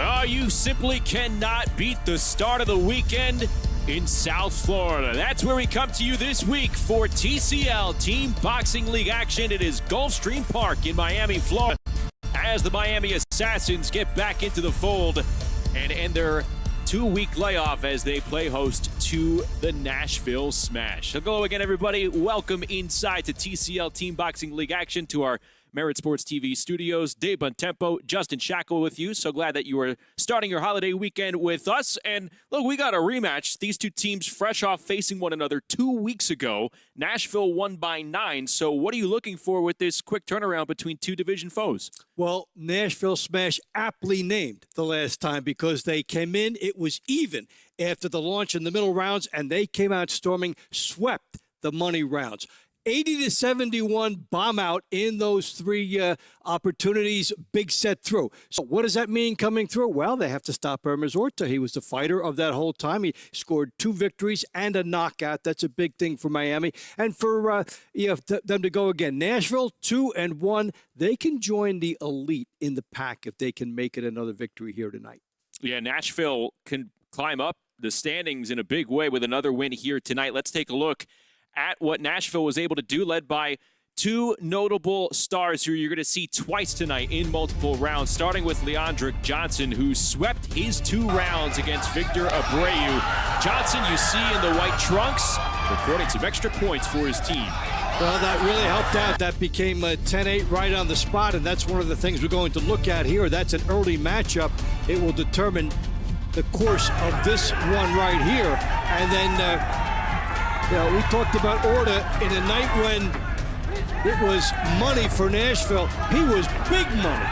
Oh, you simply cannot beat the start of the weekend in South Florida. That's where we come to you this week for TCL Team Boxing League action. It is Gulfstream Park in Miami, Florida, as the Miami Assassins get back into the fold and end their 2-week layoff as they play host to the Nashville Smash. Hello again, everybody. Welcome inside to TCL Team Boxing League action to our Merit Sports TV studios. Dave Bontempo, Justin Shackle with you. So glad that you are starting your holiday weekend with us. And look, we got a rematch. These two teams fresh off facing one another 2 weeks ago. Nashville won by 9. So what are you looking for with this quick turnaround between two division foes? Well, Nashville Smash aptly named the last time because they came in, it was even after the launch in the middle rounds, and they came out storming, swept the money rounds. 80-71 bomb out in those three opportunities, big set through. So what does that mean coming through? Well, they have to stop Hermes Orta. He was the fighter of that whole time. He scored 2 victories and a knockout. That's a big thing for Miami. And for them to go again. Nashville, 2-1. They can join the elite in the pack if they can make it another victory here tonight. Yeah, Nashville can climb up the standings in a big way with another win here tonight. Let's take a look at what Nashville was able to do, led by two notable stars who you're going to see twice tonight in multiple rounds, starting with Leandric Johnson, who swept his 2 rounds against Victor Abreu. Johnson, you see in the white trunks, recording some extra points for his team. Well, that really helped out. That became 10-8 right on the spot, and that's one of the things we're going to look at here. That's an early matchup. It will determine the course of this one right here. And then we talked about Orta in a night when it was money for Nashville. He was big money.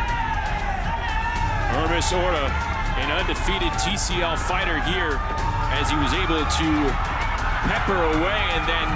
Hermes Orta, an undefeated TCL fighter here, as he was able to pepper away and then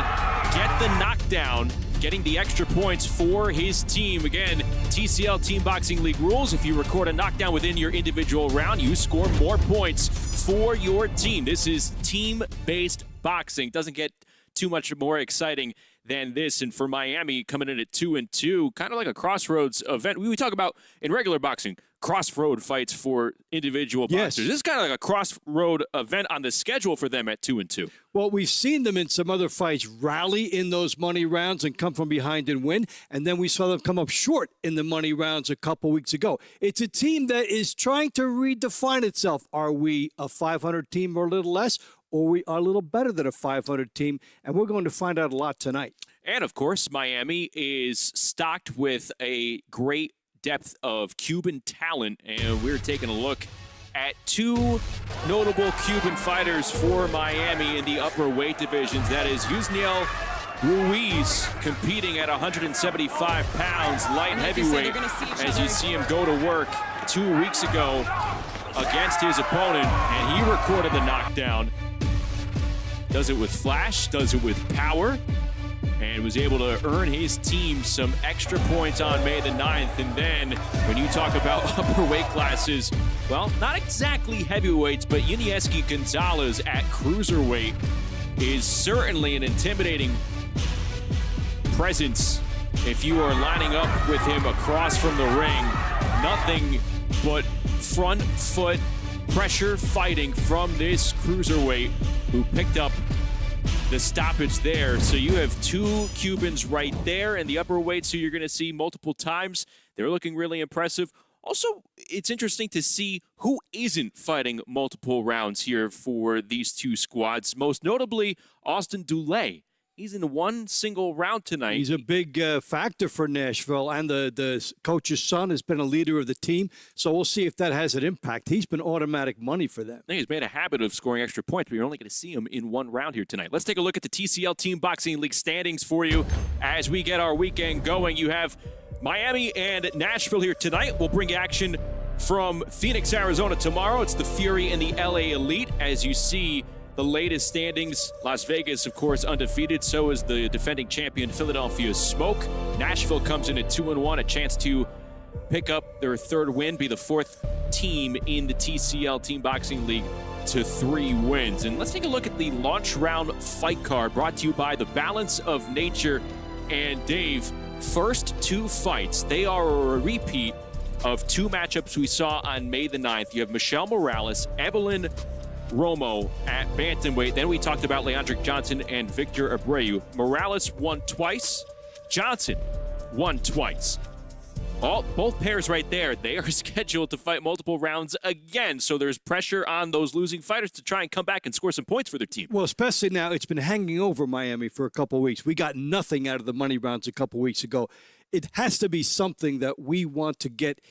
get the knockdown, getting the extra points for his team. Again, TCL Team Boxing League rules: if you record a knockdown within your individual round, you score more points for your team. This is team-based boxing. Doesn't get too much more exciting than this. And for Miami, coming in at 2-2, kind of like a crossroads event. We talk about in regular boxing crossroad fights for individual boxers. This is kind of like a crossroad event on the schedule for them at 2-2. Well, we've seen them in some other fights rally in those money rounds and come from behind and win, and then we saw them come up short in the money rounds a couple weeks ago. It's a team that is trying to redefine itself. Are we a 500 team or a little less, or we are a little better than a 500 team? And we're going to find out a lot tonight. And, of course, Miami is stocked with a great depth of Cuban talent, and we're taking a look at 2 notable Cuban fighters for Miami in the upper weight divisions. That is Yusniel Ruiz, competing at 175 pounds, light heavyweight, as you see him go to work 2 weeks ago against his opponent, and he recorded the knockdown. Does it with flash, does it with power, and was able to earn his team some extra points on May the 9th. And then when you talk about upper weight classes, well, not exactly heavyweights, but Yunieski Gonzalez at cruiserweight is certainly an intimidating presence if you are lining up with him across from the ring. Nothing but front foot pressure fighting from this cruiserweight who picked up the stoppage there. So you have 2 Cubans right there in the upper weights who you're going to see multiple times. They're looking really impressive. Also, it's interesting to see who isn't fighting multiple rounds here for these 2 squads, most notably Austin Dulé. He's in 1 single round tonight. He's a big factor for Nashville, and the coach's son has been a leader of the team, so we'll see if that has an impact. He's been automatic money for them. He's made a habit of scoring extra points, but you're only going to see him in 1 round here tonight. Let's take a look at the TCL Team Boxing League standings for you as we get our weekend going. You have Miami and Nashville here tonight. We'll bring action from Phoenix, Arizona tomorrow. It's the Fury and the LA Elite. As you see the latest standings, Las Vegas, of course, undefeated. So is the defending champion Philadelphia Smoke. Nashville comes in at 2-1, a chance to pick up their 3rd win, be the 4th team in the TCL Team Boxing League to 3 wins. And let's take a look at the launch round fight card brought to you by the Balance of Nature. And Dave, first 2 fights, they are a repeat of two matchups we saw on May the 9th. You have Michelle Morales, Evelyn Romo at bantamweight. Then we talked about Leandric Johnson and Victor Abreu. Morales won twice. Johnson won twice. Both pairs right there, they are scheduled to fight multiple rounds again. So there's pressure on those losing fighters to try and come back and score some points for their team. Well, especially now, it's been hanging over Miami for a couple of weeks. We got nothing out of the money rounds a couple of weeks ago. It has to be something that we want to get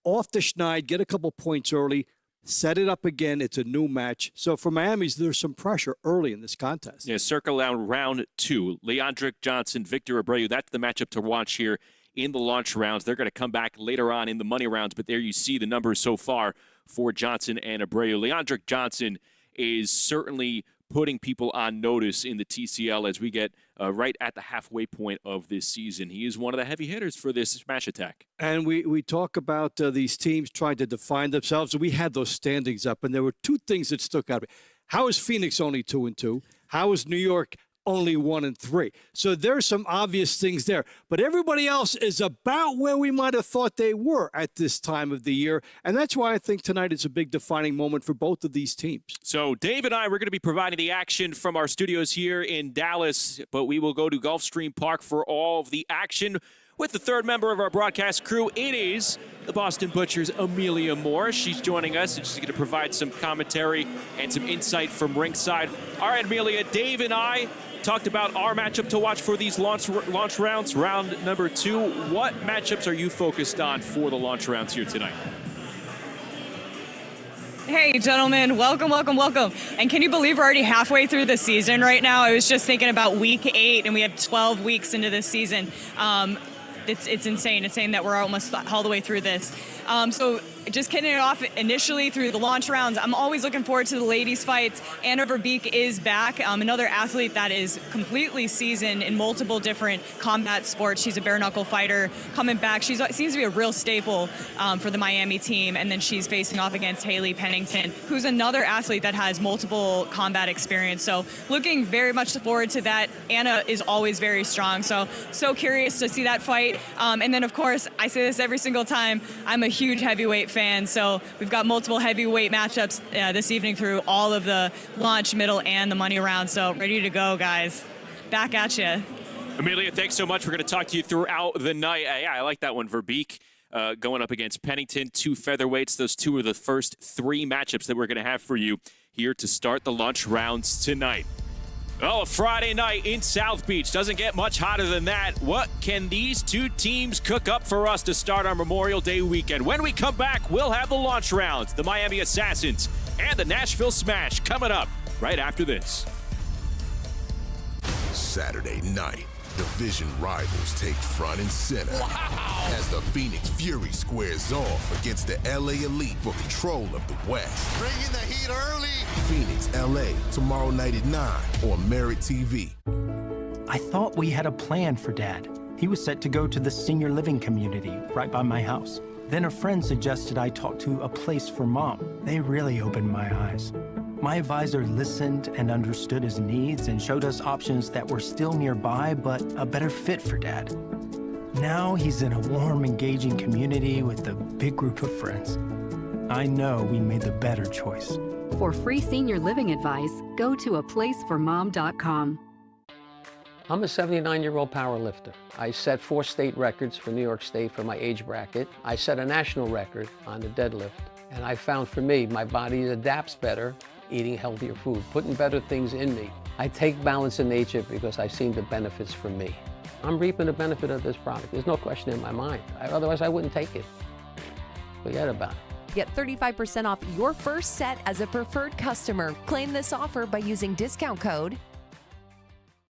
off the schneid, get a couple points early, set it up again. It's a new match. So for Miami's, there's some pressure early in this contest. Yeah, circle down round two. Leandric Johnson, Victor Abreu. That's the matchup to watch here in the launch rounds. They're going to come back later on in the money rounds, but there you see the numbers so far for Johnson and Abreu. Leandric Johnson is certainly putting people on notice in the TCL as we get right at the halfway point of this season. He is one of the heavy hitters for this smash attack. And we talk about these teams trying to define themselves. We had those standings up, and there were two things that stuck out. How is Phoenix only 2-2? How is New York only 1-3? So there's some obvious things there. But everybody else is about where we might have thought they were at this time of the year. And that's why I think tonight is a big defining moment for both of these teams. So Dave and I, we're going to be providing the action from our studios here in Dallas, but we will go to Gulfstream Park for all of the action with the third member of our broadcast crew. It is the Boston Butcher's Amelia Moore. She's joining us, and she's going to provide some commentary and some insight from ringside. All right, Amelia, Dave and I talked about our matchup to watch for these launch rounds, round number 2. What matchups are you focused on for the launch rounds here tonight? Hey, gentlemen, welcome. And can you believe we're already halfway through the season right now? I was just thinking about week 8, and we have 12 weeks into this season. It's insane. It's insane that we're almost all the way through this. So just getting it off initially through the launch rounds, I'm always looking forward to the ladies' fights. Anna Verbeek is back, another athlete that is completely seasoned in multiple different combat sports. She's a bare-knuckle fighter coming back. She seems to be a real staple for the Miami team. And then she's facing off against Haley Pennington, who's another athlete that has multiple combat experience. So looking very much forward to that. Anna is always very strong. So curious to see that fight. And then, of course, I say this every single time, I'm a huge heavyweight fan, so we've got multiple heavyweight matchups this evening through all of the launch, middle, and the money round. So ready to go, guys. Back at you. Amelia, thanks so much. We're going to talk to you throughout the night. Yeah, I like that one. Verbeek going up against Pennington, 2 featherweights. Those 2 are the first 3 matchups that we're going to have for you here to start the launch rounds tonight. Oh, a Friday night in South Beach. Doesn't get much hotter than that. What can these 2 teams cook up for us to start our Memorial Day weekend? When we come back, we'll have the launch rounds, the Miami Assassins, and the Nashville Smash coming up right after this. Saturday night, division rivals take front and center as the Phoenix Fury squares off against the LA Elite for control of the West. Bringing the heat early. Phoenix, LA, tomorrow night at 9 on Merit TV. I thought we had a plan for Dad. He was set to go to the senior living community right by my house. Then a friend suggested I talk to a place for Mom. They really opened my eyes. My advisor listened and understood his needs and showed us options that were still nearby, but a better fit for Dad. Now he's in a warm, engaging community with a big group of friends. I know we made the better choice. For free senior living advice, go to aplaceformom.com. I'm a 79-year-old powerlifter. I set 4 state records for New York State for my age bracket. I set a national record on the deadlift. And I found for me, my body adapts better eating healthier food, putting better things in me. I take balance in nature because I've seen the benefits for me. I'm reaping the benefit of this product. There's no question in my mind. Otherwise, I wouldn't take it. Forget about it. Get 35% off your first set as a preferred customer. Claim this offer by using discount code.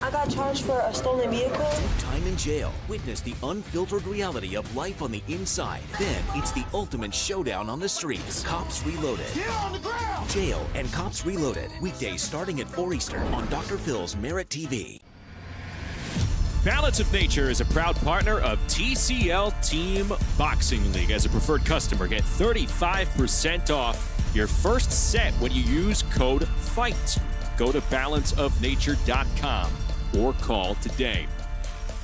I got charged for a stolen vehicle. Time in jail. Witness the unfiltered reality of life on the inside. Then it's the ultimate showdown on the streets. Cops Reloaded. Get on the ground! Jail and Cops Reloaded. Weekdays starting at 4 Eastern on Dr. Phil's Merit TV. Balance of Nature is a proud partner of TCL Team Boxing League. As a preferred customer, get 35% off your first set when you use code FIGHT. Go to balanceofnature.com or call today.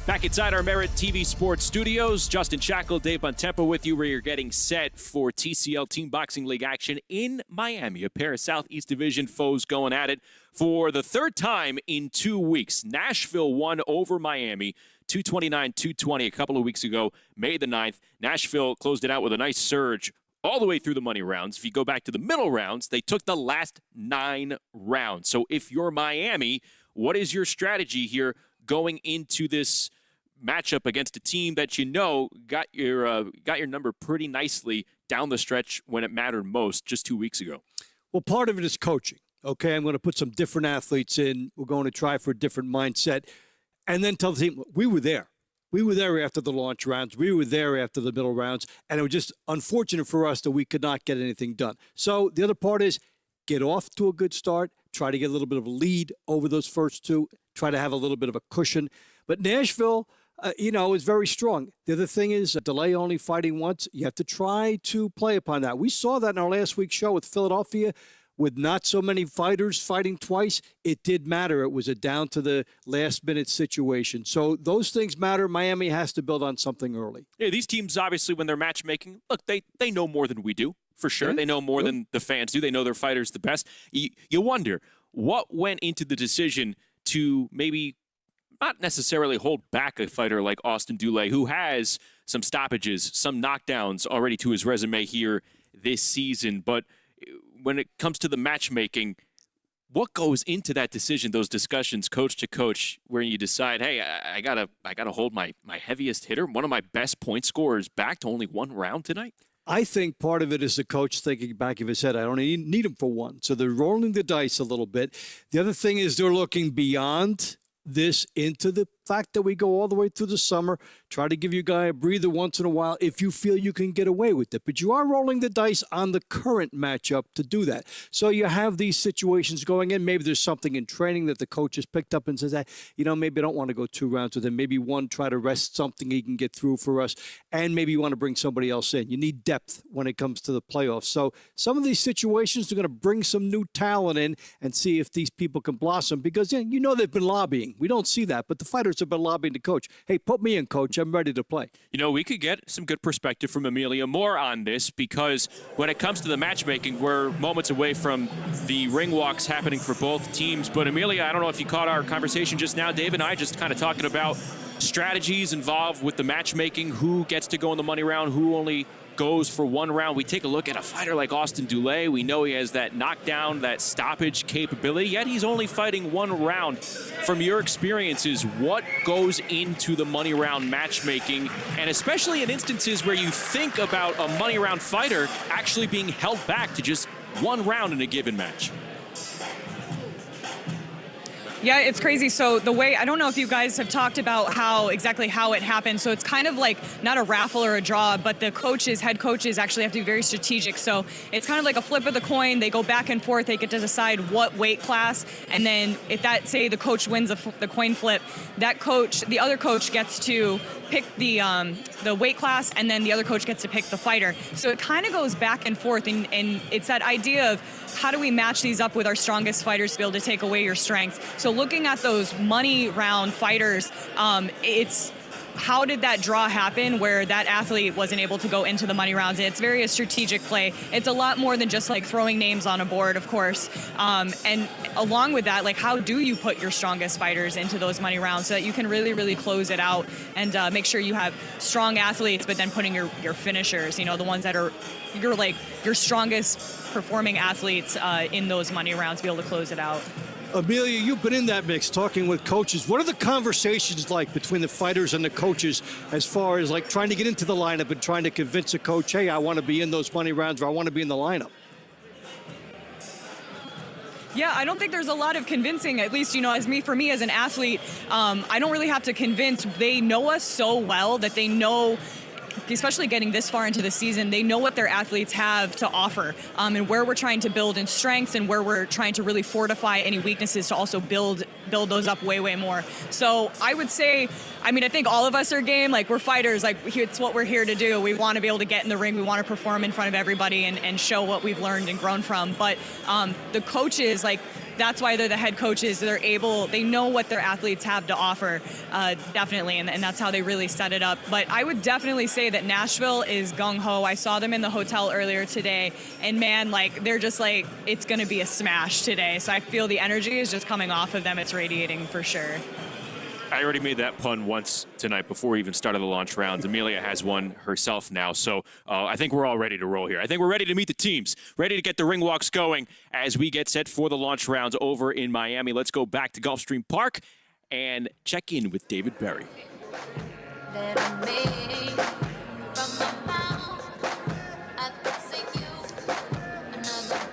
Back inside our Merit TV Sports studios, Justin Shackle, Dave Bontempo with you, where you're getting set for TCL Team Boxing League action in Miami. A pair of Southeast Division foes going at it for the third time in 2 weeks. Nashville won over Miami, 229-220 a couple of weeks ago, May the 9th. Nashville closed it out with a nice surge all the way through the money rounds. If you go back to the middle rounds, they took the last 9 rounds. So if you're Miami, what is your strategy here going into this matchup against a team that you know got your number pretty nicely down the stretch when it mattered most just 2 weeks ago? Well, part of it is coaching. Okay, I'm going to put some different athletes in. We're going to try for a different mindset. And then tell the team, we were there. We were there after the launch rounds. We were there after the middle rounds. And it was just unfortunate for us that we could not get anything done. So the other part is get off to a good start. Try to get a little bit of a lead over those first 2. Try to have a little bit of a cushion. But Nashville, is very strong. The other thing is delay only fighting once. You have to try to play upon that. We saw that in our last week's show with Philadelphia. With not so many fighters fighting twice, it did matter. It was a down-to-the-last-minute situation. So those things matter. Miami has to build on something early. Yeah, these teams, obviously, when they're matchmaking, look, they know more than we do, for sure. Yeah. They know more than the fans do. They know their fighters the best. You wonder, what went into the decision to maybe not necessarily hold back a fighter like Austin Dulé, who has some stoppages, some knockdowns already to his resume here this season, but when it comes to the matchmaking, what goes into that decision, those discussions coach to coach, where you decide, hey, I gotta hold my heaviest hitter, one of my best point scorers, back to only 1 round tonight? I think part of it is the coach thinking back of his head, I don't need him for 1. So they're rolling the dice a little bit. The other thing is they're looking beyond this into the fact that we go all the way through the summer, try to give you a guy a breather once in a while if you feel you can get away with it. But you are rolling the dice on the current matchup to do that. So you have these situations going in. Maybe there's something in training that the coach has picked up and says, maybe I don't want to go 2 rounds with him. Maybe 1, try to rest something he can get through for us. And maybe you want to bring somebody else in. You need depth when it comes to the playoffs. So some of these situations are going to bring some new talent in and see if these people can blossom, because they've been lobbying. We don't see that, but the fighters have been lobbying the coach. Hey, put me in, coach. I'm ready to play. We could get some good perspective from Amelia Moore on this, because when it comes to the matchmaking, we're moments away from the ring walks happening for both teams. But Amelia, I don't know if you caught our conversation just now. Dave and I just kind of talking about strategies involved with the matchmaking, who gets to go in the money round, who only goes for 1 round. We take a look at a fighter like Austin Dulé. We know he has that knockdown, that stoppage capability, yet he's only fighting 1 round. From your experiences, what goes into the money round matchmaking, and especially in instances where you think about a money round fighter actually being held back to just 1 round in a given match? Yeah, it's crazy. So the way, I don't know if you guys have talked about exactly how it happened. So it's kind of like not a raffle or a draw, but the head coaches actually have to be very strategic. So it's kind of like a flip of the coin. They go back and forth. They get to decide what weight class. And then if say the coach wins the coin flip, the other coach gets to pick the weight class, and then the other coach gets to pick the fighter. So it kind of goes back and forth, and it's that idea of how do we match these up with our strongest fighters to be able to take away your strengths. So looking at those money round fighters, it's how did that draw happen where that athlete wasn't able to go into the money rounds? It's very a strategic play. It's a lot more than just like throwing names on a board, of course. And along with that, like, how do you put your strongest fighters into those money rounds so that you can really, really close it out and make sure you have strong athletes, but then putting your finishers, the ones that are your strongest performing athletes in those money rounds, be able to close it out. Amelia, you've been in that mix talking with coaches. What are the conversations like between the fighters and the coaches as far as like trying to get into the lineup and trying to convince a coach, hey, I want to be in those money rounds, or I want to be in the lineup? Yeah, I don't think there's a lot of convincing, at least, for me as an athlete, I don't really have to convince. They know us so well that they know, especially getting this far into the season, they know what their athletes have to offer, and where we're trying to build in strengths and where we're trying to really fortify any weaknesses to also build those up way, way more. So I would say, I think all of us are game. Like, we're fighters. Like, it's what we're here to do. We want to be able to get in the ring. We want to perform in front of everybody and show what we've learned and grown from. But the coaches, that's why they're the head coaches. They know what their athletes have to offer, definitely, and that's how they really set it up. But I would definitely say that Nashville is gung-ho. I saw them in the hotel earlier today, and man, like, they're just like, it's going to be a smash today. So I feel the energy is just coming off of them. It's radiating for sure. I already made that pun once tonight before we even started the launch rounds. Amelia has one herself now, so I think we're all ready to roll here. I think we're ready to meet the teams, ready to get the ring walks going as we get set for the launch rounds over in Miami. Let's go back to Gulfstream Park and check in with David Berry.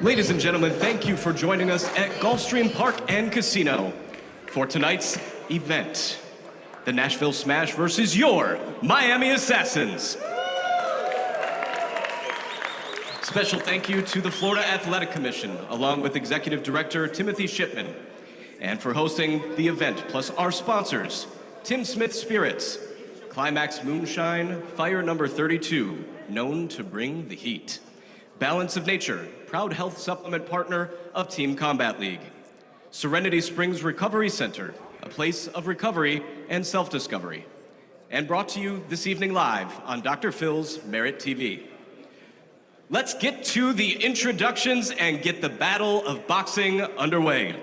Ladies and gentlemen, thank you for joining us at Gulfstream Park and Casino for tonight's event, the Nashville Smash versus your Miami Assassins. Special thank you to the Florida Athletic Commission, along with Executive Director Timothy Shipman, and for hosting the event, plus our sponsors, Tim Smith Spirits, Climax Moonshine, Fire Number 32, known to bring the heat, Balance of Nature, proud health supplement partner of Team Combat League, Serenity Springs Recovery Center, a place of recovery and self-discovery, and brought to you this evening live on Dr. Phil's Merit TV. Let's get to the introductions and get the battle of boxing underway.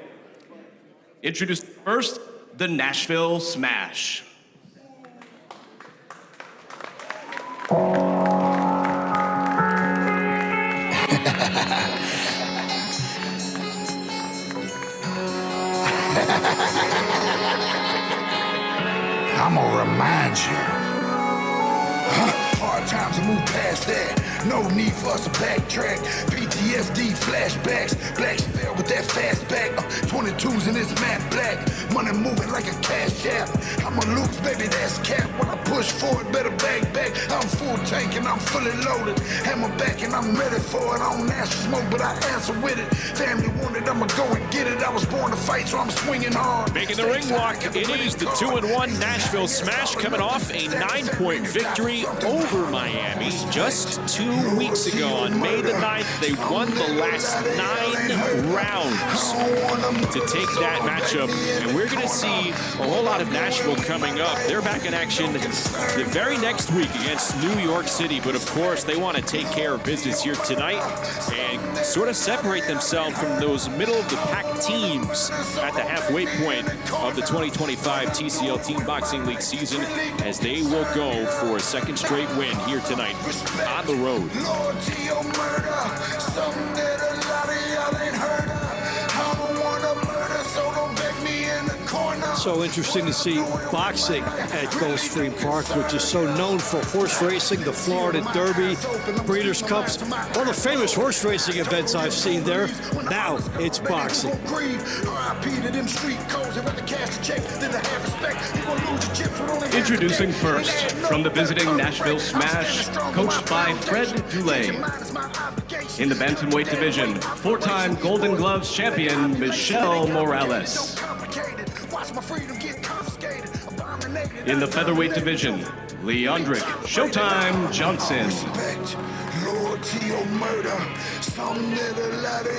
Introduce first, the Nashville Smash. I'm gonna remind you. Hard times to move past that. No need for us to backtrack. PTSD flashbacks. Black spell with that fastback. 22s in this matte black. Money moving like a cash app. I'ma lose, baby, that's cap. When I push forward, better back. I'm full tank and I'm fully loaded. Hammer back and I'm ready for it. I don't ask for smoke, but I answer with it. Family wanted, I'ma go and get it. I was born to fight, so I'm swinging hard. Making the ring walk, it is the 2-1 Nashville Smash, coming off a 9-point victory over Miami just 2 weeks ago. On May the 9th, they won the last 9 rounds to take that matchup, and we're going to see a whole lot of Nashville coming up. They're back in action the very next week against New York City, but of course they want to take care of business here tonight and sort of separate themselves from those middle-of-the-pack teams at the halfway point of the 2025 TCL Team Boxing League season, as they will go for a second straight win here tonight on the road. So interesting to see boxing at Gulfstream Park, which is so known for horse racing, the Florida Derby, Breeders' Cups, all the famous horse racing events I've seen there. Now it's boxing. Introducing first, from the visiting Nashville Smash, coached by Fred Dulé. In the bantamweight division, 4-time Golden Gloves champion Michelle Morales. In the featherweight division, Leandric Showtime Johnson.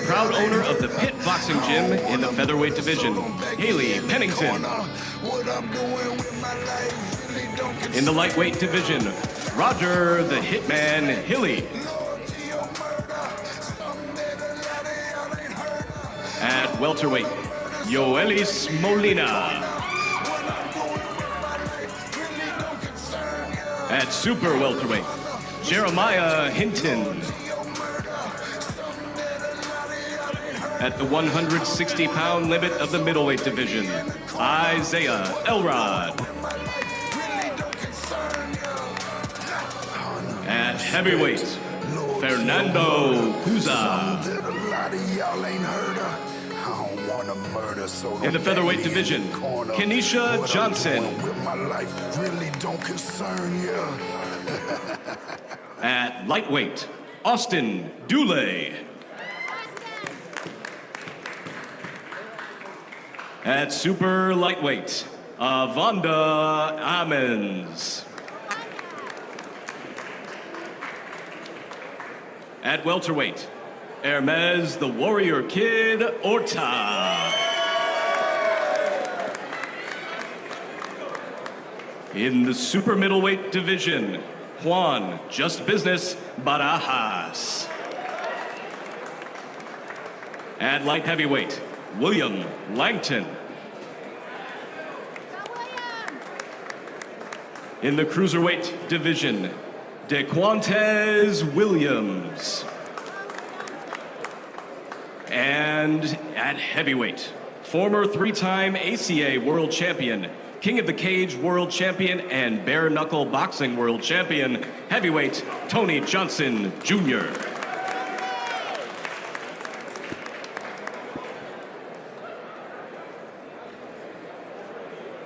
Proud owner of the Pit Boxing Gym in the featherweight division, Haley Pennington. In the lightweight division, Roger the Hitman Hilly. At welterweight, Yoelis Molina. At super welterweight, Jeremiah Hinton. At the 160-pound limit of the middleweight division, Isaiah Elrod. At heavyweight, Fernando Cuza. In the featherweight division, Kenisha Johnson. At lightweight, Austin Dulé. At super lightweight, Avonda Ammons. At welterweight, Hermes the Warrior Kid Orta. In the super middleweight division, Juan Just Business Barajas. At light heavyweight, William Langton. In the cruiserweight division, DeQuantes Williams. And at heavyweight, former three-time ACA world champion, King of the Cage world champion, and bare knuckle boxing world champion, heavyweight Tony Johnson Jr.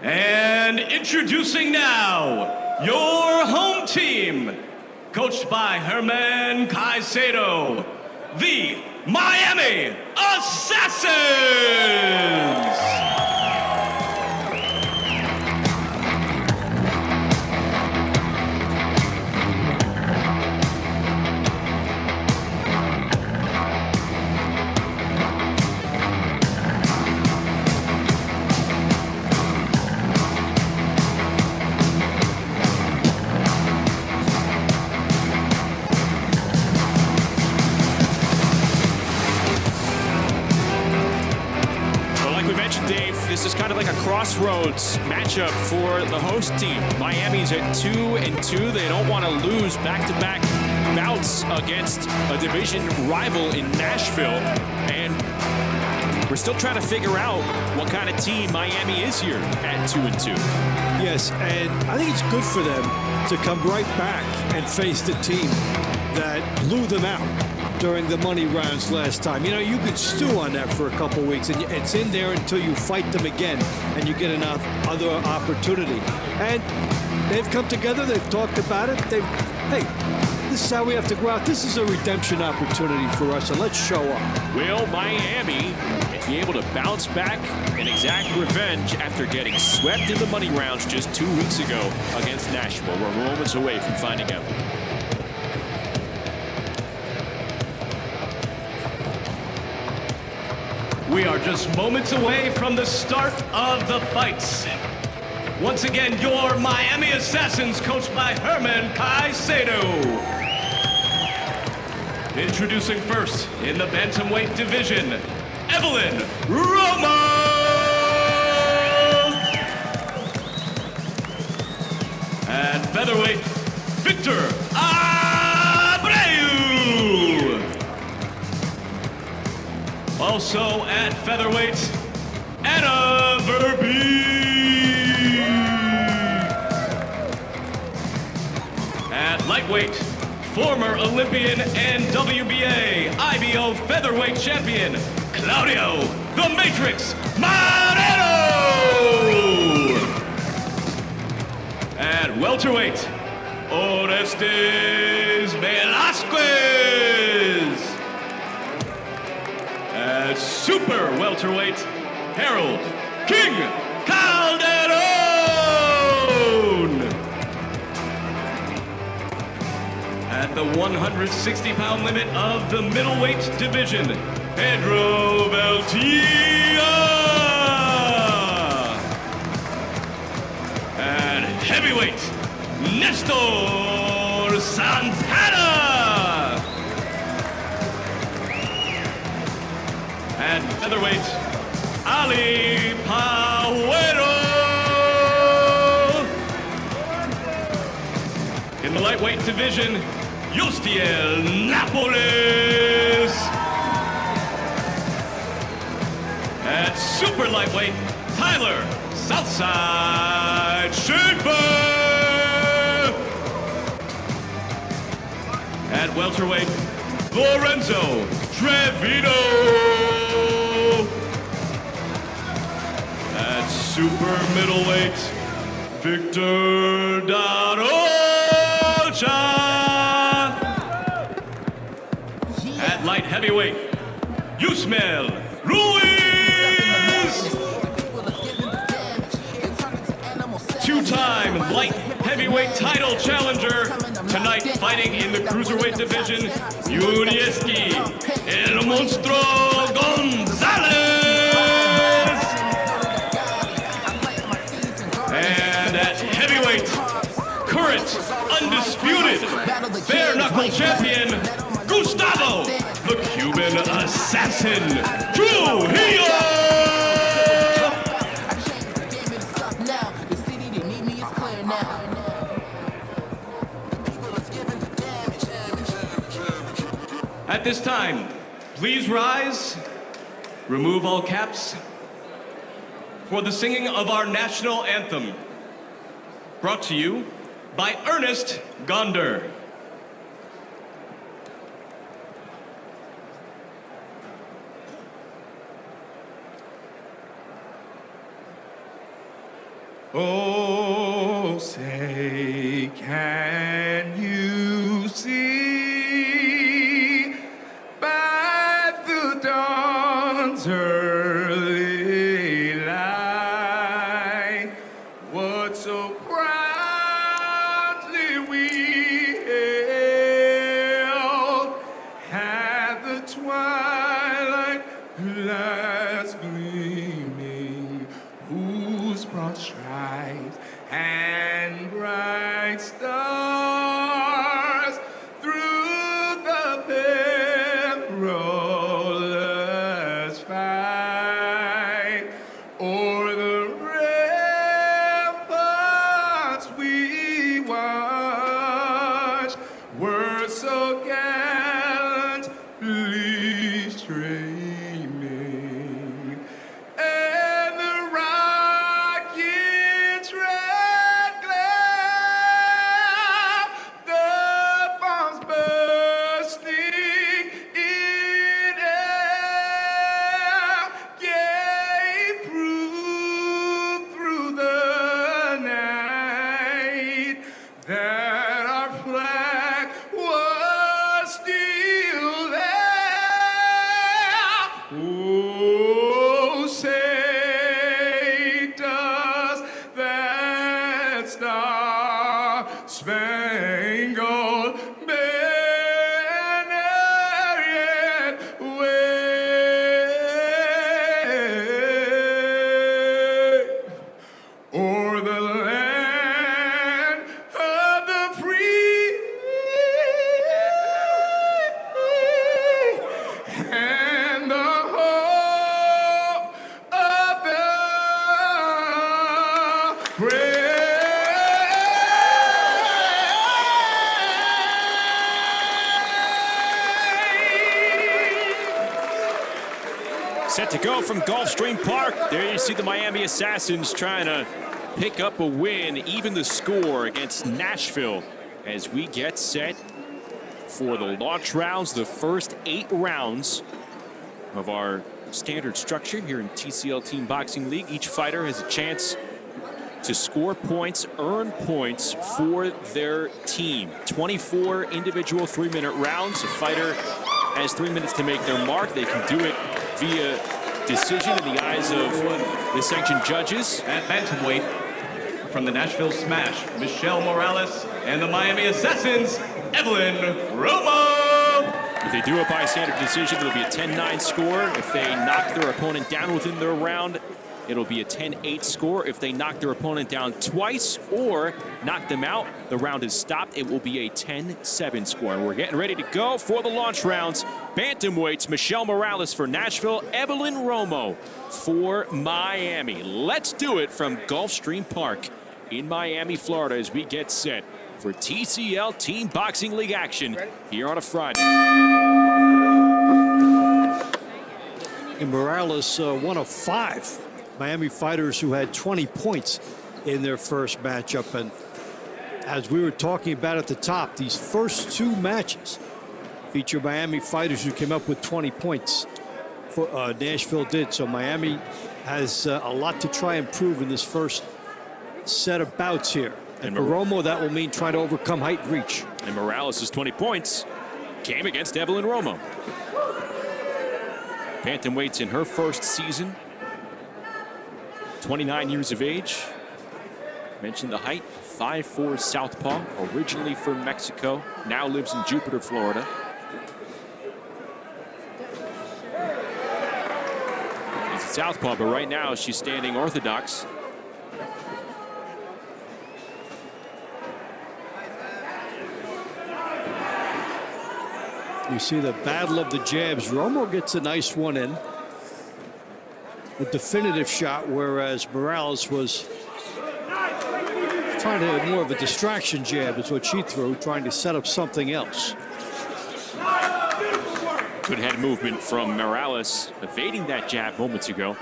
And introducing now, your home team, coached by Herman Caicedo, the Miami Assassins! This is kind of like a crossroads matchup for the host team. Miami's at 2-2. They don't want to lose back-to-back bouts against a division rival in Nashville. And we're still trying to figure out what kind of team Miami is here at 2-2. Yes, and I think it's good for them to come right back and face the team that blew them out during the money rounds last time. You know, you could stew on that for a couple weeks, and it's in there until you fight them again, and you get another opportunity. And they've come together. They've talked about it. Hey, this is how we have to go out. This is a redemption opportunity for us, and let's show up. Will Miami be able to bounce back and exact revenge after getting swept in the money rounds just 2 weeks ago against Nashville? We're moments away from finding out. We are just moments away from the start of the fights. Once again, your Miami Assassins, coached by Herman Caicedo. Introducing first in the bantamweight division, Evelyn Roma. At featherweight, Victor Abreu. Also at featherweight, Anna Verbeek. At lightweight, former Olympian and WBA IBO featherweight champion, Claudio the Matrix Moreno. At welterweight, Orestes Velasquez. At super welterweight, Harold King Calderon. At the 160-pound limit of the middleweight division, Pedro Beltia. At heavyweight, Nestor Santana. At featherweight, Ali Pauero. In the lightweight division, Yustiel Napoles. At super lightweight, Tyler Southside Schaefer. At welterweight, Lorenzo Trevino. At super middleweight, Victor Darocha. At light heavyweight, Yusmel Ruiz. Two-time light heavyweight title challenger. Tonight fighting in the cruiserweight division, Yunieski El Monstro Gonzalez. And at heavyweight, current, undisputed, bare knuckle champion, Gustavo, the Cuban assassin, Trujillo. At this time, please rise, remove all caps, for the singing of our national anthem, brought to you by Ernest Gonder. Oh, say, can you see by the dawn's early light what so proudly we hailed at the twilight last gleaming, whose broad stripes and bright stars through the perilous fight o'er the ramparts we watched were so gallantly streaming, and the rockets' red glare, the bombs bursting in air, gave proof through the night that our flag was still there. Oh, say does that star-spangled banner yet wave o'er the land of the free and the hope of the brave. Set to go from Gulfstream Park. There you see the Miami Assassins trying to pick up a win, even the score against Nashville as we get set for the launch rounds, the first 8 rounds of our standard structure here in TCL Team Boxing League. Each fighter has a chance to score points, earn points for their team. 24 individual 3-minute rounds. A fighter has 3 minutes to make their mark. They can do it via decision in the eyes of the sanctioned judges. At bantamweight, from the Nashville Smash, Michelle Morales, and the Miami Assassins, Evelyn Romo. If they do it by standard decision, it'll be a 10-9 score. If they knock their opponent down within their round, it'll be a 10-8 score. If they knock their opponent down twice or knock them out, the round is stopped. It will be a 10-7 score. And we're getting ready to go for the launch rounds. Bantamweights, Michelle Morales for Nashville, Evelyn Romo for Miami. Let's do it from Gulfstream Park in Miami, Florida, as we get set for TCL Team Boxing League action here on a Friday. And Morales, one of 5 Miami fighters who had 20 points in their first matchup. And as we were talking about at the top, these first 2 matches feature Miami fighters who came up with 20 points. For Nashville did. So Miami has a lot to try and prove in this first set of bouts here. And for Romo, that will mean trying to overcome height and reach. And Morales' 20 points came against Evelyn Romo. Bantamweight's in her first season. 29 years of age. Mentioned the height, 5'4" southpaw, originally from Mexico, now lives in Jupiter, Florida. southpaw, but right now she's standing orthodox. You see the battle of the jabs. Romo gets a nice one in. A definitive shot, whereas Morales was trying to more of a distraction jab is what she threw, trying to set up something else. Good head movement from Morales, evading that jab moments ago.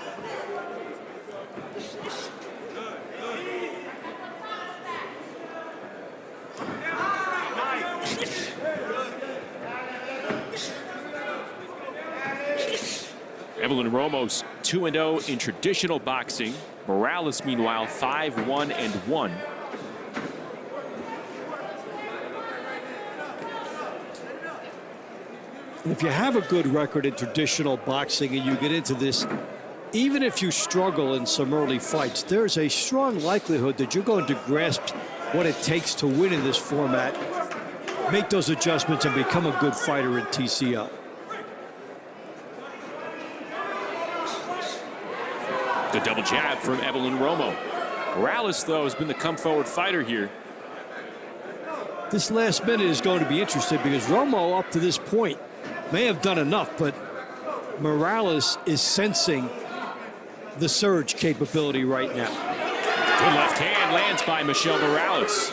Evelyn Romo's 2-0 in traditional boxing. Morales, meanwhile, 5-1-1. If you have a good record in traditional boxing and you get into this, even if you struggle in some early fights, there's a strong likelihood that you're going to grasp what it takes to win in this format, make those adjustments, and become a good fighter in TCL. The double jab from Evelyn Romo. Morales, though, has been the come-forward fighter here. This last minute is going to be interesting because Romo, up to this point, may have done enough, but Morales is sensing the surge capability right now. Good left hand lands by Michelle Morales.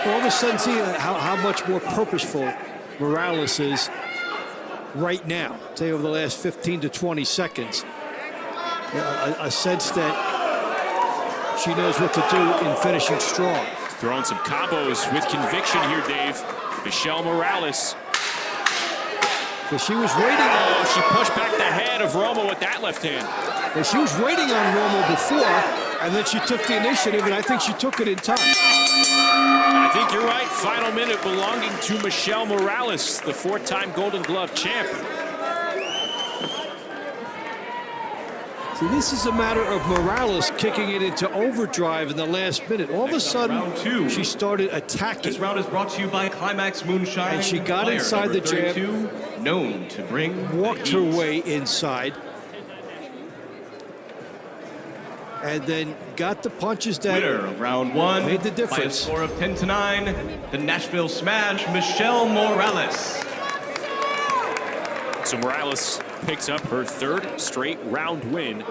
All of a sudden, see how much more purposeful Morales is right now. Say over the last 15 to 20 seconds. A sense that she knows what to do in finishing strong. Throwing some combos with conviction here, Dave. Michelle Morales. So she was waiting. Oh, she pushed back the head of Romo with that left hand. Well, she was waiting on Romo before, and then she took the initiative, and I think she took it in time. I think you're right. Final minute belonging to Michelle Morales, the 4-time Golden Glove champ. See, this is a matter of Morales kicking it into overdrive in the last minute. All of a sudden, she started attacking. This round is brought to you by Climax Moonshine. And she got inside the jab, known to bring walked her way inside, and then got the punches that winner of round one made the by a difference. score of 10-9, the Nashville Smash, Michelle Morales. So Morales picks up her 3rd straight round win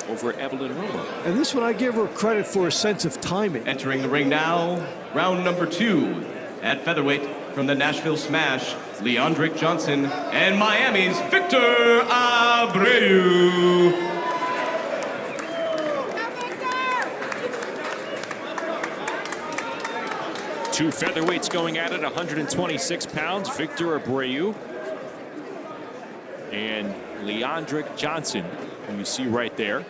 over Evelyn Romo. And this one, I give her credit for a sense of timing. Entering the ring now, round number 2 at featherweight from the Nashville Smash, Leandric Johnson and Miami's Victor Abreu. Two featherweights going at it, 126 pounds. Victor Abreu and Leandric Johnson, who you see right there.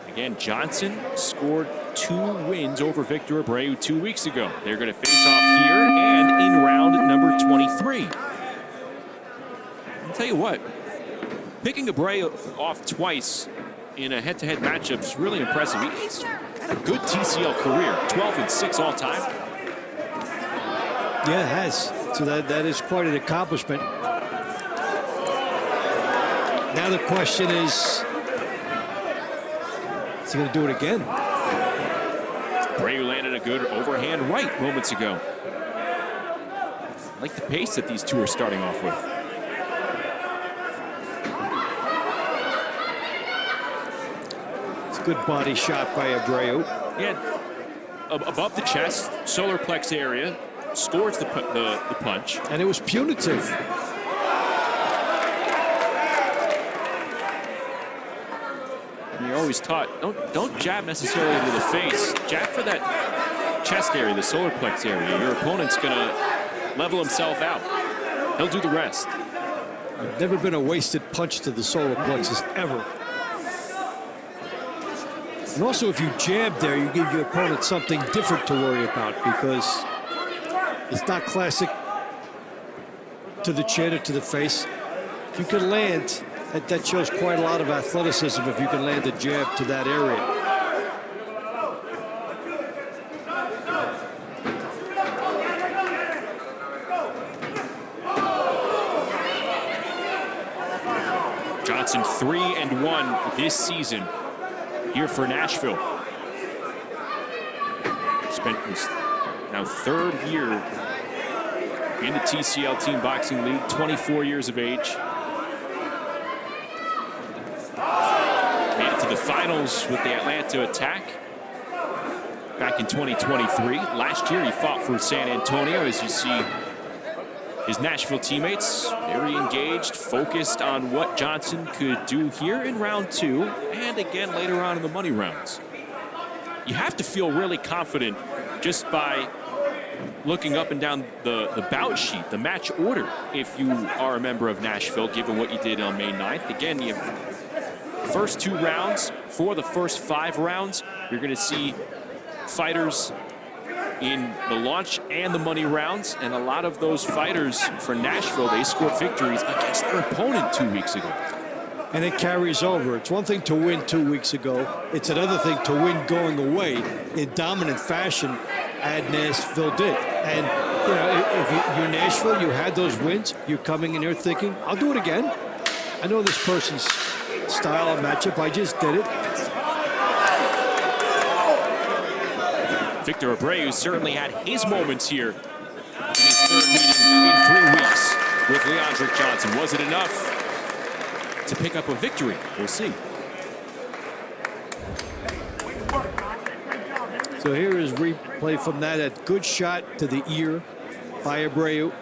Again, Johnson scored 2 wins over Victor Abreu 2 weeks ago. They're going to face off here and in round number 23. I'll tell you what, picking Abreu off twice in a head-to-head matchup is really impressive. He's had a good TCL career, 12-6 all time. Yeah, it has. So that is quite an accomplishment. Now the question is he going to do it again? Abreu landed a good overhand right moments ago. I like the pace that these two are starting off with. It's a good body shot by Abreu. Yeah, above the chest, solar plex area, scores the punch. And it was punitive. And you're always taught, don't jab necessarily into the face. Jab for that chest area, the solar plex area. Your opponent's gonna level himself out. He'll do the rest. There's never been a wasted punch to the solar plexus ever. And also, if you jab there, you give your opponent something different to worry about because it's not classic to the chin or to the face. If you can land, that shows quite a lot of athleticism if you can land a jab to that area. Johnson 3-1 this season here for Nashville. Spent his now third year in the TCL Team Boxing League, 24 years of age. Made it to the finals with the Atlanta Attack back in 2023. Last year he fought for San Antonio. As you see, his Nashville teammates very engaged, focused on what Johnson could do here in round 2 and again later on in the money rounds. You have to feel really confident just by looking up and down the bout sheet, the match order, if you are a member of Nashville, given what you did on May 9th. Again, you have first 2 rounds. For the first 5 rounds, you're going to see fighters in the launch and the money rounds, and a lot of those fighters for Nashville, they scored victories against their opponent 2 weeks ago. And it carries over. It's one thing to win 2 weeks ago. It's another thing to win going away in dominant fashion, as Nashville did. And you know, if you're Nashville, you had those wins. You're coming in here thinking, I'll do it again. I know this person's style of matchup. I just did it. Victor Abreu certainly had his moments here in his third meeting in 3 weeks with Leandric Johnson. Was it enough to pick up a victory? We'll see. So here is replay from that. A good shot to the ear by Abreu.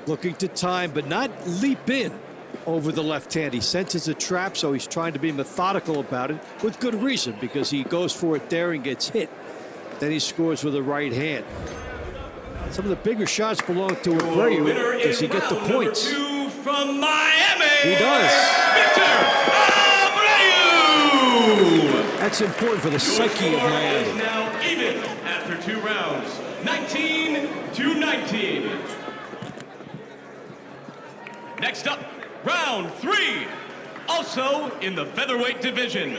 Looking to time, but not leap in over the left hand. He senses a trap, so he's trying to be methodical about it with good reason, because he goes for it there and gets hit. Then he scores with the right hand. Some of the bigger shots belong to Abreu. Does he get the points? From Miami, he does. Victor Abreu! That's important for the psyche of Miami. Now even after 2 rounds, 19-19. Next up, round 3. Also in the featherweight division.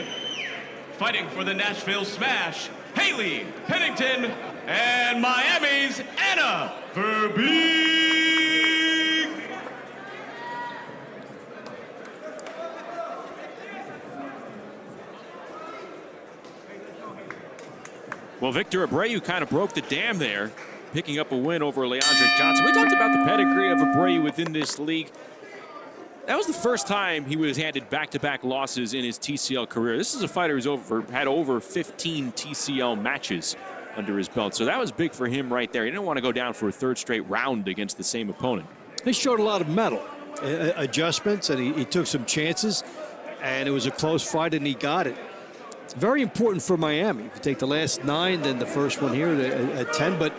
Fighting for the Nashville Smash, Haley Pennington and Miami's Anna Verbeek. Well, Victor Abreu kind of broke the dam there, picking up a win over Leandric Johnson. We talked about the pedigree of Abreu within this league. That was the first time he was handed back-to-back losses in his TCL career. This is a fighter who's had over 15 TCL matches under his belt. So that was big for him right there. He didn't want to go down for a 3rd straight round against the same opponent. He showed a lot of mettle, adjustments, and he took some chances. And it was a close fight, and he got it. Very important for Miami. If you take the last 9, then the first one here at 10. But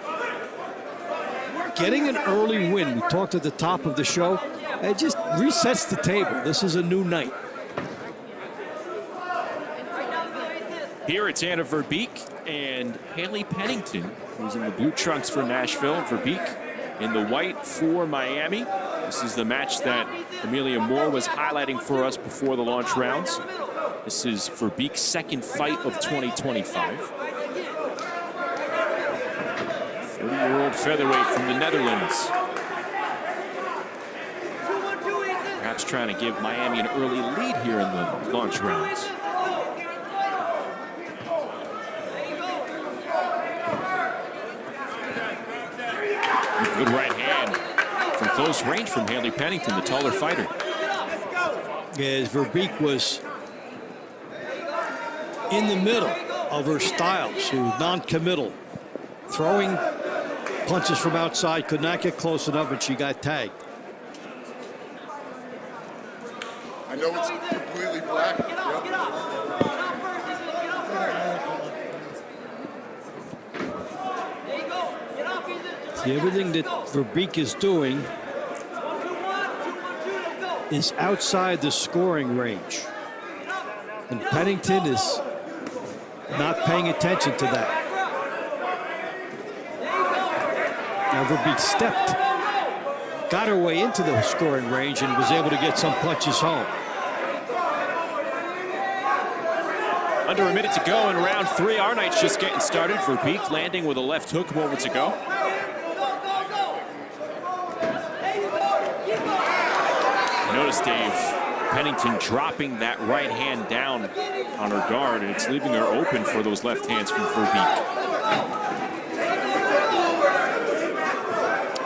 getting an early win, we talked at the top of the show, it just resets the table. This is a new night. Here it's Anna Verbeek and Haley Pennington, who's in the blue trunks for Nashville. Verbeek in the white for Miami. This is the match that Amelia Moore was highlighting for us before the launch rounds. This is Verbeek's 2nd fight of 2025. 30-year-old featherweight from the Netherlands. Perhaps trying to give Miami an early lead here in the launch rounds. Good right hand from close range from Haley Pennington, the taller fighter. As Verbeek was in the middle of her style. She was non-committal, throwing punches from outside, could not get close enough, and she got tagged. I know it's completely black. See, everything that Verbeek is doing is outside the scoring range. And Pennington is not paying attention to that. Now Verbeek stepped, got her way into the scoring range, and was able to get some punches home. Under a minute to go in round 3. Our night's just getting started. Verbeek landing with a left hook moments ago. Notice, Dave, Pennington dropping that right hand down on her guard, and it's leaving her open for those left hands from Verbeek.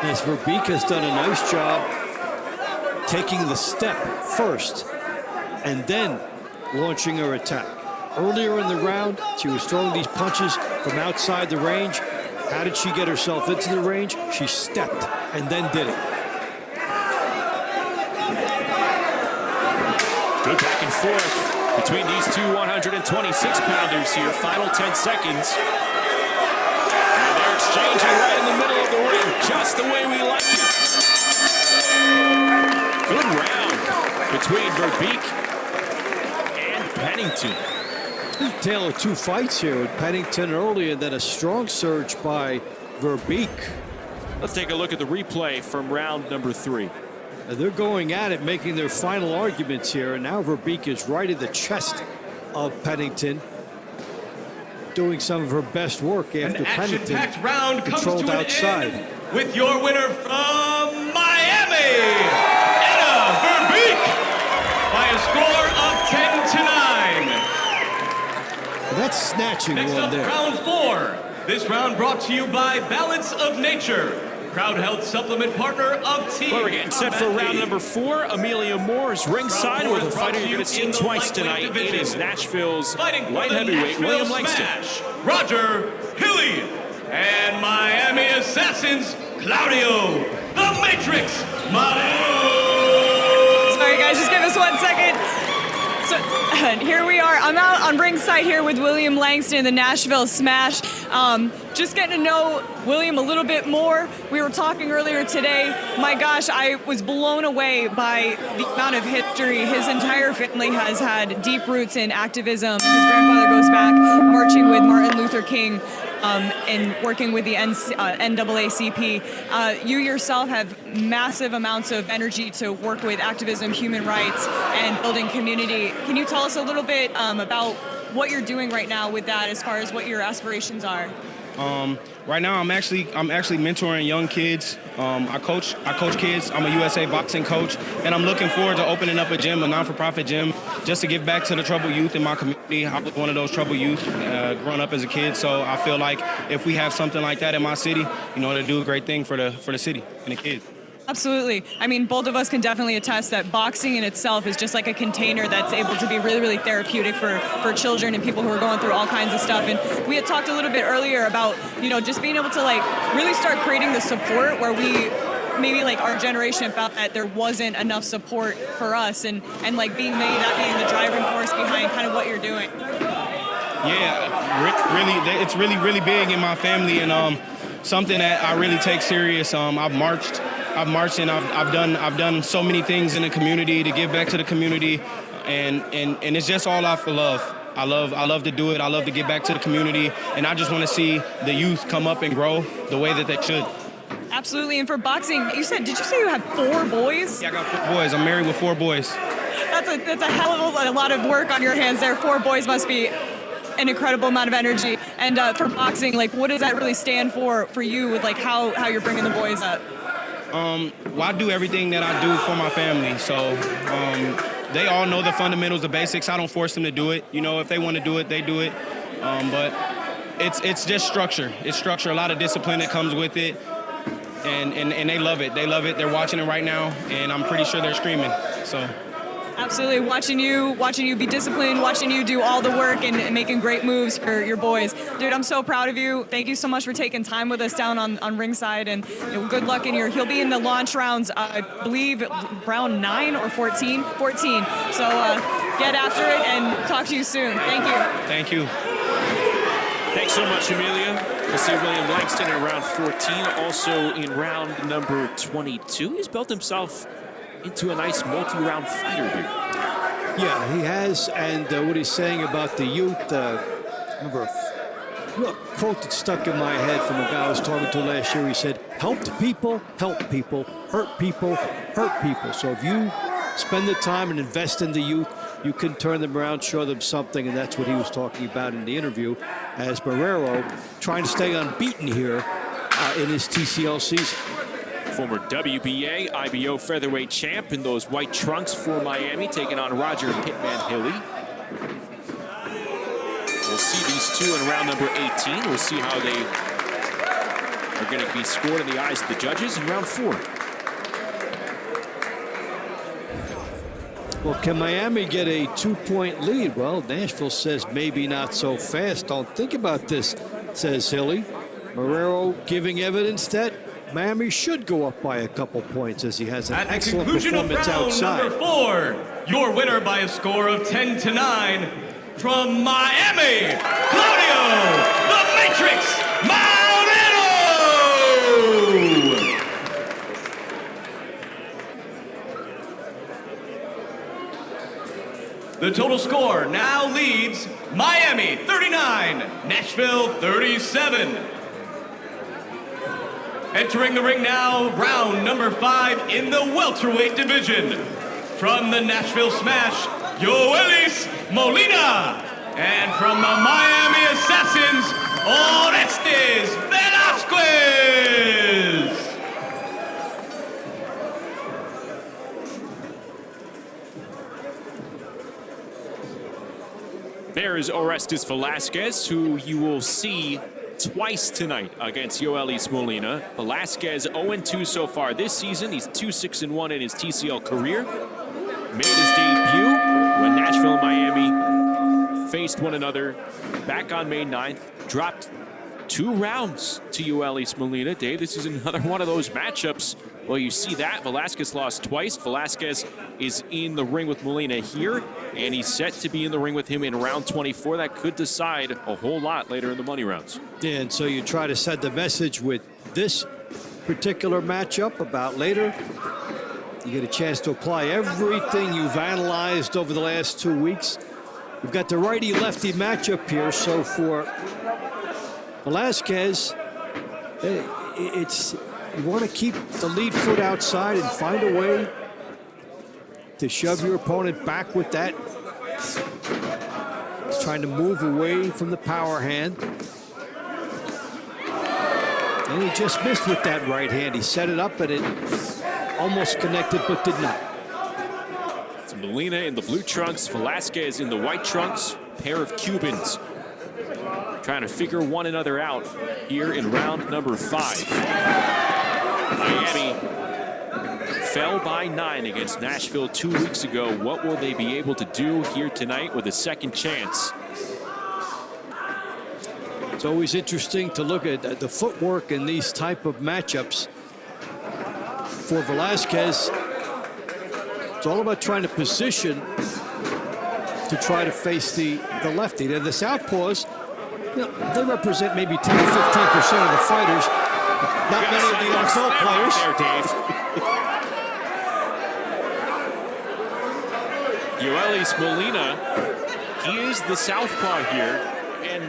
Yes, Verbeek has done a nice job taking the step first and then launching her attack. Earlier in the round, she was throwing these punches from outside the range. How did she get herself into the range? She stepped and then did it. Good back and forth between these two 126-pounders here. Final 10 seconds. And they're exchanging right in the middle of the ring, just the way we like it. Good round between Verbeek and Pennington. This is a tale of two fights here with Pennington earlier, and then a strong surge by Verbeek. Let's take a look at the replay from round number 3. They're going at it, making their final arguments here, and now Verbeek is right in the chest of Pennington, doing some of her best work after Pennington round controlled outside. With your winner from Miami, Anna Verbeek, by a score of 10-9. That's snatching Next one up, there. round 4. This round brought to you by Balance of Nature, Crowd Health Supplement partner of Team. Well, we're getting set for round number 4. Amelia Moore's ringside with a fighter you're going to see twice tonight. It is Nashville's light heavyweight William Langston. Roger Hilly, and Miami Assassins Claudio the Matrix Maru. Sorry, guys, just give us 1 second. So here we are. I'm out on ringside here with William Langston, the Nashville Smash. Just getting to know William a little bit more. We were talking earlier today. My gosh, I was blown away by the amount of history. His entire family has had deep roots in activism. His grandfather goes back marching with Martin Luther King and working with the NAACP. You yourself have massive amounts of energy to work with activism, human rights, and building community. Can you tell us a little bit about what you're doing right now with that, as far as what your aspirations are? Right now, I'm actually mentoring young kids. I coach kids. I'm a USA boxing coach, and I'm looking forward to opening up a gym, a non-for-profit gym, just to give back to the troubled youth in my community. I was one of those troubled youth growing up as a kid, so I feel like if we have something like that in my city, it'll do a great thing for the city and the kids. Absolutely. I mean, both of us can definitely attest that boxing in itself is just like a container that's able to be really, really therapeutic for children and people who are going through all kinds of stuff. And we had talked a little bit earlier about, just being able to really start creating the support where we maybe our generation felt that there wasn't enough support for us, and being the driving force behind kind of what you're doing. Yeah, really, it's really big in my family, and something that I really take serious. I've marched and I've done so many things in the community to give back to the community, and it's just all out for love. I love to do it. I love to give back to the community, and I just want to see the youth come up and grow the way that they should. Absolutely. And for boxing, did you say you have 4 boys? Yeah, I got 4 boys. I'm married with 4 boys. That's a hell of a lot of work on your hands there. 4 boys must be an incredible amount of energy. And for boxing, what does that really stand for you with how you're bringing the boys up? Well, I do everything that I do for my family. So they all know the fundamentals, the basics. I don't force them to do it. If they want to do it, they do it. But it's just structure. It's structure, a lot of discipline that comes with it. And they love it. They love it. They're watching it right now, and I'm pretty sure they're screaming. So. Absolutely. Watching you be disciplined, watching you do all the work and making great moves for your boys. Dude, I'm so proud of you. Thank you so much for taking time with us down on ringside, and good luck in he'll be in the launch rounds, I believe round 9 or 14? 14. So get after it and talk to you soon. Thank you. Thank you. Thanks so much, Amelia. We'll see William Langston in round 14. Also in round number 22, he's built himself into a nice multi-round fighter here. Yeah, he has, and what he's saying about the youth, remember a quote that stuck in my head from a guy I was talking to last year. He said, help people, hurt people. So if you spend the time and invest in the youth, you can turn them around, show them something, and that's what he was talking about in the interview, as Marrero trying to stay unbeaten here in his TCL season. Former WBA, IBO featherweight champ in those white trunks for Miami, taking on Roger Hitman Hilly. We'll see these two in round number 18. We'll see how they are going to be scored in the eyes of the judges in round 4. Well, can Miami get a 2-point lead? Well, Nashville says maybe not so fast. Don't think about this, says Hilly. Marrero giving evidence that Miami should go up by a couple points as he has an excellent performance outside. Number 4, your winner by a score of 10-9 from Miami, Claudio the Matrix Maldonado! The total score now leads Miami 39, Nashville 37. Entering the ring now, round number 5 in the welterweight division. From the Nashville Smash, Yoelis Molina. And from the Miami Assassins, Orestes Velasquez. There is Orestes Velasquez, who you will see twice tonight against Yoelis Molina. Velasquez 0-2 so far this season. He's 2-6-1 in his TCL career. Made his debut when Nashville and Miami faced one another back on May 9th. Dropped 2 rounds to Yoelis Molina. Dave, this is another one of those matchups. Well, you see that. Velasquez lost twice. Velasquez is in the ring with Molina here, and he's set to be in the ring with him in round 24. That could decide a whole lot later in the money rounds. Yeah, and so you try to send the message with this particular matchup about later. You get a chance to apply everything you've analyzed over the last 2 weeks. We've got the righty-lefty matchup here, so for Velasquez, you want to keep the lead foot outside and find a way to shove your opponent back with that. He's trying to move away from the power hand. And he just missed with that right hand. He set it up and it almost connected but did not. It's Molina in the blue trunks, Velasquez in the white trunks. Pair of Cubans trying to figure one another out here in round number 5. Miami fell by 9 against Nashville 2 weeks ago. What will they be able to do here tonight with a second chance? It's always interesting to look at the footwork in these type of matchups. For Velasquez, it's all about trying to position to try to face the lefty. Now, the southpaws, you know, they represent maybe 10 or 15% of the fighters. Not many of the NFL players. There, Dave. Yoelis Molina, he is the southpaw here, and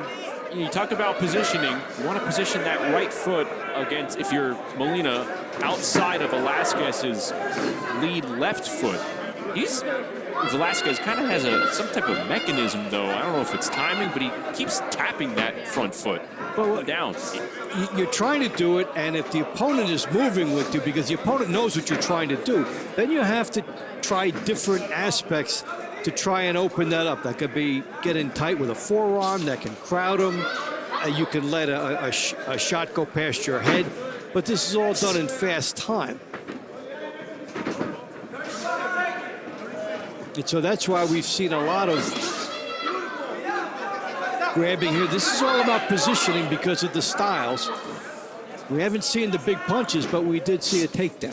you talk about positioning. You want to position that right foot against, if you're Molina, outside of Velasquez's lead left foot. Velasquez kind of has some type of mechanism, though. I don't know if it's timing, but he keeps tapping that front foot down. You're trying to do it, and if the opponent is moving with you, because the opponent knows what you're trying to do, then you have to try different aspects to try and open that up. That could be getting tight with a forearm that can crowd him. You can let a shot go past your head, but this is all done in fast time. And so that's why we've seen a lot of grabbing here. This is all about positioning because of the styles. We haven't seen the big punches, but we did see a takedown.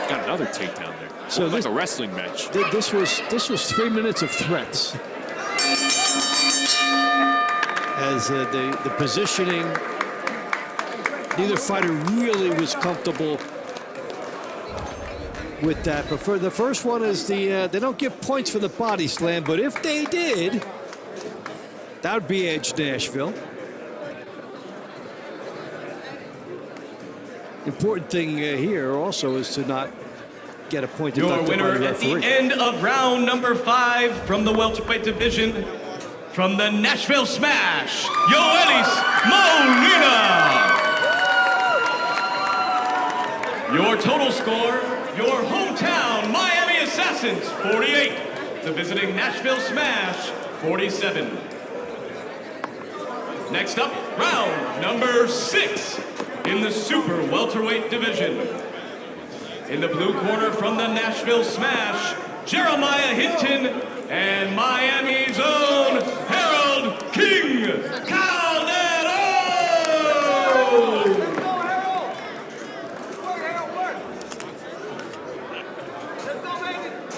Got another takedown there. So like a wrestling match. This was 3 minutes of threats. As the positioning, neither fighter really was comfortable with that. But for the first one is they don't give points for the body slam, but if they did, that would be edge Nashville. Important thing here also is to not get a point Your deducted winner by the at the referee. end of round number 5 from the welterweight division, from the Nashville Smash, Yoelis Molina. Your total score, your hometown Miami Assassins 48, the visiting Nashville Smash 47. Next up, round number 6 in the super welterweight division. In the blue corner from the Nashville Smash, Jeremiah Hinton and Miami's own Harold King Calderon!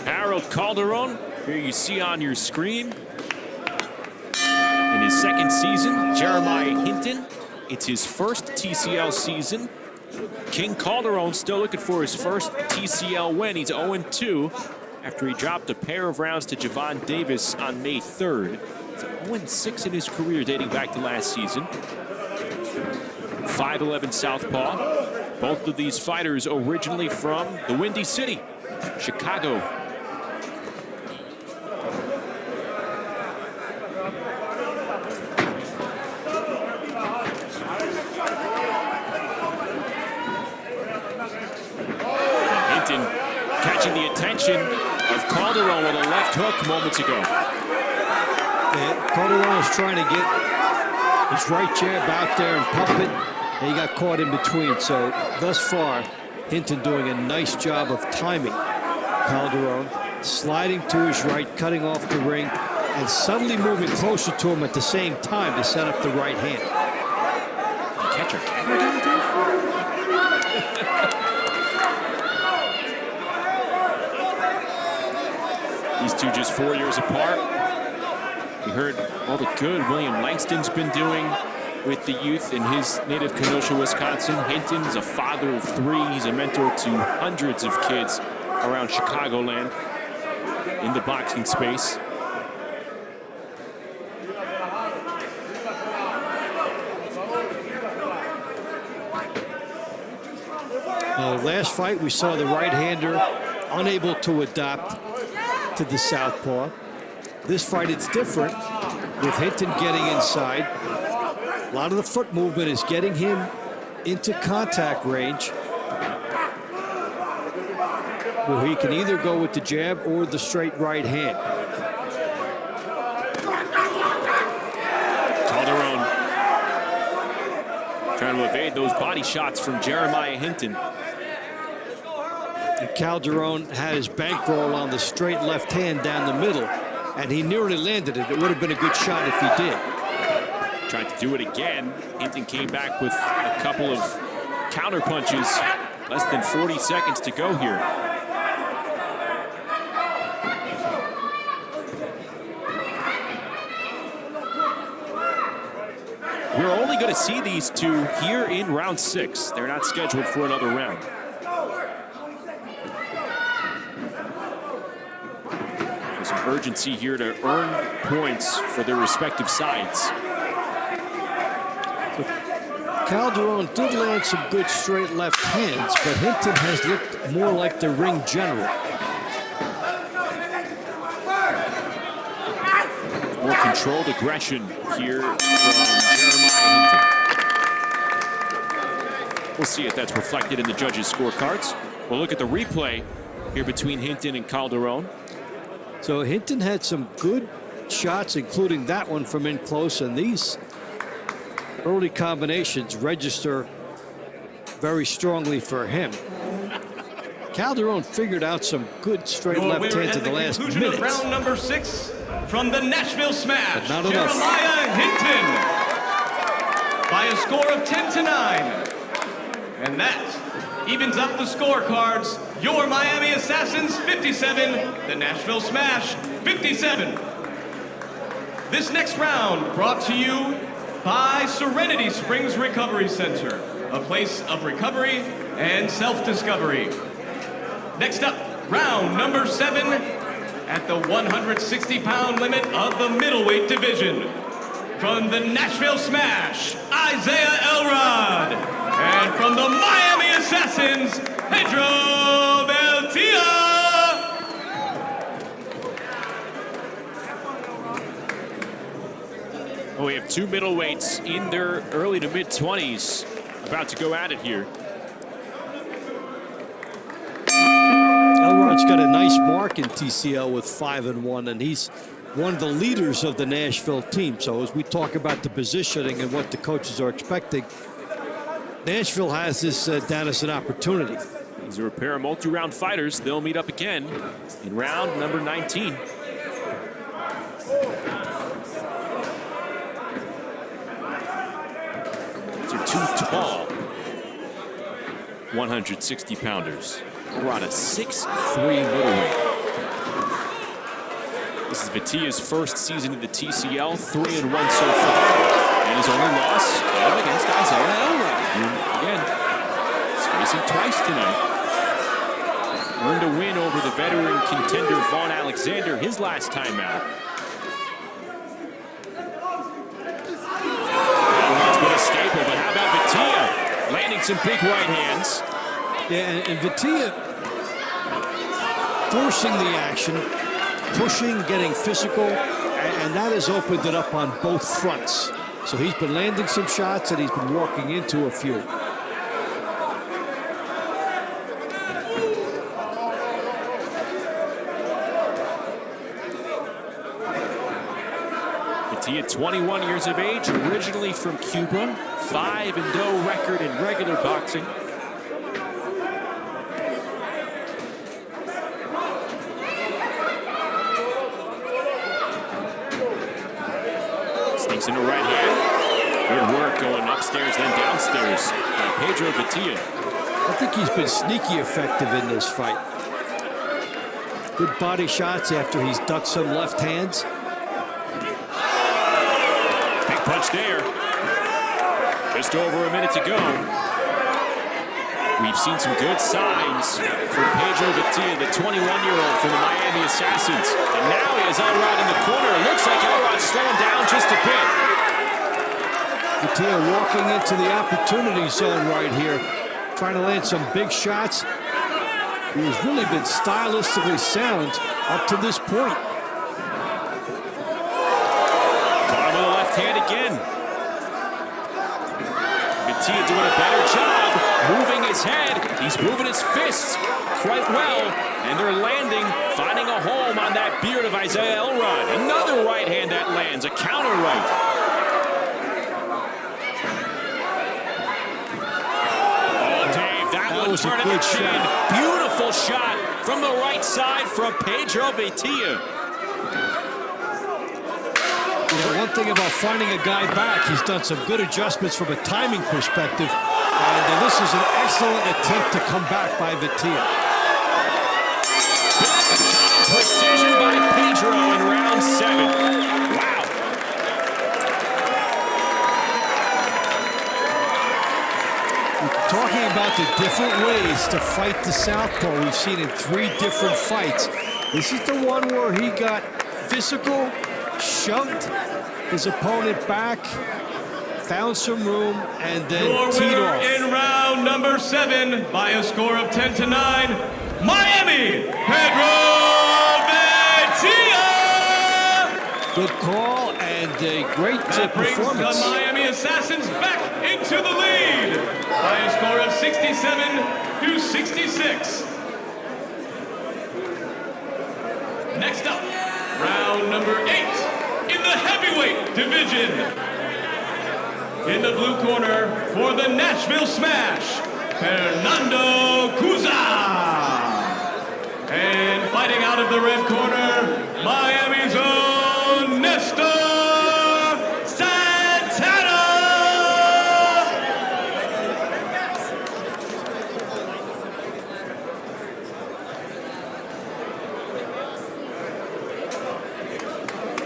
Harold Calderon, here you see on your screen. In his second season, Jeremiah Hinton, it's his first TCL season. King Calderon still looking for his first TCL win. He's 0-2 after he dropped a pair of rounds to Javon Davis on May 3rd. He's 0-6 in his career dating back to last season. 5'11" southpaw. Both of these fighters originally from the Windy City, Chicago. Catching the attention of Calderon with a left hook moments ago. Calderon was trying to get his right jab out there and pump it, and he got caught in between. So thus far, Hinton doing a nice job of timing Calderon, sliding to his right, cutting off the ring, and suddenly moving closer to him at the same time to set up the right hand. Catch your camera down, Dave? These two just 4 years apart. We heard all the good William Langston's been doing with the youth in his native Kenosha, Wisconsin. Hinton's a father of 3. He's a mentor to hundreds of kids around Chicagoland in the boxing space. Last fight, we saw the right-hander unable to adapt to the southpaw. This fight, it's different, with Hinton getting inside. A lot of the foot movement is getting him into contact range, where he can either go with the jab or the straight right hand. Calderon trying to evade those body shots from Jeremiah Hinton. And Calderon had his bankroll on the straight left hand down the middle, and he nearly landed it. It would have been a good shot if he did. Tried to do it again. Hinton came back with a couple of counter punches. Less than 40 seconds to go here. We're only going to see these two here in round 6. They're not scheduled for another round. There's some urgency here to earn points for their respective sides. Calderon did land some good straight left hands, but Hinton has looked more like the ring general. More controlled aggression here from Jeremiah Hinton. We'll see if that's reflected in the judges' scorecards. We'll look at the replay here between Hinton and Calderon. So Hinton had some good shots, including that one from in close, and these early combinations register very strongly for him. Calderon figured out some good straight left hands in the last minute. Round number 6 from the Nashville Smash, But not enough. Jeremiah Hinton by a score of 10-9. And that evens up the scorecards. Your Miami Assassins 57, the Nashville Smash 57. This next round brought to you by Serenity Springs Recovery Center, a place of recovery and self-discovery. Next up, round number 7 at the 160-pound limit of the middleweight division. From the Nashville Smash, Isaiah Elrod. And from the Miami Assassins, Pedro Beltia. Two middleweights in their early to mid-20s about to go at it here. Elrod's got a nice mark in TCL with 5-1, and he's one of the leaders of the Nashville team. So as we talk about the positioning and what the coaches are expecting, Nashville has this down as an opportunity. These are a pair of multi-round fighters. They'll meet up again in round number 19. These are two tall 160-pounders. We're on a 6'3" middleweight. This is Vitia's first season in the TCL, 3-1 so far. And his only loss against Isaiah Elrod. Again, he's facing twice tonight. Earned a win over the veteran contender Vaughn Alexander his last time out. Elrod's been a staple, but how about Vitia? Landing some big right hands. Yeah, and Vitia forcing the action, pushing, getting physical, and that has opened it up on both fronts. So he's been landing some shots, and he's been walking into a few. Vitia, 21 years of age, originally from Cuba, 5-0 record in regular boxing. Sneaks into right hand. Good work going upstairs, then downstairs by Pedro Vitia. I think he's been sneaky effective in this fight. Good body shots after he's ducked some left hands. Big punch there. Just over a minute to go. We've seen some good signs from Pedro Vitia, the 21-year-old from the Miami Assassins. And now he has Elrod in the corner. It looks like Elrod's slowing down just a bit. Vitia walking into the opportunity zone right here, trying to land some big shots. He has really been stylistically sound up to this point. Caught him with a left hand again. Vitia doing a better job, moving his head. He's moving his fists quite well, and they're landing, finding a home on that beard of Isaiah Elrod. Another right hand that lands, a counter right. Oh, Dave, that one was a turning good the chin. shot. Beautiful shot from the right side from Pedro Vitia. One thing about finding a guy back, he's done some good adjustments from a timing perspective, and this is an excellent attempt to come back by Vitia. Precision by Pedro in round 7. Wow. Talking about the different ways to fight the southpaw we've seen in 3 different fights. This is the one where he got physical, shoved his opponent back, found some room, and then teed off. In round number 7 by a score of 10-9, Miami, Pedro Vitia! Good call and a great That brings performance. the Miami Assassins back into the lead by a score of 67-66. Next up, round number 8 in the heavyweight division. In the blue corner for the Nashville Smash, Fernando Cuza. And fighting out of the red corner, Miami's own Nestor Santana.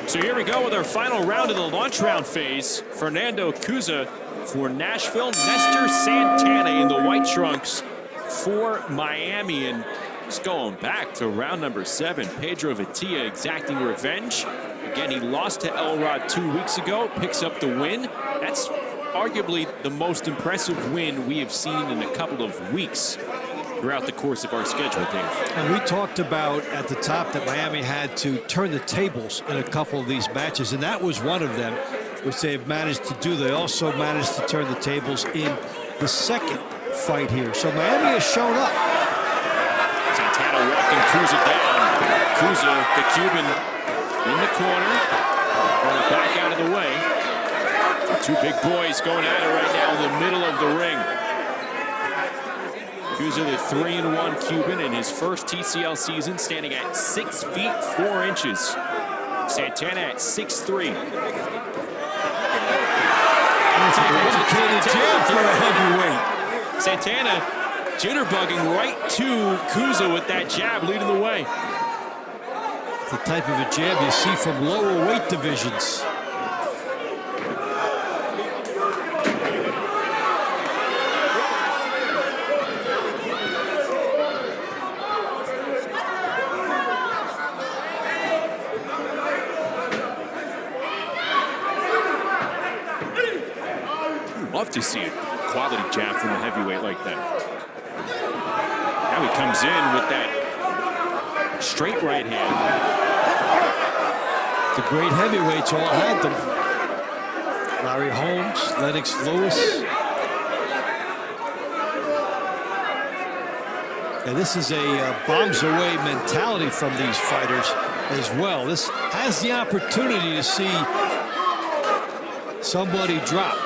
So here we go with our final round of the launch round phase. Fernando Cuza for Nashville, Nestor Santana in the white trunks for Miami. And just going back to round number 7, Pedro Vitia exacting revenge. Again, he lost to Elrod 2 weeks ago, picks up the win. That's arguably the most impressive win we have seen in a couple of weeks throughout the course of our schedule, Dave. And we talked about at the top that Miami had to turn the tables in a couple of these matches, and that was one of them. which they have managed to do. They also managed to turn the tables in the second fight here. So Miami has shown up. Santana walking Kuza down. Kuza, the Cuban, in the corner. Back out of the way. Two big boys going at it right now in the middle of the ring. Kuza, the 3-1 Cuban in his first TCL season, standing at 6 feet 4 inches. Santana at 6'3". That's a complicated jab for a heavyweight. Santana jitterbugging right to Kuza with that jab leading the way. It's the type of a jab you see from lower weight divisions. Love to see a quality jab from a heavyweight like that. Now he comes in with that straight right hand. The great heavyweights all had them. Larry Holmes, Lennox Lewis. And this is a bombs away mentality from these fighters as well. This has the opportunity to see somebody drop.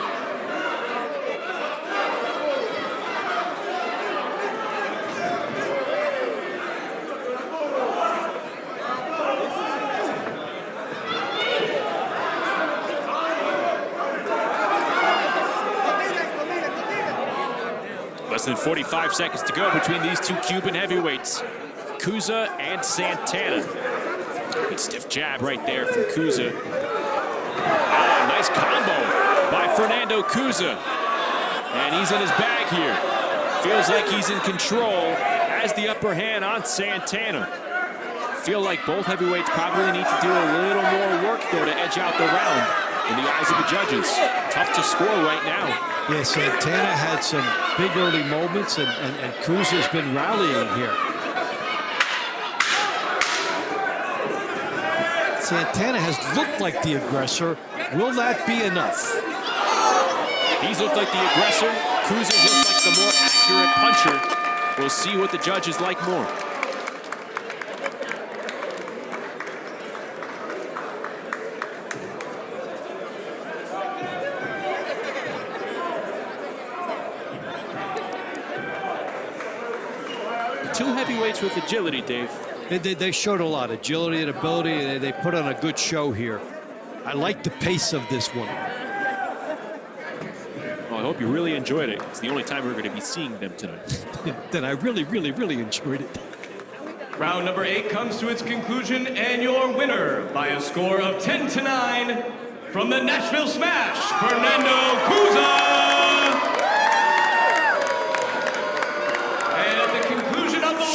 Less than 45 seconds to go between these two Cuban heavyweights, Kuza and Santana. Good stiff jab right there from Kuza. Oh, nice combo by Fernando Kuza. And he's in his bag here. Feels like he's in control, has the upper hand on Santana. Feel like both heavyweights probably need to do a little more work, though, to edge out the round in the eyes of the judges. Tough to score right now. Yeah, Santana had some big early moments, and Kuza's been rallying here. Santana has looked like the aggressor. Will that be enough? He's looked like the aggressor. Kuza's looked like the more accurate puncher. We'll see what the judges like more. Two heavyweights with agility, Dave. They showed a lot of agility and ability, and they put on a good show here. I like the pace of this one. Well, I hope you really enjoyed it. It's the only time we're going to be seeing them tonight. Then I really, really, really enjoyed it. Round number 8 comes to its conclusion, and your winner by a score of 10-9 from the Nashville Smash, Fernando Kuza.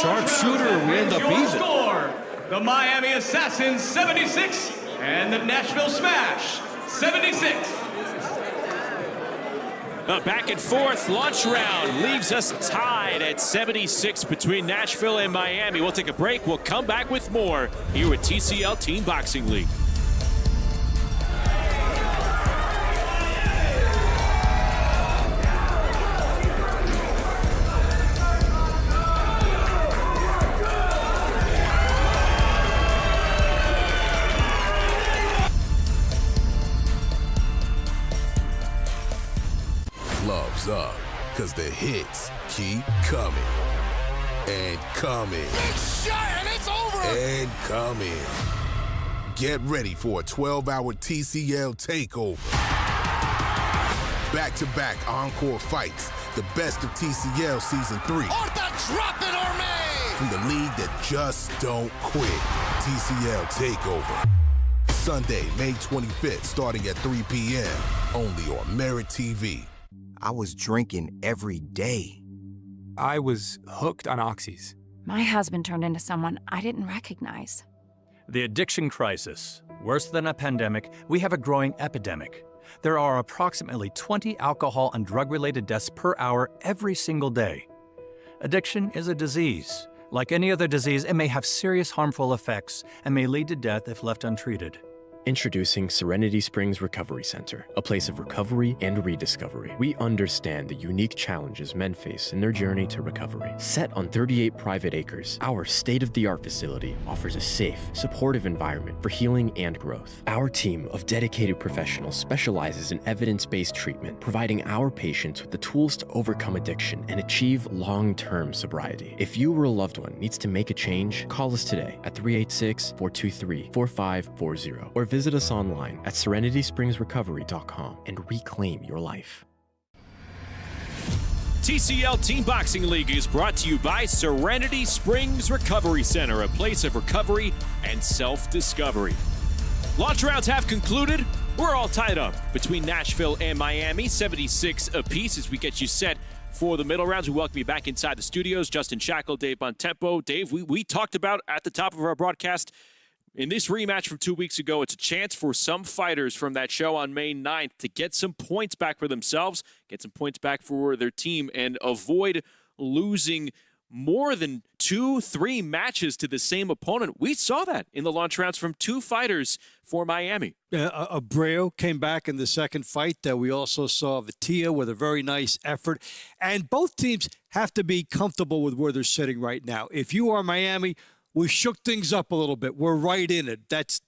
Sharpshooter, we end up even. Score, the Miami Assassins 76 and the Nashville Smash 76. Back and forth launch round leaves us tied at 76 between Nashville and Miami. We'll take a break. We'll come back with more here with TCL Team Boxing League. Gloves up, because the hits keep coming. And coming. Big shot, and it's over! And coming. Get ready for a 12-hour TCL takeover. Back-to-back encore fights. The best of TCL Season 3. Drop it, Orme! From the league that just don't quit. TCL Takeover. Sunday, May 25th, starting at 3 p.m. Only on Merit TV. I was drinking every day. I was hooked on oxys. My husband turned into someone I didn't recognize. The addiction crisis. Worse than a pandemic, we have a growing epidemic. There are approximately 20 alcohol and drug-related deaths per hour every single day. Addiction is a disease. Like any other disease, it may have serious harmful effects and may lead to death if left untreated. Introducing Serenity Springs Recovery Center, a place of recovery and rediscovery. We understand the unique challenges men face in their journey to recovery. Set on 38 private acres, our state-of-the-art facility offers a safe, supportive environment for healing and growth. Our team of dedicated professionals specializes in evidence-based treatment, providing our patients with the tools to overcome addiction and achieve long-term sobriety. If you or a loved one needs to make a change, call us today at 386-423-4540 or visit us online at serenityspringsrecovery.com and reclaim your life. TCL Team Boxing League is brought to you by Serenity Springs Recovery Center, a place of recovery and self-discovery. Launch rounds have concluded. We're all tied up between Nashville and Miami, 76 apiece as we get you set for the middle rounds. We welcome you back inside the studios. Justin Shackle, Dave Bontempo. Dave, we talked about at the top of our broadcast, in this rematch from 2 weeks ago, it's a chance for some fighters from that show on May 9th to get some points back for themselves, get some points back for their team, and avoid losing more than 2-3 matches to the same opponent. We saw that in the launch rounds from 2 fighters for Miami. Abreu came back in the second fight. We also saw Vitia with a very nice effort. And both teams have to be comfortable with where they're sitting right now. If you are Miami, we shook things up a little bit. We're right in it. That's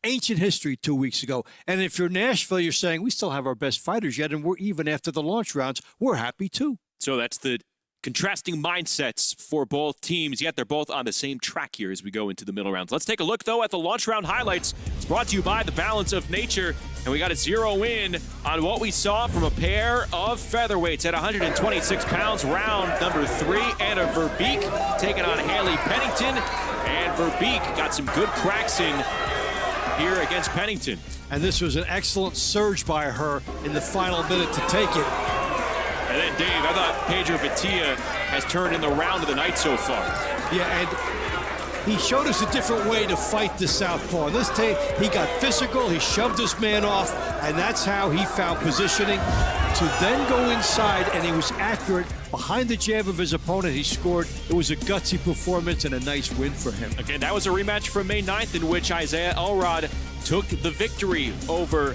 ancient history 2 weeks ago. And if you're Nashville, you're saying we still have our best fighters yet, and we're even after the launch rounds. We're happy, too. So that's the contrasting mindsets for both teams, yet they're both on the same track here as we go into the middle rounds. Let's take a look, though, at the launch round highlights. It's brought to you by the Balance of Nature, and we got to zero in on what we saw from a pair of featherweights at 126 pounds, round number 3. Anna Verbeek taking on Haley Pennington, and Verbeek got some good cracks in here against Pennington. And this was an excellent surge by her in the final minute to take it. And then, Dave, I thought Pedro Vitia has turned in the round of the night so far. Yeah, and he showed us a different way to fight the southpaw. This time, he got physical, he shoved his man off, and that's how he found positioning to then go inside, and he was accurate behind the jab of his opponent. He scored. It was a gutsy performance and a nice win for him. Again, that was a rematch from May 9th in which Isaiah Elrod took the victory over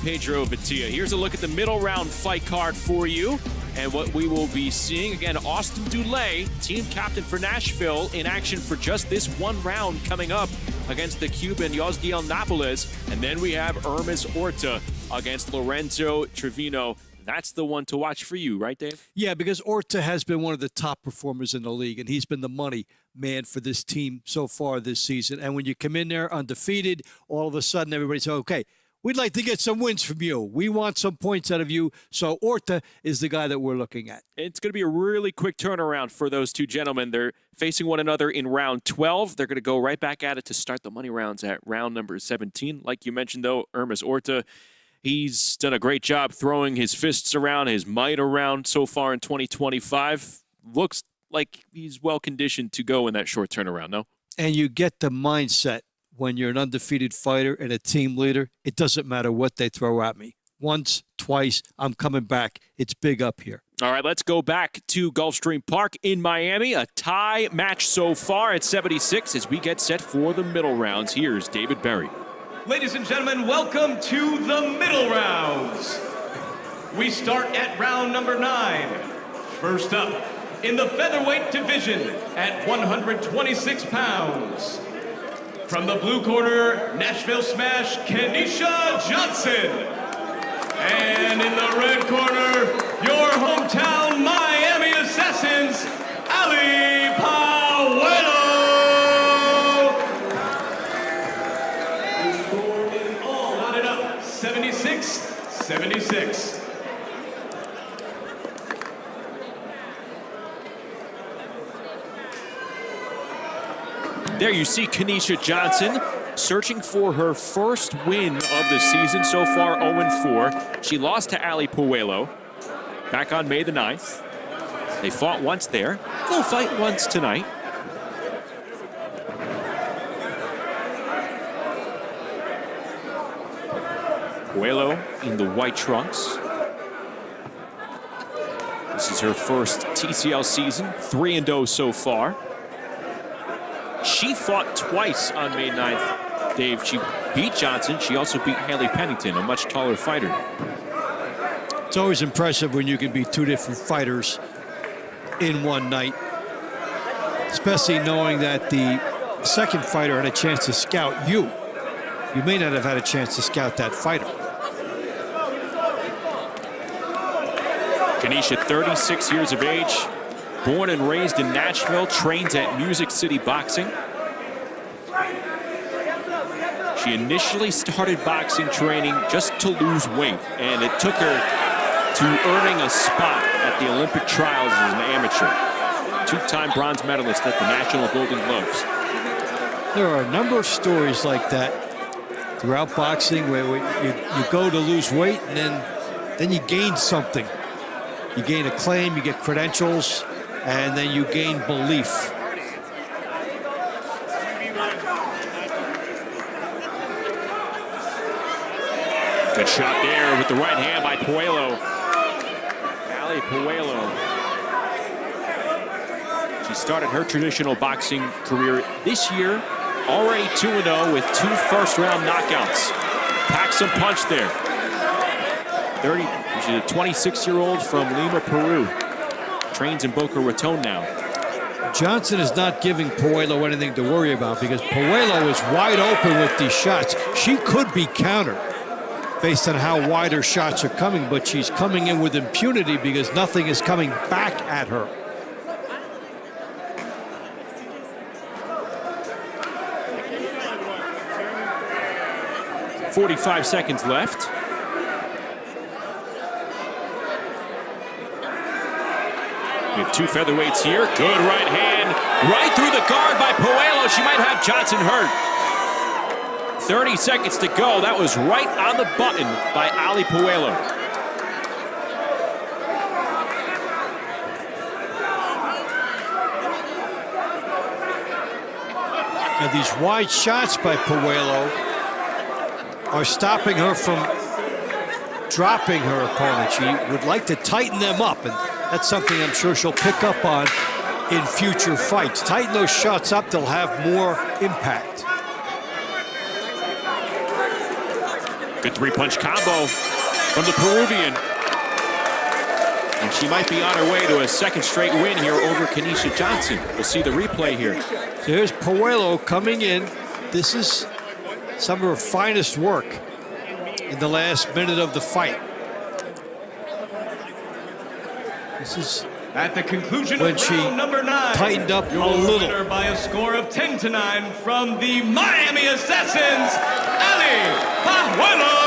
Pedro Vitia. Here's a look at the middle round fight card for you. And what we will be seeing, again, Austin Dulé, team captain for Nashville, in action for just this one round coming up against the Cuban Yosdiel Napoles. And then we have Hermes Orta against Lorenzo Trevino. That's the one to watch for you, right, Dave? Yeah, because Orta has been one of the top performers in the league, and he's been the money man for this team so far this season. And when you come in there undefeated, all of a sudden everybody says, okay, we'd like to get some wins from you. We want some points out of you. So Orta is the guy that we're looking at. It's going to be a really quick turnaround for those two gentlemen. They're facing one another in round 12. They're going to go right back at it to start the money rounds at round number 17. Like you mentioned, though, Hermes Orta, he's done a great job throwing his fists around, his might around so far in 2025. Looks like he's well-conditioned to go in that short turnaround, no? And you get the mindset when you're an undefeated fighter and a team leader. It doesn't matter what they throw at me. Once, twice, I'm coming back. It's big up here. All right, let's go back to Gulfstream Park in Miami. A tie match so far at 76 as we get set for the middle rounds. Here's David Berry. Ladies and gentlemen, welcome to the middle rounds. We start at round number 9. First up, in the featherweight division at 126 pounds. From the blue corner, Nashville Smash, Kenisha Johnson. And in the red corner, your hometown Miami Assassins, Ali Pajuelo. The score is all knotted up, 76-76. There you see Kenisha Johnson searching for her first win of the season, so far 0-4. She lost to Ali Pajuelo back on May the 9th. They fought once there. They'll fight once tonight. Pajuelo in the white trunks. This is her first TCL season, 3-0 so far. She fought twice on May 9th Dave, she beat Johnson. She also beat Haley Pennington, a much taller fighter. It's always impressive when you can beat two different fighters in one night, especially knowing that the second fighter had a chance to scout you. You may not have had a chance to scout that fighter. Kanisha, 36 years of age, born and raised in Nashville, trains at Music City Boxing. She initially started boxing training just to lose weight, and it took her to earning a spot at the Olympic trials as an amateur. Two-time bronze medalist at the National Golden Gloves. There are a number of stories like that throughout boxing where you go to lose weight and then you gain something. You gain acclaim, you get credentials, and then you gain belief. Good shot there with the right hand by Puello. Ali Puello. She started her traditional boxing career this year, already 2-0 with 2 first-round knockouts. Packed some punch there. She's a 26-year-old from Lima, Peru. Trains in Boca Raton now. Johnson is not giving Puello anything to worry about because Puello is wide open with these shots. She could be countered based on how wide her shots are coming, but she's coming in with impunity because nothing is coming back at her. .45 seconds left. We have 2 featherweights here. Good right hand. Right through the guard by Puello. She might have Johnson hurt. 30 seconds to go. That was right on the button by Ali Puello. Now these wide shots by Puello are stopping her from dropping her opponent. She would like to tighten them up, and that's something I'm sure she'll pick up on in future fights. Tighten those shots up, they'll have more impact. Good 3-punch combo from the Peruvian. And she might be on her way to a second straight win here over Kanisha Johnson. We'll see the replay here. So here's Puello coming in. This is some of her finest work in the last minute of the fight. This is at the conclusion when of she round number 9, tightened up your a little. winner by a score of 10-9 from the Miami Assassins, Ali Puello.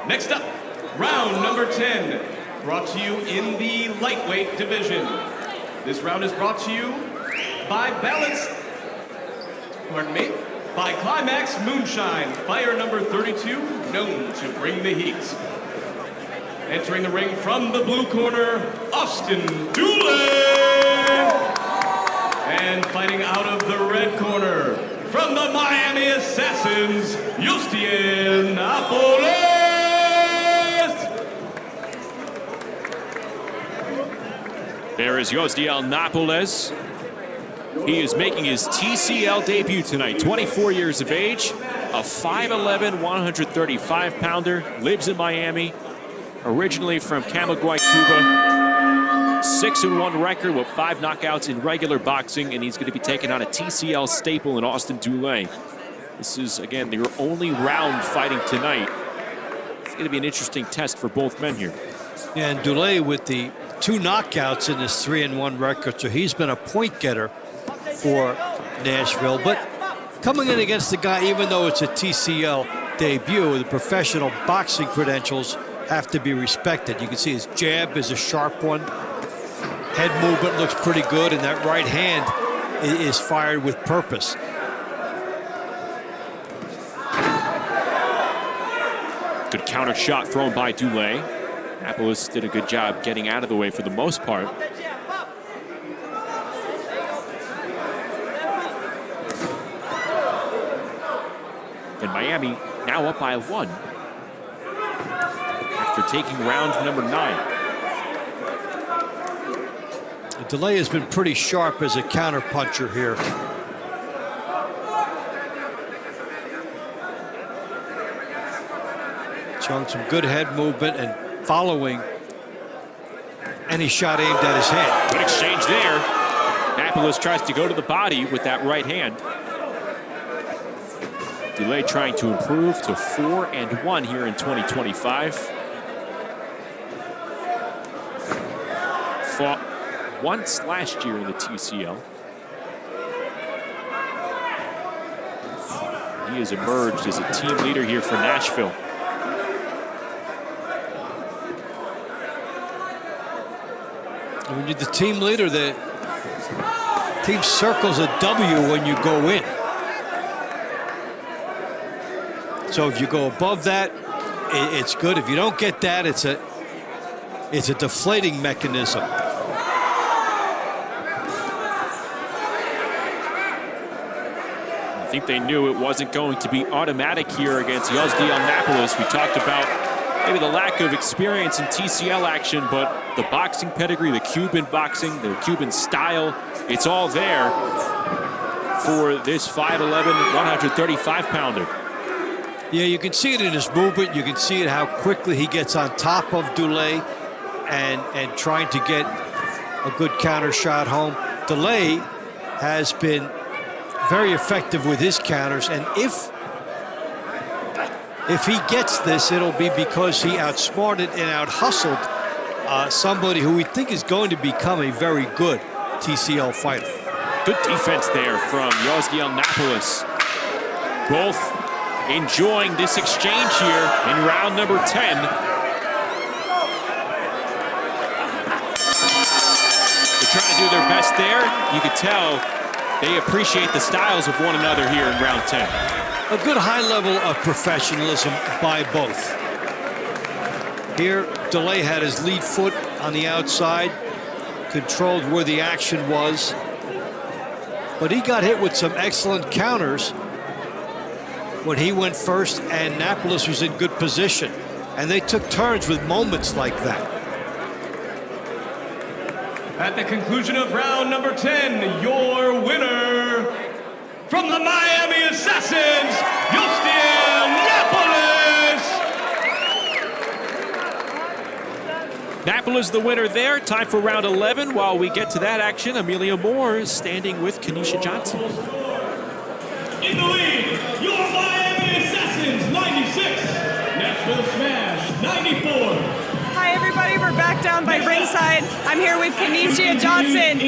Next up, round number 10, brought to you in the lightweight division. This round is brought to you by by Climax Moonshine, fire number 32, known to bring the heat. Entering the ring from the blue corner, Austin Doolin. And fighting out of the red corner, from the Miami Assassins, Yustian Napoles. There is Yustian Napoles. He is making his TCL debut tonight, 24 years of age, a 5'11", 135-pounder, lives in Miami, originally from Camagüey, Cuba. 6-1 record with 5 knockouts in regular boxing, and he's going to be taking on a TCL staple in Austin Doolin. This is, again, their only round fighting tonight. It's going to be an interesting test for both men here. Yeah, and Doolin with the 2 knockouts in his 3-1 record, so he's been a point getter for Nashville. But coming in against the guy, even though it's a TCL debut, the professional boxing credentials have to be respected. You can see his jab is a sharp one. Head movement looks pretty good, and that right hand is fired with purpose. Good counter shot thrown by Doolin. Napoles did a good job getting out of the way for the most part. And Miami now up by 1 after taking round number 9. DeLay has been pretty sharp as a counter puncher here. Showing some good head movement and following any shot aimed at his head. Good exchange there. Napoles tries to go to the body with that right hand. DeLay trying to improve to 4-1 here in 2025. Fought once last year in the TCL. He has emerged as a team leader here for Nashville. When you're the team leader, the team circles a W when you go in. So if you go above that, it's good. If you don't get that, it's a deflating mechanism. I think they knew it wasn't going to be automatic here against Yosdiel Napoles. We talked about maybe the lack of experience in TCL action, but the boxing pedigree, the Cuban boxing, the Cuban style, it's all there for this 5'11", 135-pounder. Yeah, you can see it in his movement. You can see it how quickly he gets on top of DeLay and trying to get a good counter shot home. DeLay has been very effective with his counters, and if he gets this, it'll be because he outsmarted and out-hustled somebody who we think is going to become a very good TCL fighter. Good defense there from Yosdiel Napoles. Both enjoying this exchange here in round number 10. They're trying to do their best there. You could tell they appreciate the styles of one another here in round 10. A good high level of professionalism by both. Here, DeLay had his lead foot on the outside, controlled where the action was, but he got hit with some excellent counters when he went first, and Napoles was in good position, and they took turns with moments like that. At the conclusion of round number 10, your winner from the Miami Assassins, Yosdiel Napoles. Napoles the winner there. Time for round 11. While we get to that action, Amelia Moore is standing with Kenesha Johnson. In the lead, your Miami Assassins, 96. Nashville Smash, 94. Hi, everybody. We're back down by ringside. I'm here with Kenesha Johnson.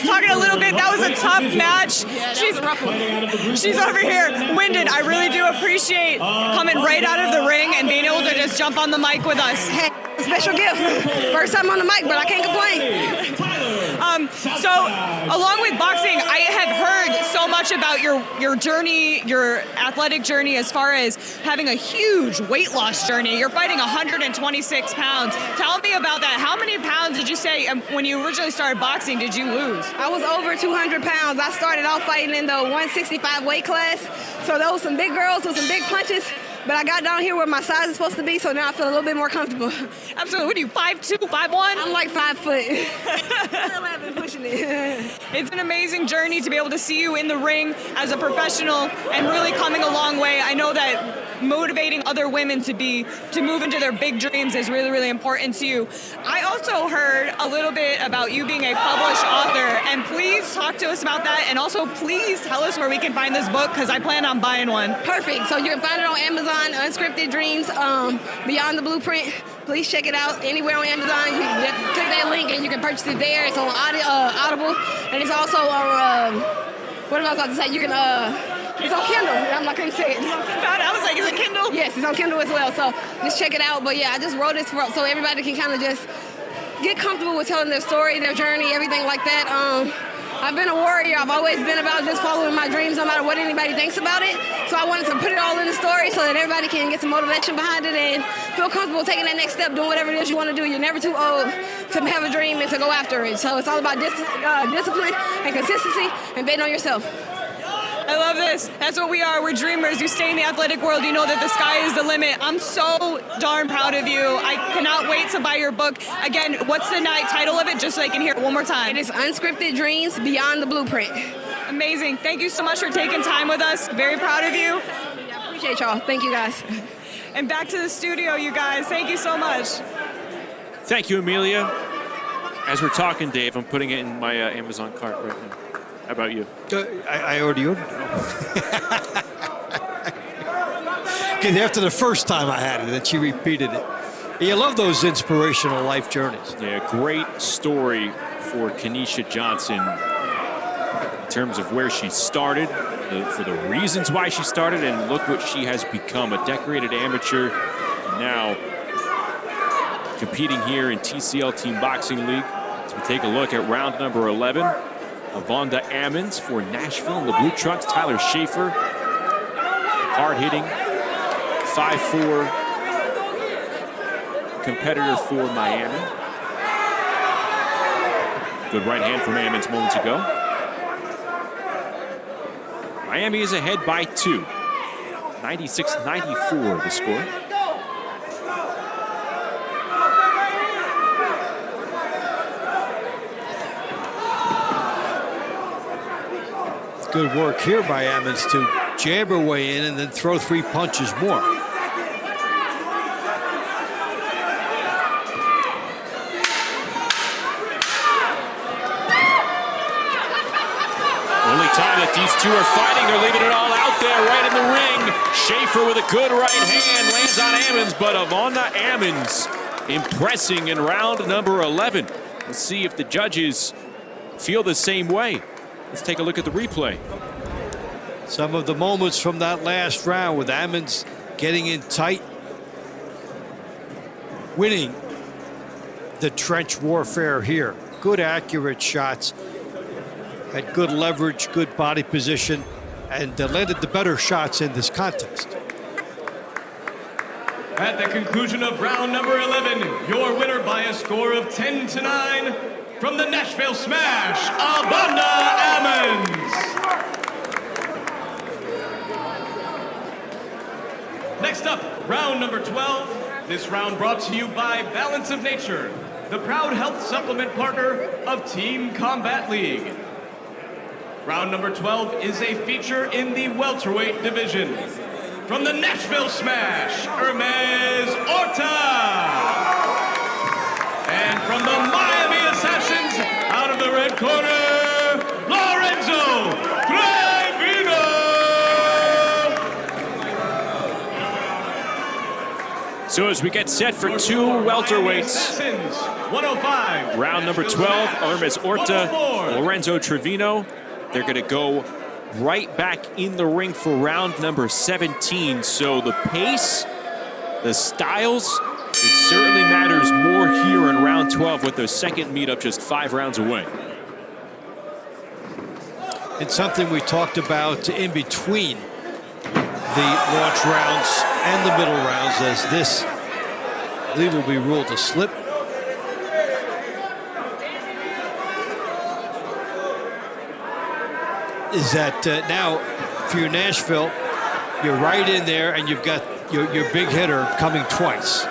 Talking a little bit, that was a tough match. She's over here winded. I really do appreciate coming right out of the ring and being able to just jump on the mic with us. Hey, special gift. First time on the mic, but I can't complain. So, along with boxing, I have heard so much about your journey, your athletic journey, as far as having a huge weight loss journey. You're fighting 126 pounds. Tell me about that. How many pounds did you say when you originally started boxing did you lose? I was over 200 pounds. I started off fighting in the 165 weight class. So those some big girls with some big punches. But I got down here where my size is supposed to be, so now I feel a little bit more comfortable. Absolutely. What are you, 5'2", 5'1"? I'm like 5 foot. I've been pushing it. It's an amazing journey to be able to see you in the ring as a professional and really coming a long way. I know that motivating other women to move into their big dreams is really, really important to you. I also heard a little bit about you being a published author, and please talk to us about that, and also please tell us where we can find this book, because I plan on buying one. Perfect. So you can find it on Amazon, Unscripted Dreams, Beyond the Blueprint. Please check it out anywhere on Amazon. You can click that link and you can purchase it there. It's on Audible, and it's also on, what am I about to say? You can, it's on Kindle. I'm not going to say it. I was like, is it Kindle? Yes, it's on Kindle as well. So just check it out. But yeah, I just wrote it so everybody can kind of just get comfortable with telling their story, their journey, everything like that. I've been a warrior. I've always been about just following my dreams no matter what anybody thinks about it. So I wanted to put it all in the story so that everybody can get some motivation behind it and feel comfortable taking that next step, doing whatever it is you want to do. You're never too old to have a dream and to go after it. So it's all about discipline and consistency and betting on yourself. I love this. That's what we are. We're dreamers. You stay in the athletic world, you know that the sky is the limit. I'm so darn proud of you. I cannot wait to buy your book. Again, what's the title of it, just so I can hear it one more time? It is Unscripted Dreams Beyond the Blueprint. Amazing. Thank you so much for taking time with us. Very proud of you. I appreciate y'all. Thank you, guys. And back to the studio, you guys. Thank you so much. Thank you, Amelia. As we're talking, Dave, I'm putting it in my Amazon cart right now. How about you? I already ordered it. Because after the first time I had it, then she repeated it. You love those inspirational life journeys. Yeah, great story for Kenesha Johnson in terms of where she started, for the reasons why she started, and look what she has become, a decorated amateur, now competing here in TCL Team Boxing League. As we take a look at round number 11, Avonda Ammons for Nashville in the blue trunks, Tyler Schaefer, hard-hitting, 5'4" competitor for Miami. Good right hand from Ammons moments ago. Miami is ahead by 2. 96-94 the score. Good work here by Ammons to jab her way in and then throw 3 punches more. Only time that these two are fighting, they're leaving it all out there right in the ring. Schaefer with a good right hand lands on Ammons, but Avonda Ammons impressing in round number 11. Let's see if the judges feel the same way. Let's take a look at the replay. Some of the moments from that last round with Ammons getting in tight, winning the trench warfare here. Good accurate shots, had good leverage, good body position, and landed the better shots in this contest. At the conclusion of round number 11, your winner by a score of 10-9 from the Nashville Smash, Avonda Ammons. Next up, round number 12. This round brought to you by Balance of Nature, the proud health supplement partner of Team Combat League. Round number 12 is a feature in the welterweight division. From the Nashville Smash, Hermes Orta. And from the Miami Assassins, out of the red corner, Lorenzo Trevino. So as we get set for 2 welterweights, 105. round number 12, Hermes Orta, Lorenzo Trevino. They're going to go right back in the ring for round number 17. So the pace, the styles, it certainly matters more here in round 12 with the second meetup just 5 rounds away. It's something we talked about in between the launch rounds and the middle rounds, as this, I believe, will be ruled a slip. Is that now, for your Nashville, you're right in there, and you've got your big hitter coming twice.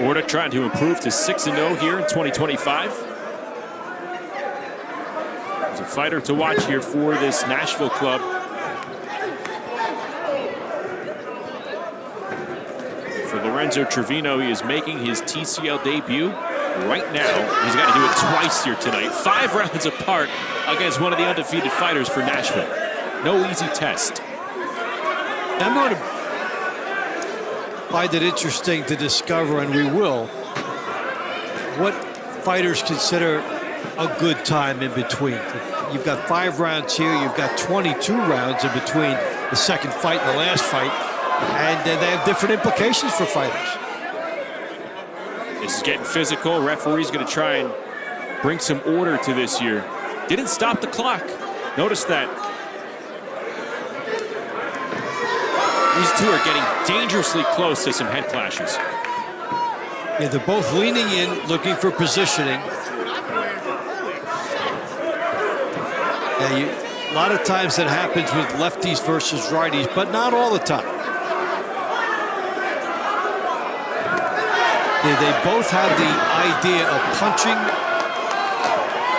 Orta trying to improve to 6-0 here in 2025. There's a fighter to watch here for this Nashville club. For Lorenzo Trevino, he is making his TCL debut right now. He's got to do it twice here tonight. 5 rounds apart against one of the undefeated fighters for Nashville. No easy test. I'm going to find it interesting to discover, and we will, what fighters consider a good time in between. You've got 5 rounds here. You've got 22 rounds in between the second fight and the last fight. And they have different implications for fighters. This is getting physical. Referee's going to try and bring some order to this here. Didn't stop the clock. Notice that. These two are getting dangerously close to some head clashes. Yeah, they're both leaning in, looking for positioning. Yeah, a lot of times that happens with lefties versus righties, but not all the time. Yeah, they both have the idea of punching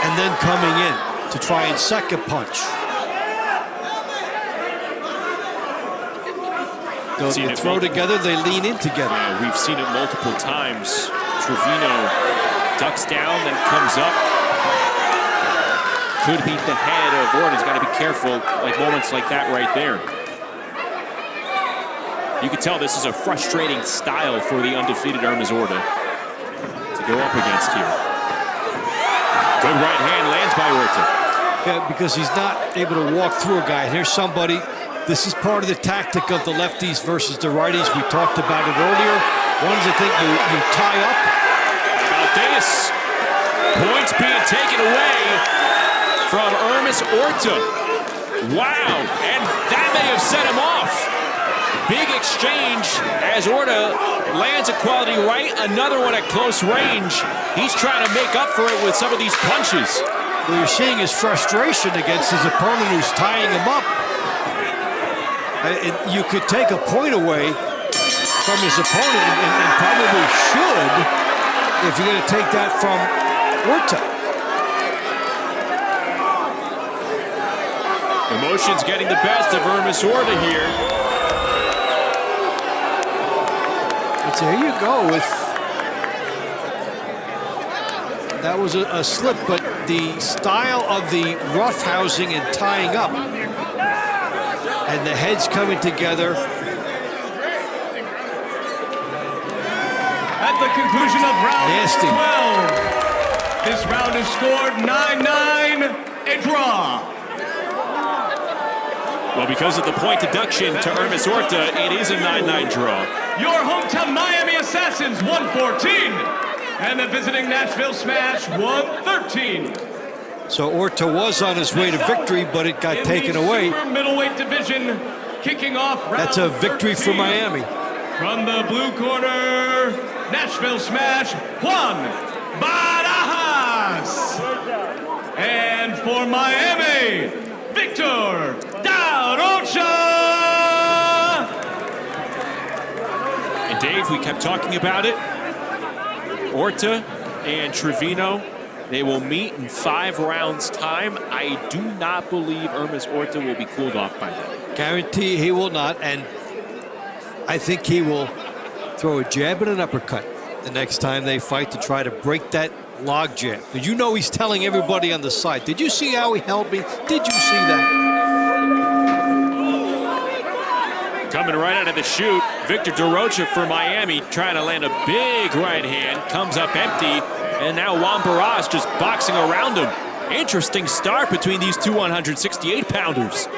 and then coming in to try and second punch. They throw together, they lean in together. Yeah, we've seen it multiple times. Trevino ducks down, then comes up. Could beat the head of Orta. He's got to be careful, like moments like that right there. You can tell this is a frustrating style for the undefeated Hermes Orta to go up against here. Good right hand lands by Orta. Yeah, because he's not able to walk through a guy. And here's somebody. This is part of the tactic of the lefties versus the righties. We talked about it earlier. One is the thing you tie up. How about this? Points being taken away from Hermes Orta. Wow, and that may have set him off. Big exchange as Orta lands a quality right, another one at close range. He's trying to make up for it with some of these punches. Well, you're seeing his frustration against his opponent who's tying him up. You could take a point away from his opponent, and probably should, if you're going to take that from Orta. Emotions getting the best of Hermes Orta here. And so here you go with... That was a slip, but the style of the roughhousing and tying up and the heads coming together. At the conclusion of round Nasty. 12, this round is scored 9-9, a draw. Well, because of the point deduction to Hermes Orta, it is a 9-9 draw. Your hometown Miami Assassins 114, and the visiting Nashville Smash 113. So Orta was on his way to victory, but it got taken away. Super middleweight division, kicking off round That's a victory 13. for Miami. From the blue corner, Nashville Smash, Juan Barajas. And for Miami, Victor Da Rocha. And Dave, we kept talking about it. Orta and Trevino, they will meet in 5 rounds time. I do not believe Hermes Orta will be cooled off by that. Guarantee he will not, and I think he will throw a jab and an uppercut the next time they fight to try to break that log jam. But you know he's telling everybody on the side, did you see how he held me? Did you see that? Coming right out of the chute, Victor Da Rocha for Miami, trying to land a big right hand, comes up empty, and now Juan Barajas just boxing around him. Interesting start between these two 168-pounders.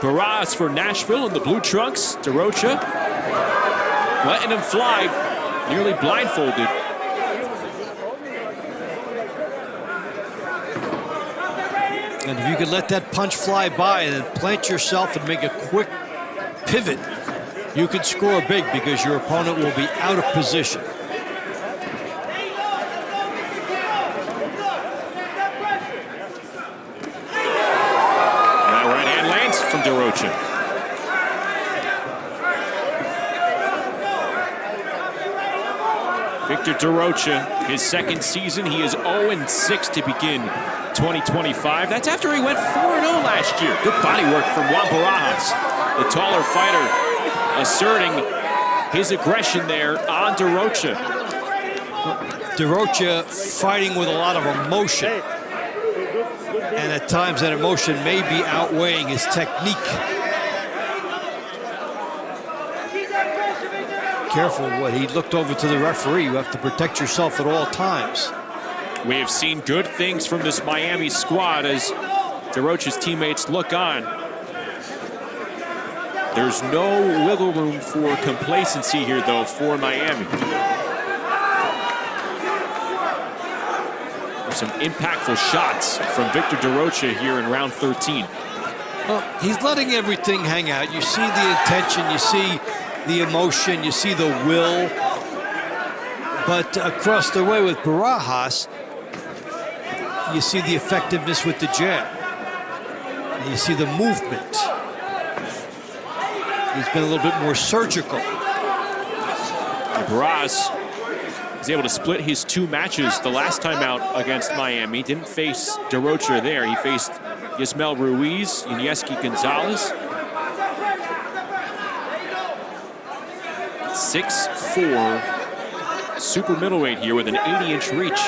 Barajas for Nashville in the blue trunks, Da Rocha letting him fly, nearly blindfolded. And if you could let that punch fly by and then plant yourself and make a quick pivot, you can score big because your opponent will be out of position. That right hand lands from Da Rocha. Victor Da Rocha, his second season, he is 0-6 to begin 2025. That's after he went 4-0 last year. Good body work from Juan Barajas, the taller fighter, asserting his aggression there on Da Rocha. Da Rocha fighting with a lot of emotion. And at times that emotion may be outweighing his technique. Careful what he looked over to the referee. You have to protect yourself at all times. We have seen good things from this Miami squad as Da Rocha's teammates look on. There's no wiggle room for complacency here, though, for Miami. There's some impactful shots from Victor Da Rocha here in round 13. Well, he's letting everything hang out. You see the intention, you see the emotion, you see the will. But across the way with Barajas, you see the effectiveness with the jab. And you see the movement. He's been a little bit more surgical. Barajas was able to split his 2 matches the last time out against Miami. Didn't face DeRocha there. He faced Yasmel Ruiz, Iniesky Gonzalez. 6'4", super middleweight here with an 80-inch reach.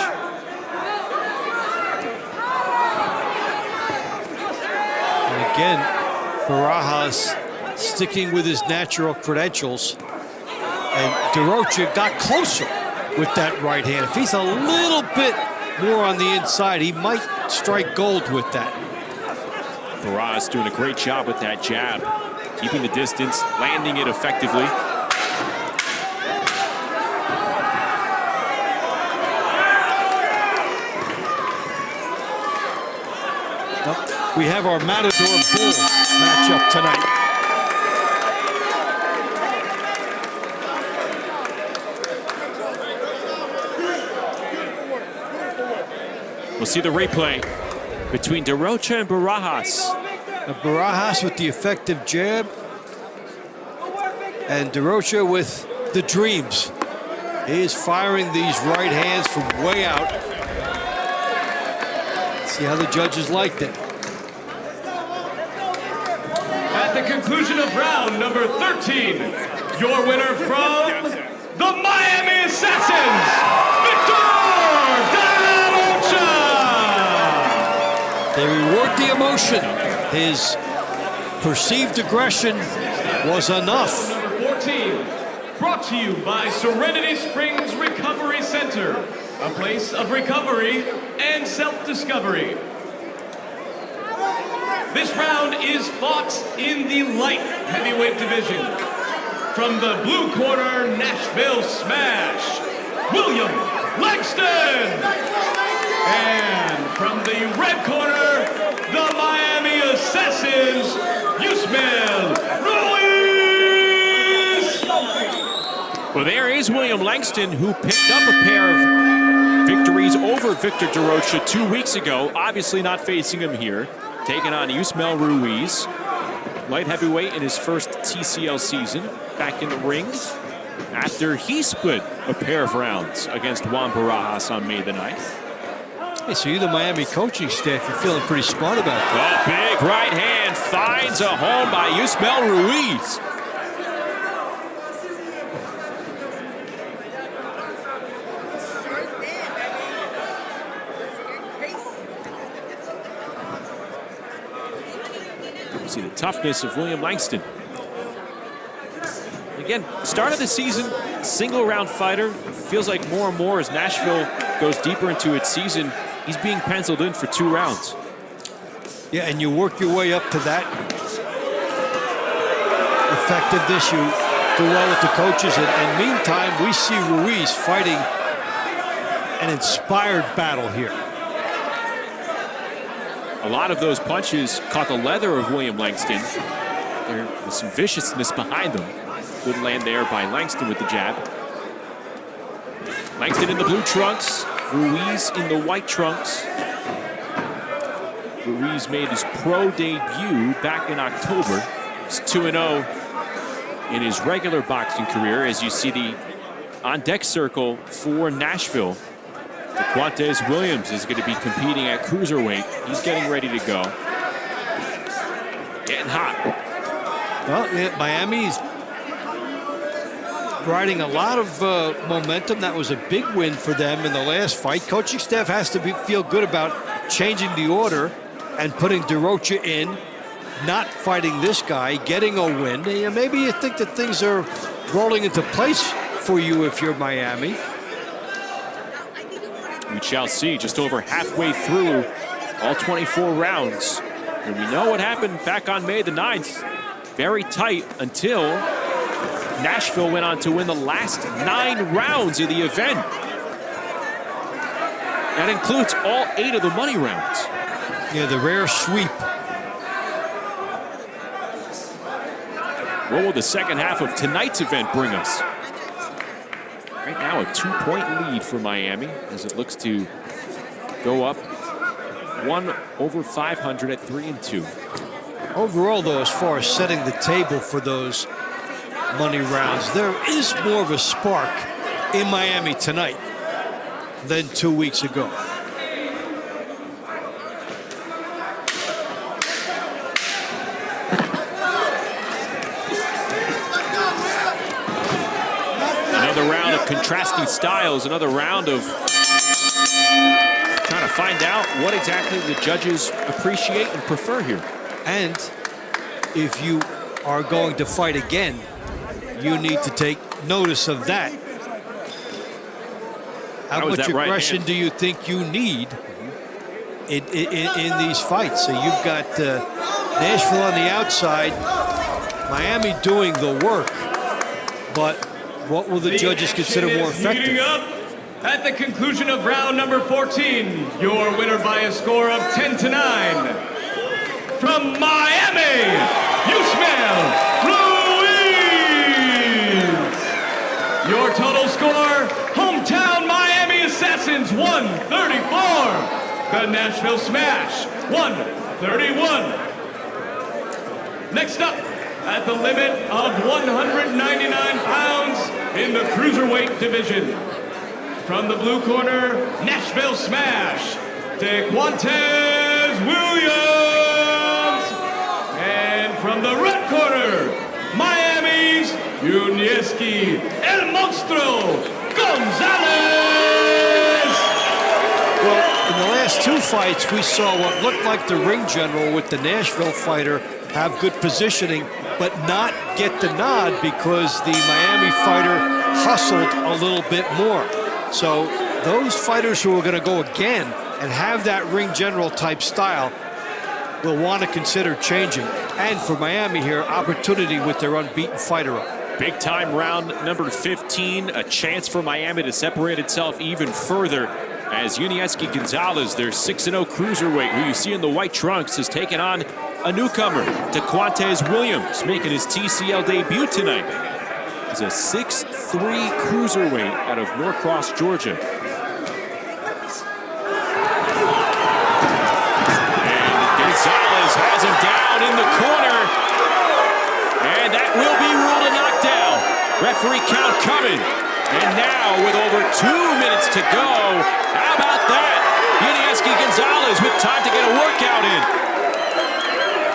And again, Barajas sticking with his natural credentials. And DeRocha got closer with that right hand. If he's a little bit more on the inside, he might strike gold with that. Barajas doing a great job with that jab, keeping the distance, landing it effectively. We have our Matador Bull matchup tonight. We'll see the replay between DeRocha and Barajas. Barajas with the effective jab, and DeRocha with the dreams. He is firing these right hands from way out. See how the judges liked it. At the conclusion of round number 13, your winner from the Miami Assassins, Victor DeRocha! They reward the emotion. His perceived aggression was enough. Number 14, brought to you by Serenity Springs Recovery Center, a place of recovery and self-discovery. This round is fought in the light heavyweight division. From the blue corner, Nashville Smash, William Langston. And from the red corner, the Miami Assassins, Yasmel Ruiz. Well, there is William Langston, who picked up a pair of victories over Victor DeRocha 2 weeks ago. Obviously not facing him here. Taking on Yasmel Ruiz, light heavyweight in his first TCL season, back in the ring after he split a pair of rounds against Juan Barajas on May the 9th. Hey, so you, the Miami coaching staff, you're feeling pretty smart about that. A big right hand finds a home by Yasmel Ruiz. See the toughness of William Langston. Again, start of the season, single round fighter. Feels like more and more as Nashville goes deeper into its season, he's being penciled in for 2 rounds. Yeah, and you work your way up to that effectiveness. You do well with the coaches. And meantime, we see Ruiz fighting an inspired battle here. A lot of those punches caught the leather of William Langston. There was some viciousness behind them. Good land there by Langston with the jab. Langston in the blue trunks, Ruiz in the white trunks. Ruiz made his pro debut back in October. He's 2-0 in his regular boxing career, as you see the on-deck circle for Nashville. Dequantes Williams is going to be competing at cruiserweight. He's getting ready to go. Getting hot. Well, yeah, Miami's riding a lot of momentum. That was a big win for them in the last fight. Coaching staff has to feel good about changing the order and putting DeRocha in, not fighting this guy, getting a win. Yeah, maybe you think that things are rolling into place for you if you're Miami. We shall see. Just over halfway through all 24 rounds. And we know what happened back on May the 9th. Very tight until Nashville went on to win the last 9 rounds of the event. That includes all 8 of the money rounds. Yeah, the rare sweep. What will the second half of tonight's event bring us? Right now, a 2-point lead for Miami as it looks to go up 1 over 500 at 3-2. Overall, though, as far as setting the table for those money rounds, there is more of a spark in Miami tonight than 2 weeks ago. Another round of contrasting styles, another round of trying to find out what exactly the judges appreciate and prefer here. And if you are going to fight again, you need to take notice of that. How much aggression do you think you need in these fights? So you've got Nashville on the outside, Miami doing the work, but what will the judges consider more effective? At the conclusion of round number 14, your winner by a score of 10-9, from Miami, Yusmail Ruiz. Your total score, hometown Miami Assassins 134, the Nashville Smash 131. Next up, at the limit of 199 pounds in the cruiserweight division, from the blue corner, Nashville Smash, DeQuantes Williams. And from the red corner, Miami's Yunieski El Monstro Gonzalez. Well, in the last two fights, we saw what looked like the ring general with the Nashville fighter have good positioning, but not get the nod because the Miami fighter hustled a little bit more. So those fighters who are going to go again and have that ring general type style will want to consider changing. And for Miami here, opportunity with their unbeaten fighter up. Big time round number 15, a chance for Miami to separate itself even further as Yunieski Gonzalez, their 6-0 cruiserweight, who you see in the white trunks, is taking on a newcomer, DeQuantes Williams, making his TCL debut tonight. He's a 6'3" cruiserweight out of Norcross, Georgia. And Gonzalez has him down in the corner. And that will be ruled a knockdown. Referee count coming. And now, with over 2 minutes to go, how about that? Yunieski Gonzalez with time to get a workout in.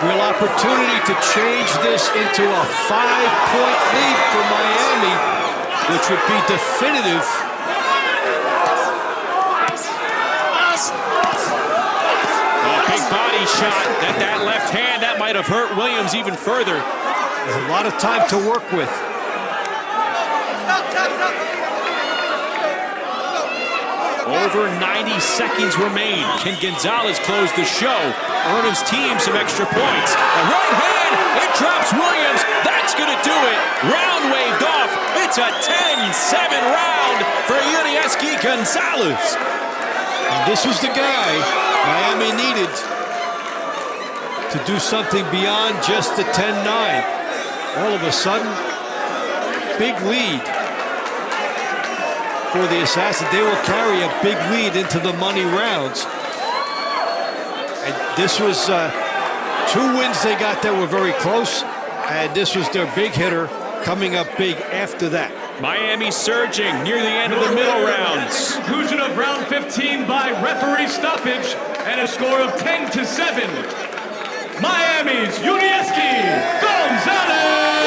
Real opportunity to change this into a 5-point lead for Miami, which would be definitive. A big body shot. That left hand, that might have hurt Williams even further. There's a lot of time to work with. Over 90 seconds remain. Can Gonzalez close the show? Earn his team some extra points. A right hand, it drops Williams. That's going to do it. Round waved off. It's a 10-7 round for Yunieski Gonzalez. And this was the guy Miami needed to do something beyond just the 10-9. All of a sudden, big lead for the Assassin. They will carry a big lead into the money rounds. And this was 2 wins they got that were very close, and this was their big hitter coming up big after that. Miami surging near the end of the middle rounds. Conclusion of round 15 by referee stoppage and a score of 10-7. Miami's Yunieski Gonzalez.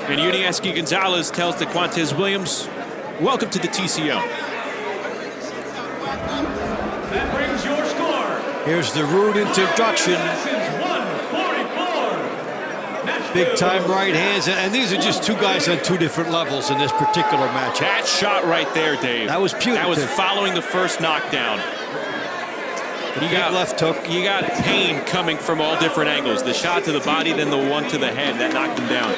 And Yunieski Gonzalez tells DeQuantes Williams, welcome to the TCO. That brings your score. Here's the rude introduction. Big time right hands, and these are just two guys on 2 different levels in this particular matchup. That shot right there, Dave. That was punitive. That was following the first knockdown. You got left hook. You got pain coming from all different angles. The shot to the body, then the one to the head. That knocked him down.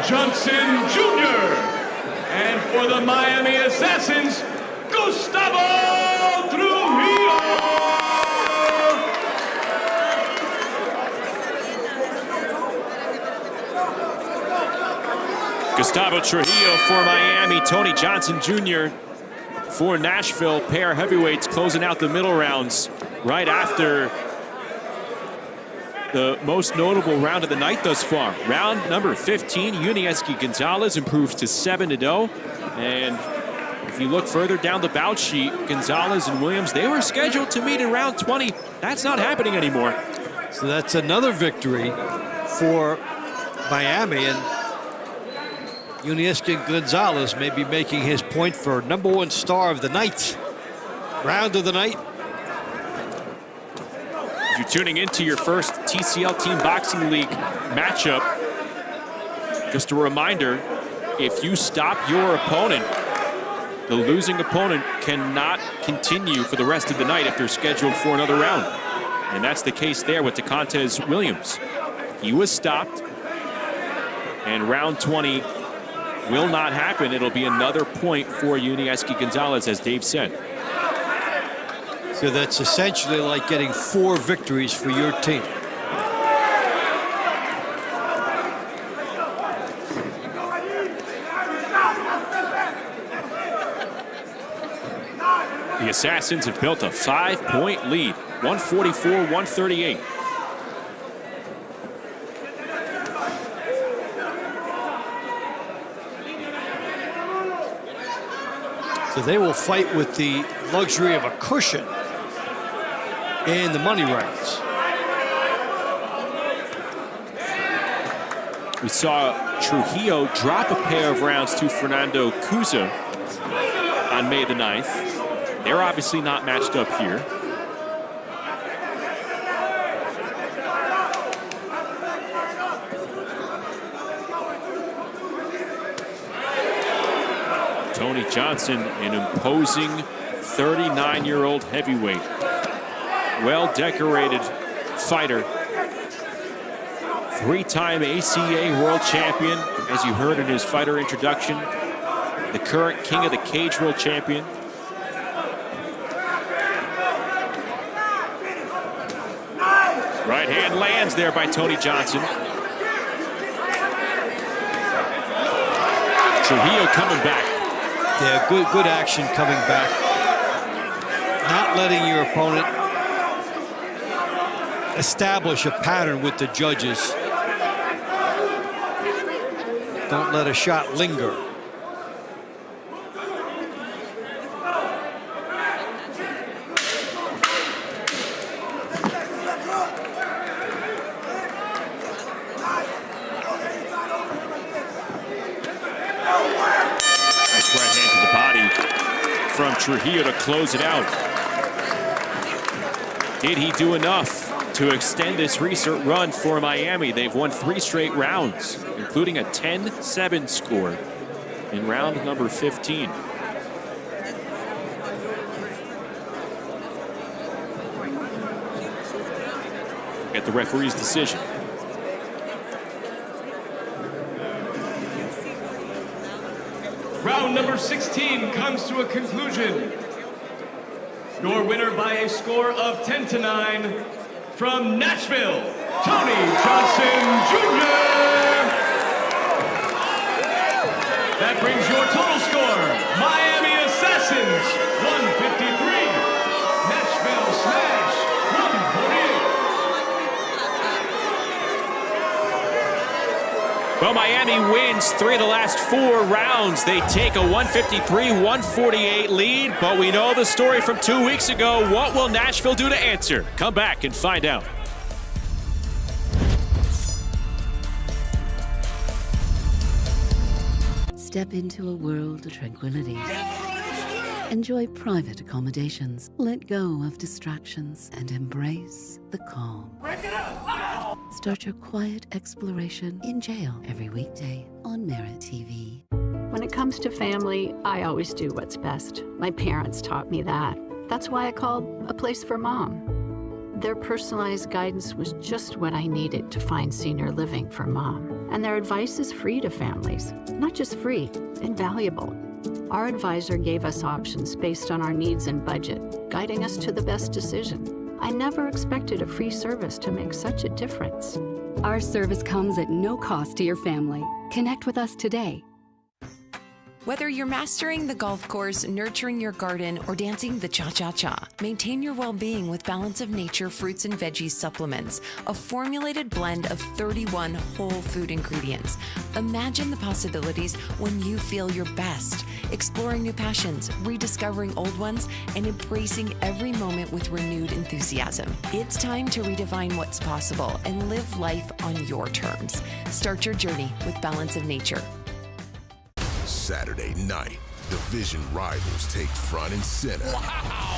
Johnson Jr. And for the Miami Assassins, Gustavo Trujillo. Gustavo Trujillo for Miami, Tony Johnson Jr. for Nashville. Pair heavyweights closing out the middle rounds right after the most notable round of the night thus far. Round number 15, Yunieski Gonzalez improves to 7-0. And if you look further down the bout sheet, Gonzalez and Williams, they were scheduled to meet in round 20. That's not happening anymore. So that's another victory for Miami, and Yunieski Gonzalez may be making his point for #1 star of the night. Round of the night. If you're tuning into your first TCL Team Boxing League matchup, just a reminder, if you stop your opponent, the losing opponent cannot continue for the rest of the night if they're scheduled for another round. And that's the case there with DeContez Williams. He was stopped, and round 20 will not happen. It'll be another point for Yunieski Gonzalez, as Dave said. So that's essentially like getting 4 victories for your team. The Assassins have built a 5-point lead, 144-138. So they will fight with the luxury of a cushion in the money rounds. We saw Trujillo drop a pair of rounds to Fernando Cuza on May the 9th. They're obviously not matched up here. Tony Johnson, an imposing 39-year-old heavyweight. Well-decorated fighter. 3-time ACA world champion, as you heard in his fighter introduction. The current King of the Cage world champion. Right hand lands there by Tony Johnson. Trujillo coming back. Yeah, good action coming back. Not letting your opponent establish a pattern with the judges. Don't let a shot linger. From Trujillo to close it out. Did he do enough to extend this recent run for Miami? They've won 3 straight rounds, including a 10-7 score in round number 15. Get the referee's decision. Round number 16 comes to a conclusion. Your winner by a score of 10-9 from Nashville, Tony Johnson Jr. That brings your total score. Miami Assassins, 153. Nashville Smash, 148. Well, Miami wins 3 of the last 4 rounds. They take a 153-148 lead, but we know the story from 2 weeks ago. What will Nashville do to answer? Come back and find out. Step into a world of tranquility. Enjoy private accommodations. Let go of distractions and embrace the calm. Start your quiet exploration in jail every weekday on Merit TV. When it comes to family, I always do what's best. My parents taught me that. That's why I called A Place for Mom. Their personalized guidance was just what I needed to find senior living for Mom. And their advice is free to families. Not just free, invaluable. Our advisor gave us options based on our needs and budget, guiding us to the best decision. I never expected a free service to make such a difference. Our service comes at no cost to your family. Connect with us today. Whether you're mastering the golf course, nurturing your garden, or dancing the cha-cha-cha, maintain your well-being with Balance of Nature fruits and veggies supplements, a formulated blend of 31 whole food ingredients. Imagine the possibilities when you feel your best, exploring new passions, rediscovering old ones, and embracing every moment with renewed enthusiasm. It's time to redefine what's possible and live life on your terms. Start your journey with Balance of Nature. Saturday night, division rivals take front and center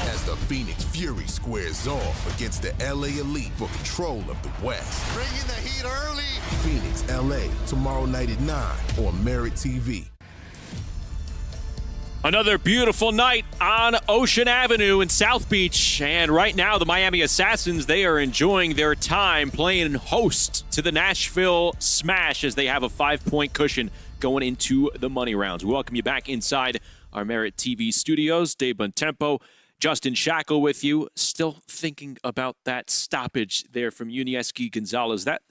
as the Phoenix Fury squares off against the LA Elite for control of the West. Bringing the heat early. Phoenix, LA, tomorrow night at 9 on Merit TV. Another beautiful night on Ocean Avenue in South Beach. And right now, the Miami Assassins, they are enjoying their time playing host to the Nashville Smash as they have a 5-point cushion going into the money rounds. We welcome you back inside our Merit TV studios. Dave Bontempo, Justin Shackle with you. Still thinking about that stoppage there from Unieski Gonzalez. That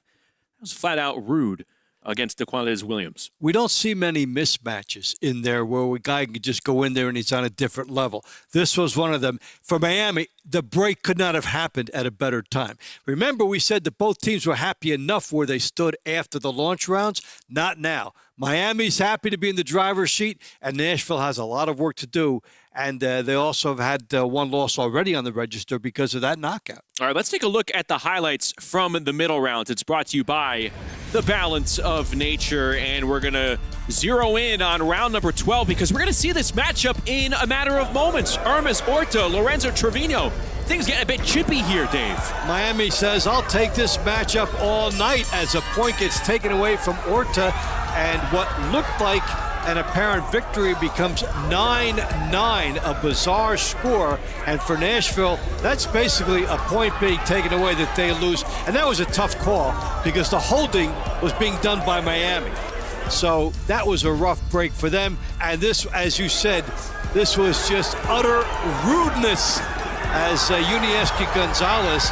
was flat out rude against Daquan Williams. We don't see many mismatches in there where a guy can just go in there and he's on a different level. This was one of them. For Miami, the break could not have happened at a better time. Remember, we said that both teams were happy enough where they stood after the launch rounds. Not now. Miami's happy to be in the driver's seat, and Nashville has a lot of work to do. And they also have had one loss already on the register because of that knockout. All right, let's take a look at the highlights from the middle rounds. It's brought to you by the Balance of Nature, and we're going to zero in on round number 12 because we're going to see this matchup in a matter of moments. Hermes Orta, Lorenzo Trevino. Things getting a bit chippy here, Dave. Miami says, I'll take this matchup all night as a point gets taken away from Orta, and what looked like an apparent victory becomes 9-9, a bizarre score. And for Nashville, that's basically a point being taken away that they lose. And that was a tough call because the holding was being done by Miami. So that was a rough break for them. And this, as you said, this was just utter rudeness as Unieski Gonzalez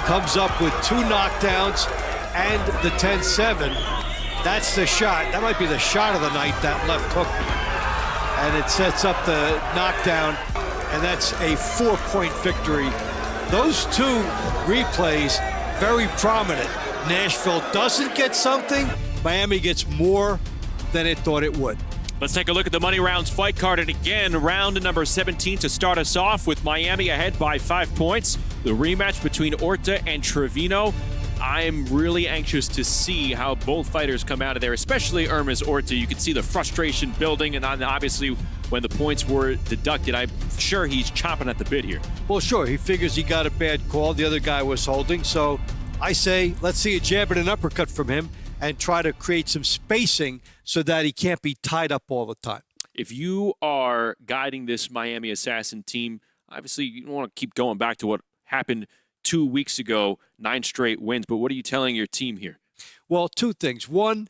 comes up with 2 knockdowns and the 10-7. That's the shot. That might be the shot of the night, that left hook. And it sets up the knockdown, and that's a 4-point victory. Those 2 replays, very prominent. Nashville doesn't get something. Miami gets more than it thought it would. Let's take a look at the money rounds fight card. And again, round number 17 to start us off with Miami ahead by 5 points. The rematch between Orta and Trevino. I'm really anxious to see how both fighters come out of there, especially Hermes Orta. You can see the frustration building, and obviously when the points were deducted, I'm sure he's chomping at the bit here. Well, sure, he figures he got a bad call. The other guy was holding, so I say let's see a jab and an uppercut from him and try to create some spacing so that he can't be tied up all the time. If you are guiding this Miami Assassin team, obviously you don't want to keep going back to what happened 2 weeks ago, 9 straight wins. But what are you telling your team here? Well, 2 things. One,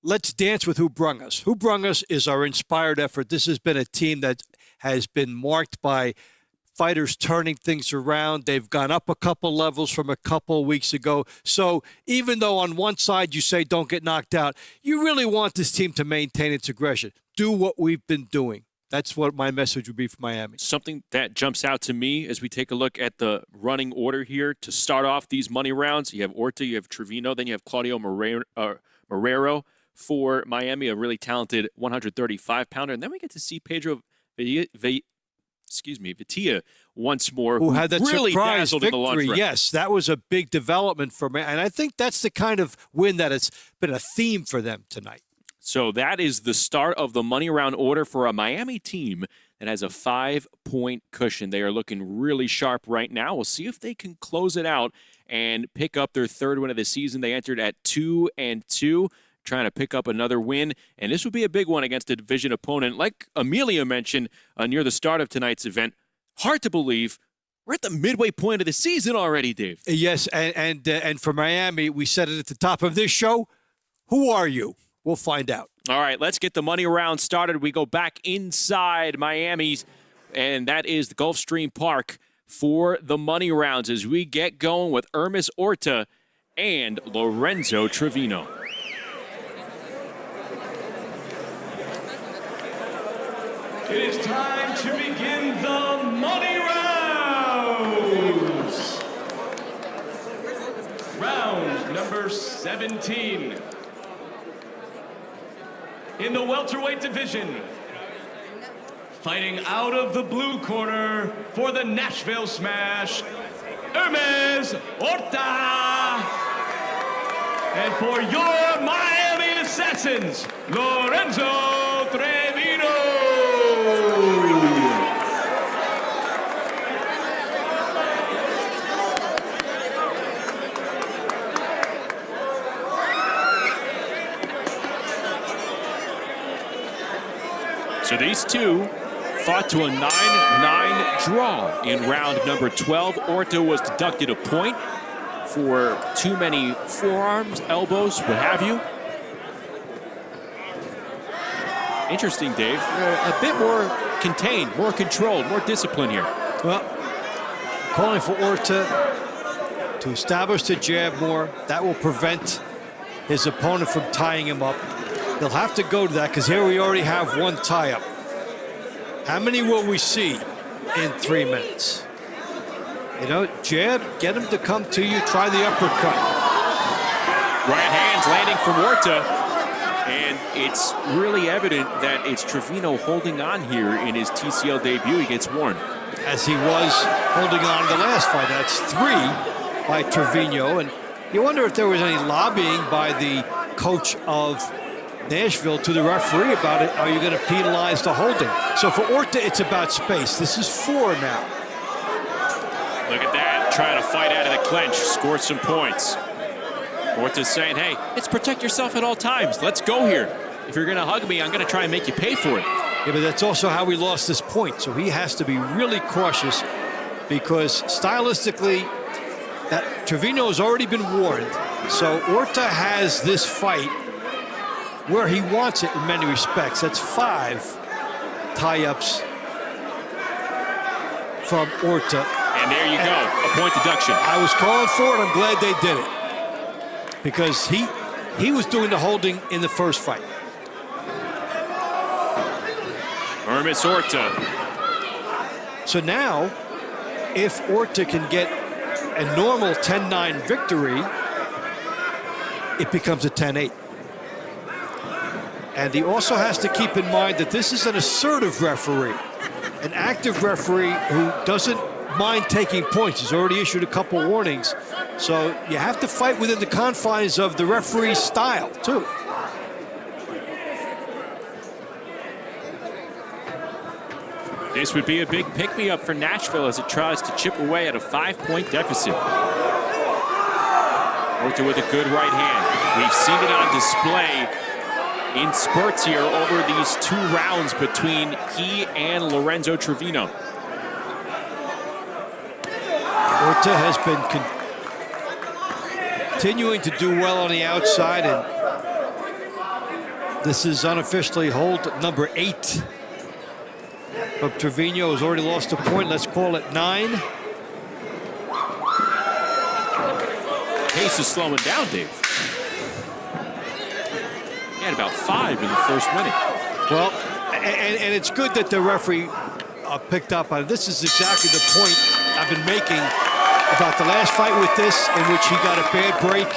let's dance with Who Brung Us. Who Brung Us is our inspired effort. This has been a team that has been marked by fighters turning things around. They've gone up a couple levels from a couple weeks ago. So even though on one side you say don't get knocked out, you really want this team to maintain its aggression. Do what we've been doing. That's what my message would be for Miami. Something that jumps out to me as we take a look at the running order here to start off these money rounds. You have Orta, you have Trevino, then you have Claudio Marrero for Miami, a really talented 135-pounder. And then we get to see Pedro Vitia once more, who had that really surprise dazzled victory. In the launch round. Yes, that was a big development for me. And I think that's the kind of win that has been a theme for them tonight. So that is the start of the money round order for a Miami team that has a 5-point cushion. They are looking really sharp right now. We'll see if they can close it out and pick up their 3rd win of the season. They entered at 2-2, trying to pick up another win. And this would be a big one against a division opponent. Like Amelia mentioned near the start of tonight's event, hard to believe we're at the midway point of the season already, Dave. Yes, and for Miami, we said it at the top of this show, who are you? We'll find out. All right, let's get the money round started. We go back inside Miami's, and that is the Gulfstream Park for the money rounds as we get going with Hermes Orta and Lorenzo Trevino. It is time to begin the money rounds. Round number 17. In the welterweight division, fighting out of the blue corner for the Nashville Smash, Hermes Horta. And for your Miami Assassins, Lorenzo Trevino. So these two fought to a 9-9 draw in round number 12. Horta was deducted a point for too many forearms, elbows, what have you. Interesting, Dave. A bit more contained, more controlled, more disciplined here. Well, calling for Horta to establish the jab more. That will prevent his opponent from tying him up. He'll have to go to that because here we already have one tie-up. How many will we see in 3 minutes? You know, jab, get him to come to you, try the uppercut. Right hands landing from Horta. And it's really evident that it's Trevino holding on here in his TCL debut against Warren. As he was holding on in the last fight. That's 3 by Trevino. And you wonder if there was any lobbying by the coach of Nashville to the referee about it. Are you going to penalize the holding? So for Horta, it's about space. This is 4 now. Look at that, trying to fight out of the clinch, score some points. Horta's saying, hey, let's protect yourself at all times. Let's go here. If you're going to hug me, I'm going to try and make you pay for it. Yeah, but that's also how we lost this point. So he has to be really cautious because stylistically, that Trevino has already been warned. So Horta has this fight where he wants it in many respects. That's 5 tie-ups from Horta. And there you go, a point deduction. I was calling for it. I'm glad they did it because he was doing the holding in the first fight. Hermes Horta. So now, if Horta can get a normal 10-9 victory, it becomes a 10-8. And he also has to keep in mind that this is an assertive referee, an active referee who doesn't mind taking points. He's already issued a couple warnings. So you have to fight within the confines of the referee's style, too. This would be a big pick-me-up for Nashville as it tries to chip away at a 5-point deficit. Horta with a good right hand. We've seen it on display in spurts here over these 2 rounds between he and Lorenzo Trevino. Horta has been continuing to do well on the outside, and this is unofficially hold number 8. But Trevino has already lost a point. Let's call it 9. Pace is slowing down, Dave. He had about 5 in the first minute. Well, and it's good that the referee picked up on it. This is exactly the point I've been making about the last fight with this, in which he got a bad break.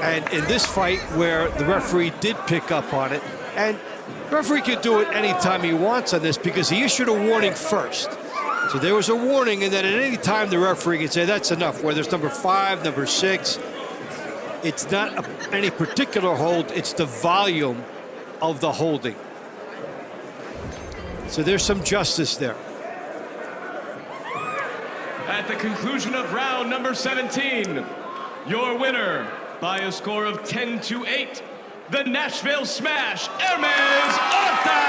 And in this fight where the referee did pick up on it. And the referee can do it anytime he wants on this because he issued a warning first. So there was a warning, and then at any time the referee can say that's enough, whether it's number 5, number 6. It's not any particular hold, it's the volume of the holding. So there's some justice there. At the conclusion of round number 17, your winner by a score of 10-8, the Nashville Smash, Hermes Horta!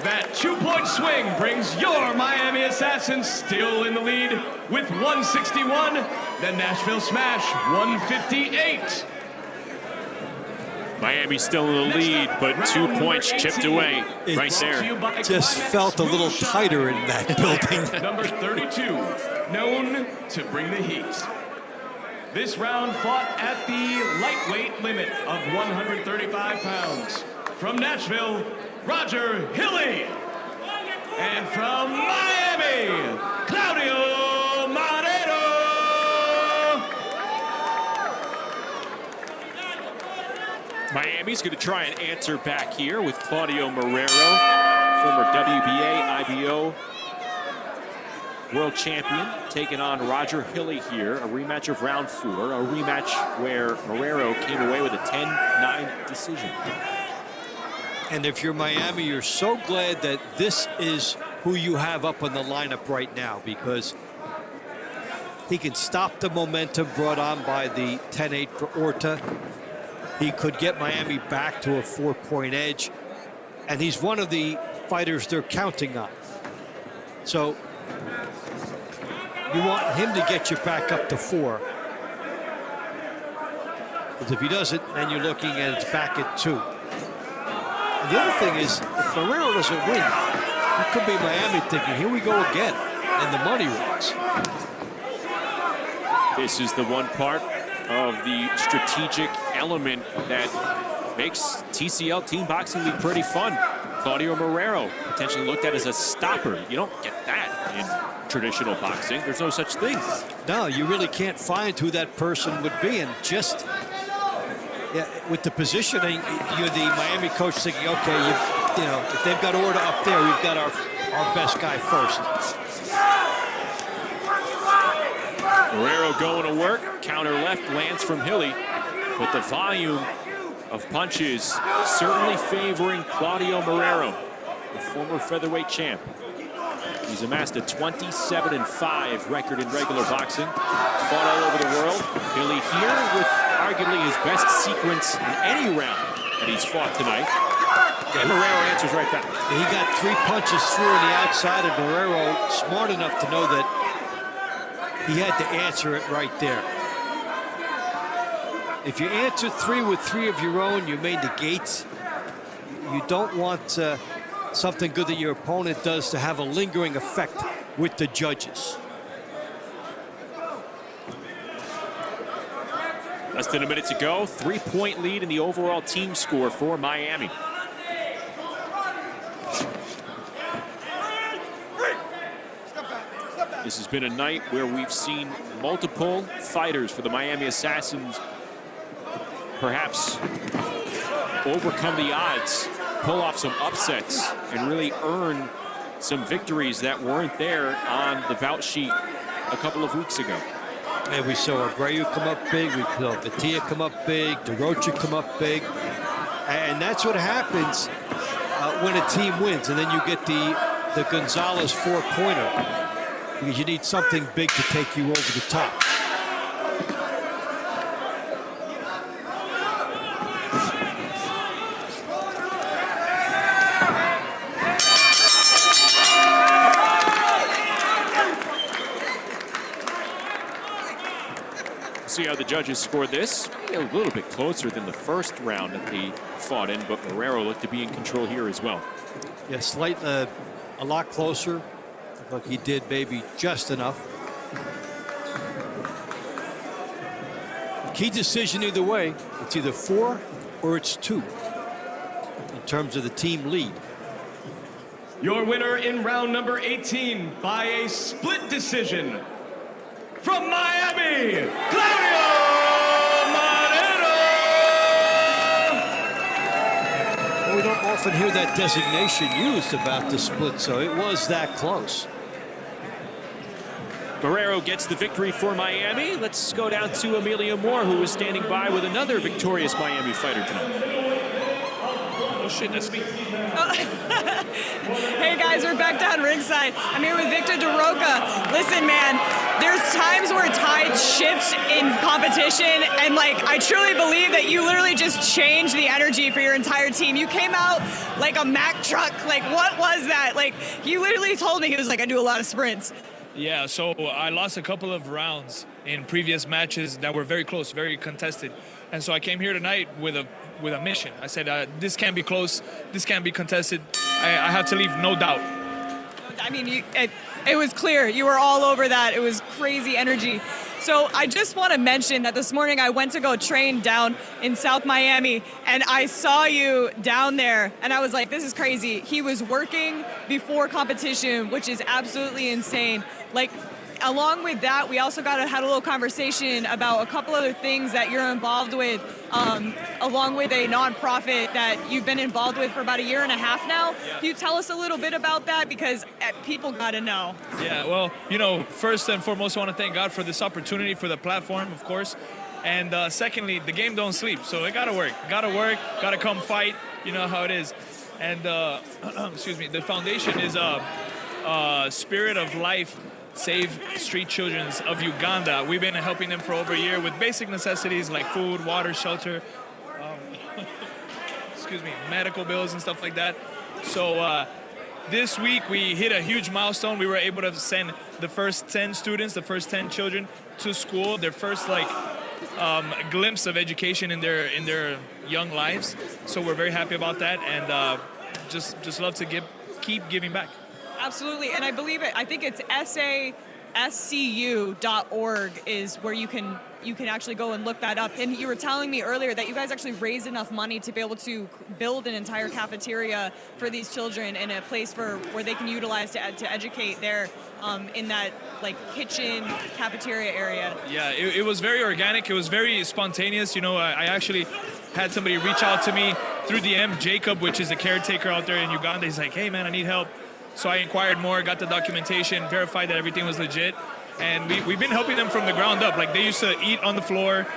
That 2-point swing brings your Miami Assassins still in the lead with 161, the Nashville Smash 158. Miami still in the lead, but 2 points chipped away right there. It just felt a little tighter in that building. Number 32, known to bring the heat. This round fought at the lightweight limit of 135 pounds. from Nashville, Roger Hilly. And from Miami, Claudio Marrero. Miami's going to try and answer back here with Claudio Marrero, former WBA, IBO world champion, taking on Roger Hilly here. A rematch of round 4, a rematch where Marrero came away with a 10-9 decision. And if you're Miami, you're so glad that this is who you have up in the lineup right now, because he can stop the momentum brought on by the 10-8 for Orta. He could get Miami back to a 4-point edge, and he's one of the fighters they're counting on. So you want him to get you back up to 4. Because if he doesn't, then you're looking at it's back at 2. And the other thing is, if Marrero doesn't win, it could be Miami thinking, here we go again, and the money runs. This is the one part of the strategic element that makes TCL Team Boxing League pretty fun. Claudio Marrero potentially looked at as a stopper. You don't get that in traditional boxing. There's no such thing. No, you really can't find who that person would be. And just with the positioning, you're the Miami coach thinking, okay, you know, if they've got Orta up there, we've got our best guy first. Marrero going to work. Counter left lands from Hilly. But the volume of punches certainly favoring Claudio Marrero, the former featherweight champ. He's amassed a 27-5 record in regular boxing. Fought all over the world. Hilly here with arguably his best sequence in any round that he's fought tonight. And Marrero answers right back. He got 3 punches through on the outside, and Marrero smart enough to know that he had to answer it right there. If you answer 3 with 3 of your own, you made the gates. You don't want something good that your opponent does to have a lingering effect with the judges. Less than a minute to go. 3-point lead in the overall team score for Miami. This has been a night where we've seen multiple fighters for the Miami Assassins perhaps overcome the odds, pull off some upsets, and really earn some victories that weren't there on the bout sheet a couple of weeks ago. And we saw Abreu come up big, we saw Batia come up big, DeRocha come up big. And that's what happens when a team wins. And then you get the Gonzalez 4-pointer. Because you need something big to take you over the top. See how the judges scored this. A little bit closer than the first round that they fought in, but Marrero looked to be in control here as well. Yeah, a lot closer. Look, he did maybe just enough. Key decision either way. It's either 4 or it's 2 in terms of the team lead. Your winner in round number 18 by a split decision from Miami, Claudio Marrero. Well, we don't often hear that designation used about the split, so it was that close. Marrero gets the victory for Miami. Let's go down to Amelia Moore, who is standing by with another victorious Miami fighter tonight. Oh shit, that's me. Hey guys, we're back down ringside. I'm here with Victor DeRoca. Listen, man, there's times where tides shift in competition, and like I truly believe that you literally just changed the energy for your entire team. You came out like a Mack truck. Like, what was that? Like, he literally told me, he was like, I do a lot of sprints. Yeah, so I lost a couple of rounds in previous matches that were very close, very contested. And so I came here tonight with a mission. I said, this can't be close, this can't be contested. I have to leave, no doubt. I mean, it was clear. You were all over that. It was crazy energy. So I just want to mention that this morning I went to go train down in South Miami, and I saw you down there, and I was like, this is crazy. He was working before competition, which is absolutely insane. Like, along with that, we also had a little conversation about a couple other things that you're involved with, along with a nonprofit that you've been involved with for about 1.5 years now. Yeah. Can you tell us a little bit about that? Because people got to know. Yeah, well, you know, first and foremost, I want to thank God for this opportunity, for the platform, of course. And secondly, the game don't sleep, so it got to work. Got to come fight. You know how it is. And, excuse me, the foundation is Spirit of Life, Save Street Children of Uganda. We've been helping them for over a year with basic necessities like food, water, shelter, excuse me, medical bills and stuff like that. So this week we hit a huge milestone. We were able to send the first 10 students, the first 10 children to school, their first glimpse of education in their young lives. So we're very happy about that, and just love to keep giving back. Absolutely, and I think it's SASCU.org is where you can actually go and look that up. And you were telling me earlier that you guys actually raised enough money to be able to build an entire cafeteria for these children and a place where they can utilize to educate there in that kitchen cafeteria area. Yeah, it was very organic. It was very spontaneous. You know, I actually had somebody reach out to me through DM, Jacob, which is a caretaker out there in Uganda. He's like, hey man, I need help. So I inquired more, got the documentation, verified that everything was legit, and we've been helping them from the ground up. Like, they used to eat on the floor,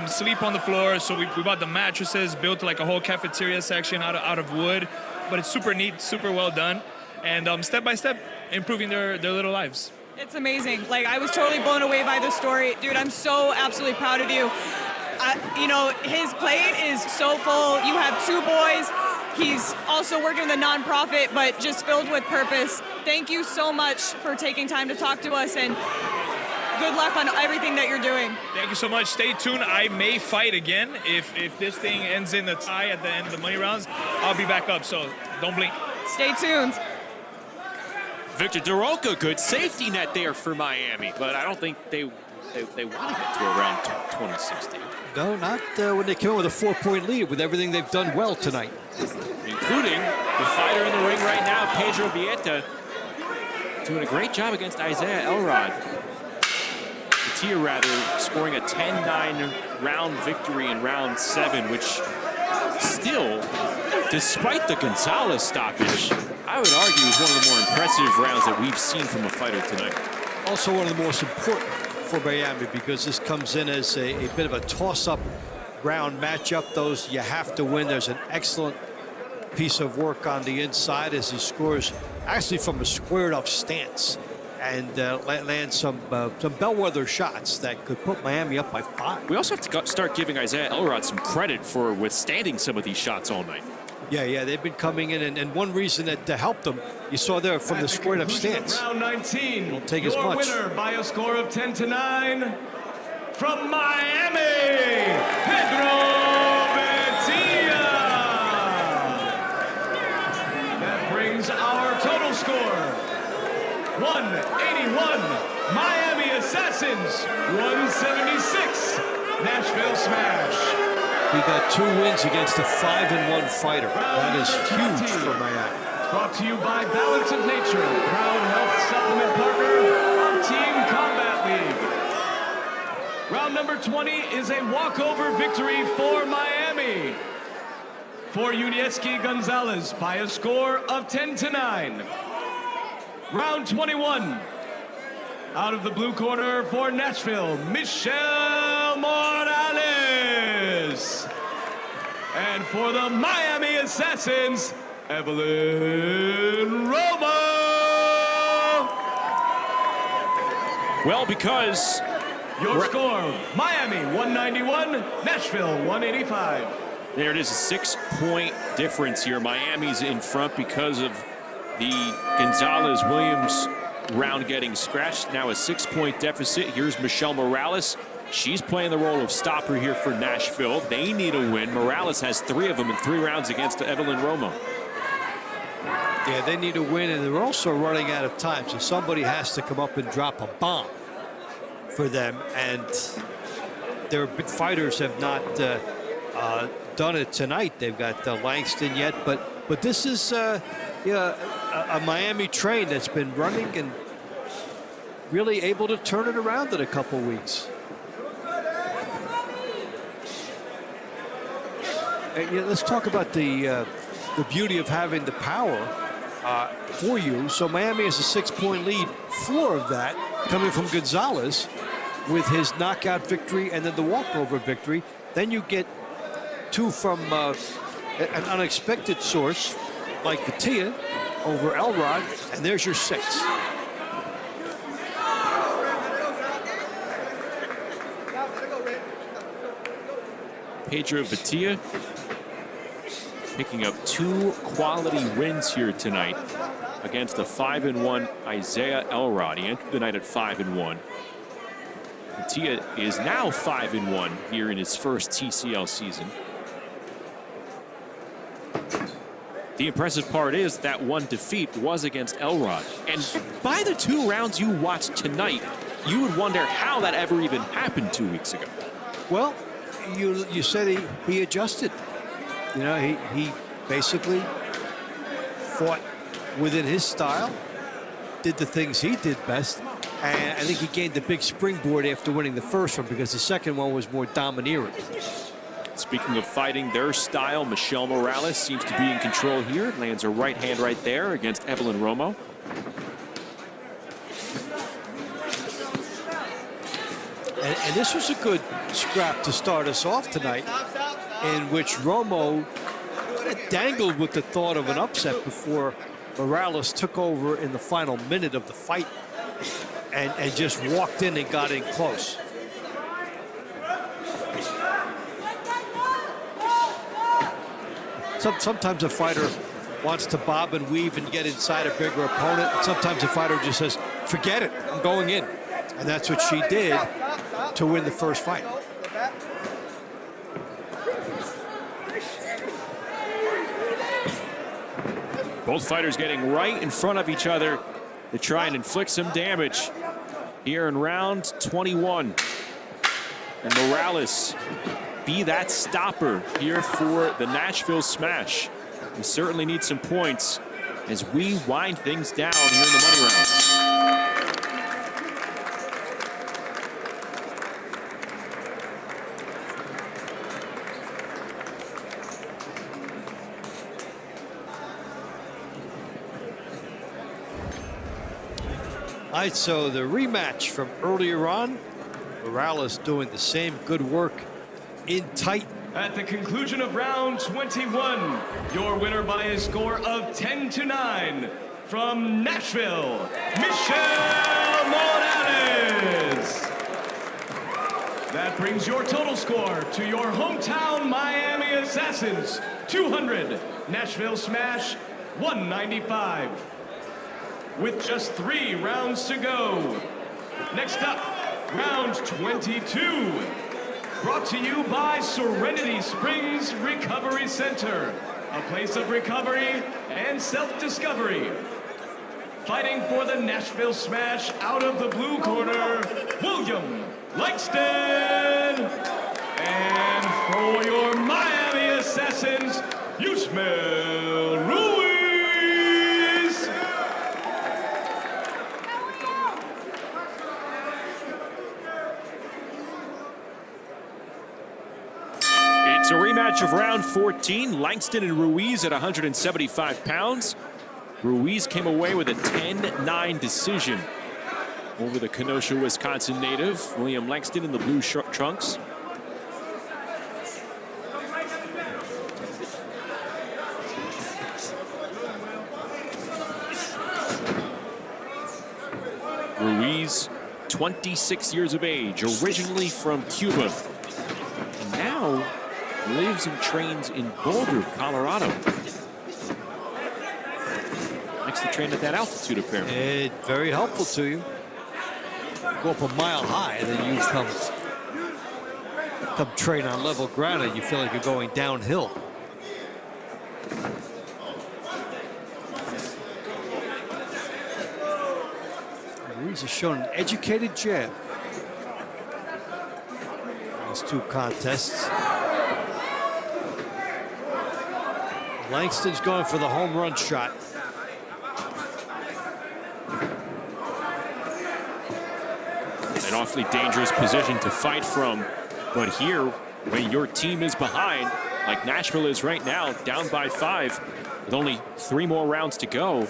sleep on the floor, so we bought the mattresses, built like a whole cafeteria section out of wood, but it's super neat, super well done, and step by step improving their little lives. It's amazing. Like, I was totally blown away by the story. Dude, I'm so absolutely proud of you. You know, his plate is so full. You have 2 boys. He's also working with a nonprofit, but just filled with purpose. Thank you so much for taking time to talk to us, and good luck on everything that you're doing. Thank you so much. Stay tuned. I may fight again. If this thing ends in a tie at the end of the money rounds, I'll be back up, so don't blink. Stay tuned. Victor Doroka, good safety net there for Miami, but I don't think they want to get to around 2016. No, not when they came in with a 4-point lead with everything they've done well tonight. Including the fighter in the ring right now, Pedro Vieta, doing a great job against Isaiah Elrod. Katia, scoring a 10-9 round victory in round 7, which still, despite the Gonzalez stoppage, I would argue is one of the more impressive rounds that we've seen from a fighter tonight. Also one of the most important for Miami, because this comes in as a bit of a toss-up round matchup. Those you have to win. There's an excellent piece of work on the inside as he scores actually from a squared up stance and lands some bellwether shots that could put Miami up by 5. We also have to start giving Isaiah Elrod some credit for withstanding some of these shots all night. Yeah, they've been coming in, and one reason that helped them, you saw there from the squared up stance. Round 19, it'll take as much. Your winner by a score of 10-9 from Miami, Pedro Vieta. That brings our total score 181, Miami Assassins, 176, Nashville Smash. He got 2 wins against a 5-1 fighter. That is huge for Miami. Brought to you by Balance of Nature, proud health supplement partner of Team Combat League. Round number 20 is a walkover victory for Miami. For Yunieski Gonzalez by a score of 10-9. Round 21. Out of the blue corner for Nashville, Michelle Morales. And for the Miami Assassins, Evelyn Romo. Well, because your score, Miami 191, Nashville 185. There it is, a 6-point difference here. Miami's in front because of the Gonzalez-Williams round getting scratched. Now a 6-point deficit. Here's Michelle Morales. She's playing the role of stopper here for Nashville. They need a win. Morales has 3 of them in 3 rounds against Evelyn Romo. Yeah, they need a win, and they're also running out of time, so somebody has to come up and drop a bomb for them, and their big fighters have not done it tonight. They've got Langston yet, but this is a Miami train that's been running and really able to turn it around in a couple weeks. And, let's talk about the beauty of having the power for you. So Miami has a 6-point lead, 4 of that coming from Gonzalez with his knockout victory and then the walkover victory. Then you get 2 from an unexpected source like Vatia over Elrod, and there's your 6. Pedro Vatia picking up 2 quality wins here tonight against the 5-1 Isaiah Elrod. He entered the night at 5-1. Vatia is now 5-1 here in his first TCL season. The impressive part is that one defeat was against Elrod. And by the 2 rounds you watched tonight, you would wonder how that ever even happened 2 weeks ago. Well, you said he adjusted. You know, he basically fought within his style, did the things he did best, and I think he gained the big springboard after winning the first one because the second one was more domineering. Speaking of fighting their style, Michelle Morales seems to be in control here. Lands a right hand right there against Evelyn Romo. And this was a good scrap to start us off tonight, in which Romo dangled with the thought of an upset before Morales took over in the final minute of the fight and just walked in and got in close. Sometimes a fighter wants to bob and weave and get inside a bigger opponent. Sometimes a fighter just says, forget it, I'm going in. And that's what she did to win the first fight. Both fighters getting right in front of each other to try and inflict some damage here in round 21. And Morales be that stopper here for the Nashville Smash. We certainly need some points as we wind things down here in the money rounds. All right, so the rematch from earlier on, Morales doing the same good work in tight. At the conclusion of round 21, your winner by a score of 10-9 from Nashville, Michelle Morales. That brings your total score to your hometown Miami Assassins, 200, Nashville Smash, 195. With just 3 rounds to go. Next up, round 22. Brought to you by Serenity Springs Recovery Center, a place of recovery and self-discovery. Fighting for the Nashville Smash out of the blue corner, William Langston. And for your Miami Assassins, Yusmail Ruiz. It's a rematch of round 14. Langston and Ruiz at 175 pounds. Ruiz came away with a 10-9 decision over the Kenosha, Wisconsin native, William Langston, in the blue trunks. Ruiz, 26 years of age, originally from Cuba, and now lives and trains in Boulder, Colorado. Likes to train at that altitude, apparently. It's very helpful to you. Go up a mile high, and then you come train on level ground, and you feel like you're going downhill. Ruiz has shown an educated jab. next two contests. Langston's going for the home run shot. An awfully dangerous position to fight from. But here, when your team is behind, like Nashville is right now, down by 5, with only 3 more rounds to go,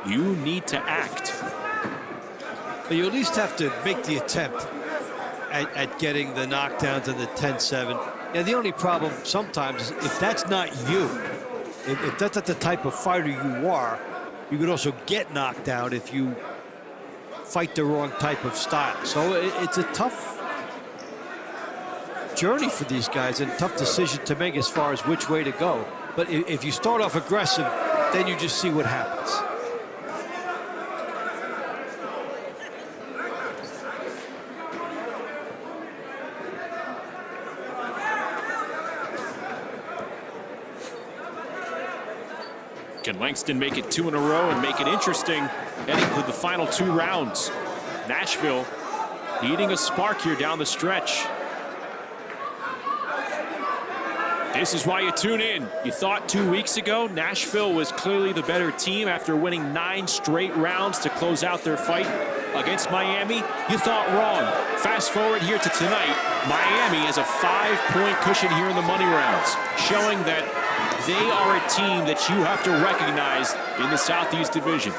you need to act. But you at least have to make the attempt at getting the knockdowns and the 10-7. Yeah, the only problem sometimes is if that's not you, if that's not the type of fighter you are, you could also get knocked out if you fight the wrong type of style. So it's a tough journey for these guys and a tough decision to make as far as which way to go. But if you start off aggressive, then you just see what happens. Can Langston make it 2 in a row and make it interesting heading to the final 2 rounds? Nashville needing a spark here down the stretch. This is why you tune in. You thought 2 weeks ago Nashville was clearly the better team after winning 9 straight rounds to close out their fight against Miami. You thought wrong. Fast forward here to tonight. Miami has a 5-point cushion here in the money rounds, showing that they are a team that you have to recognize in the Southeast Division.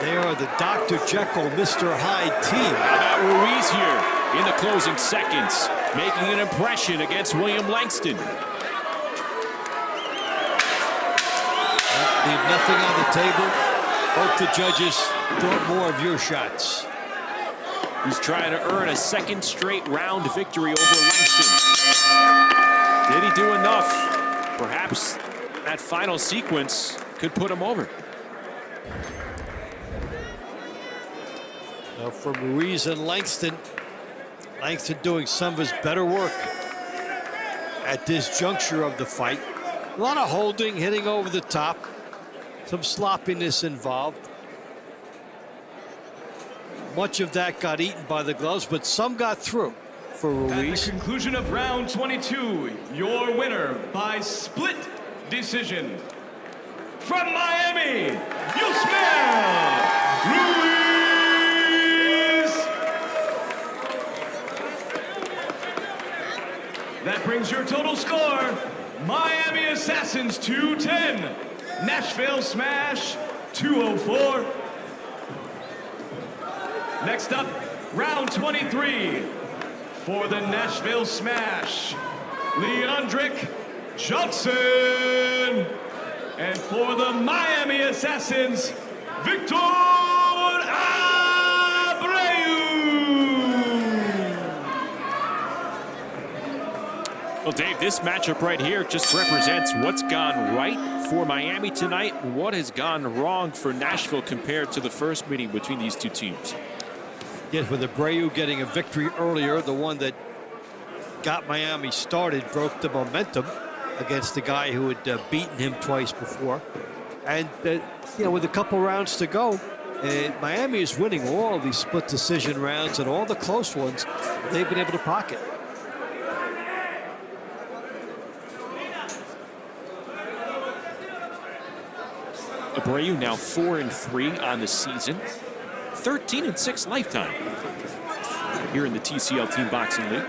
They are the Dr. Jekyll, Mr. Hyde team. How about Ruiz here in the closing seconds, making an impression against William Langston. Leave nothing on the table. Hope the judges throw more of your shots. He's trying to earn a 2nd straight round victory over Langston. Did he do enough? Perhaps that final sequence could put him over. Now for Ruiz and Langston doing some of his better work at this juncture of the fight. A lot of holding, hitting over the top, some sloppiness involved. Much of that got eaten by the gloves, but some got through for Ruiz. At the conclusion of round 22, your winner by split decision from Miami, Yusmail Ruiz. That brings your total score: Miami Assassins 210, Nashville Smash 204. Next up, round 23. For the Nashville Smash, Leandric Johnson. And for the Miami Assassins, Victor Abreu. Well, Dave, this matchup right here just represents what's gone right for Miami tonight and what has gone wrong for Nashville compared to the first meeting between these two teams. Yes, with Abreu getting a victory earlier, the one that got Miami started, broke the momentum against the guy who had beaten him twice before. And, with a couple rounds to go, Miami is winning all of these split decision rounds, and all the close ones they've been able to pocket. Abreu now 4-3 on the season, 13-6 lifetime here in the TCL Team Boxing League.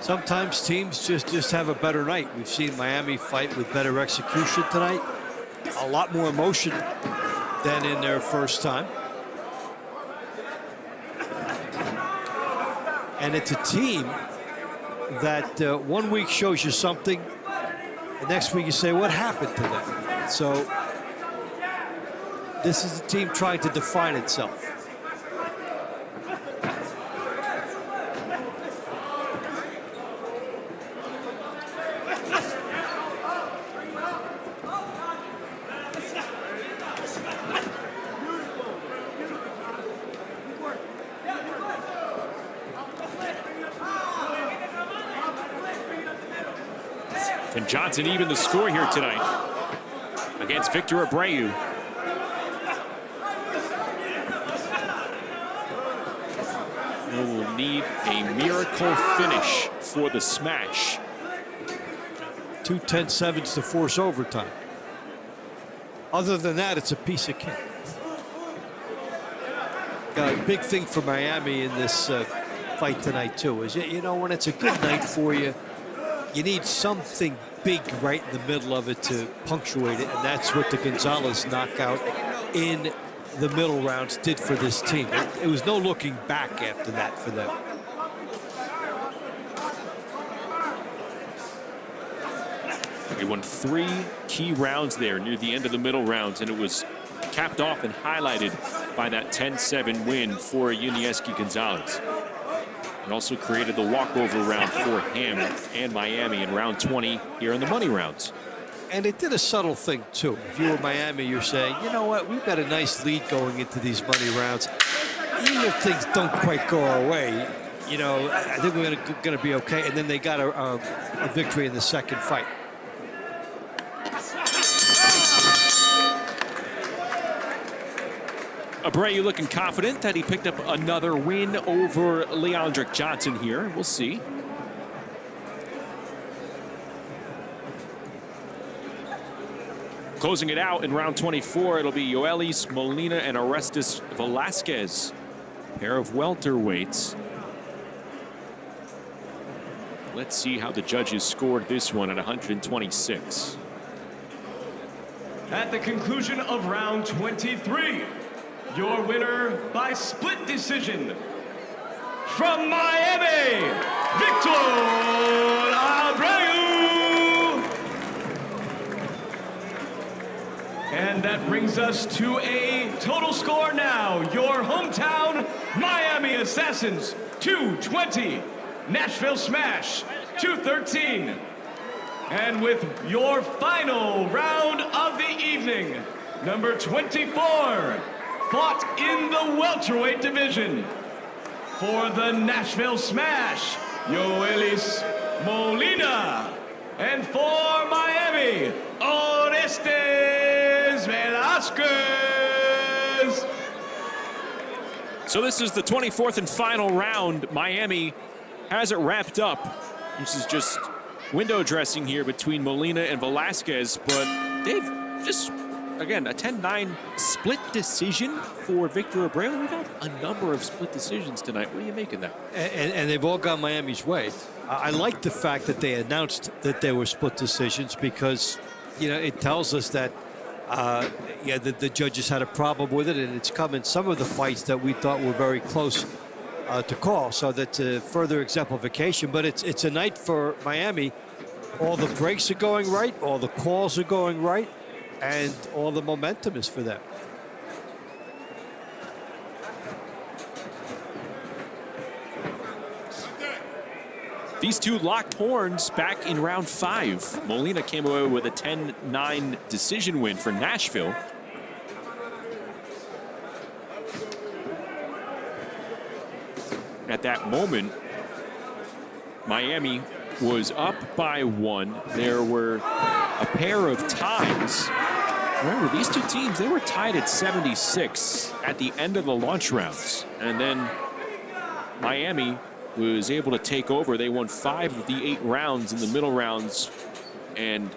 Sometimes teams just have a better night. We've seen Miami fight with better execution tonight. A lot more emotion than in their first time. And it's a team that 1 week shows you something, the next week you say, what happened to them? So this is a team trying to define itself. Can Johnson even the score here tonight against Victor Abreu? We will need a miracle finish for the smash. 2 10-7s to force overtime. Other than that, it's a piece of cake. A big thing for Miami in this fight tonight, too, is, you know, when it's a good night for you, you need something big right in the middle of it to punctuate it, and that's what the Gonzalez knockout in the middle rounds did for this team. It was no looking back after that for them. They won 3 key rounds there near the end of the middle rounds, and it was capped off and highlighted by that 10-7 win for Yuniesky Gonzalez. It also created the walkover round for him and Miami in round 20 here in the money rounds. And it did a subtle thing, too. If you were Miami, you're saying, you know what, we've got a nice lead going into these money rounds. Even if things don't quite go our way, you know, I think we're going to be okay. And then they got a victory in the second fight. Abreu looking confident that he picked up another win over Leandric Johnson here. We'll see. Closing it out in round 24, it'll be Yoelis Molina and Orestes Velasquez, pair of welterweights. Let's see how the judges scored this one at 126. At the conclusion of round 23, your winner by split decision from Miami, Victor Abreu. And that brings us to a total score now. Your hometown Miami Assassins 220, Nashville Smash 213. And with your final round of the evening, number 24, fought in the welterweight division. For the Nashville Smash, Yoelis Molina. And for Miami, Orestes Velasquez. So this is the 24th and final round. Miami has it wrapped up. This is just window dressing here between Molina and Velasquez, but they've just, again, a 10-9 split decision for Victor Abreu. We've had a number of split decisions tonight. What do you make of that? And they've all gone Miami's way. I like the fact that they announced that they were split decisions because, you know, it tells us that, the judges had a problem with it, and it's come in some of the fights that we thought were very close to call. So that's a further exemplification. But it's a night for Miami. All the breaks are going right. All the calls are going right. And all the momentum is for them. These two locked horns back in round 5. Molina came away with a 10-9 decision win for Nashville. At that moment, Miami was up by 1. There were a pair of ties. Remember, these two teams, they were tied at 76 at the end of the launch rounds. And then Miami was able to take over. They won 5 of the 8 rounds in the middle rounds and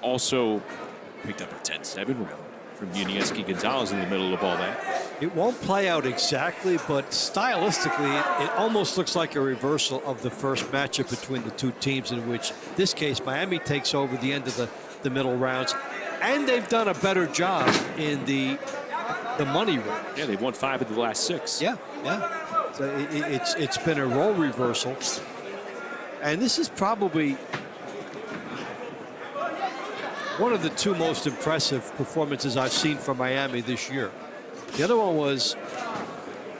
also picked up a 10-7 round from Yuniesky Gonzalez in the middle of all that. It won't play out exactly, but stylistically, it almost looks like a reversal of the first matchup between the two teams, in which, this case, Miami takes over the end of the middle rounds, and they've done a better job in the money round. Yeah, they've won 5 of the last 6. Yeah. So it's been a role reversal, and this is probably one of the 2 most impressive performances I've seen from Miami this year. The other one was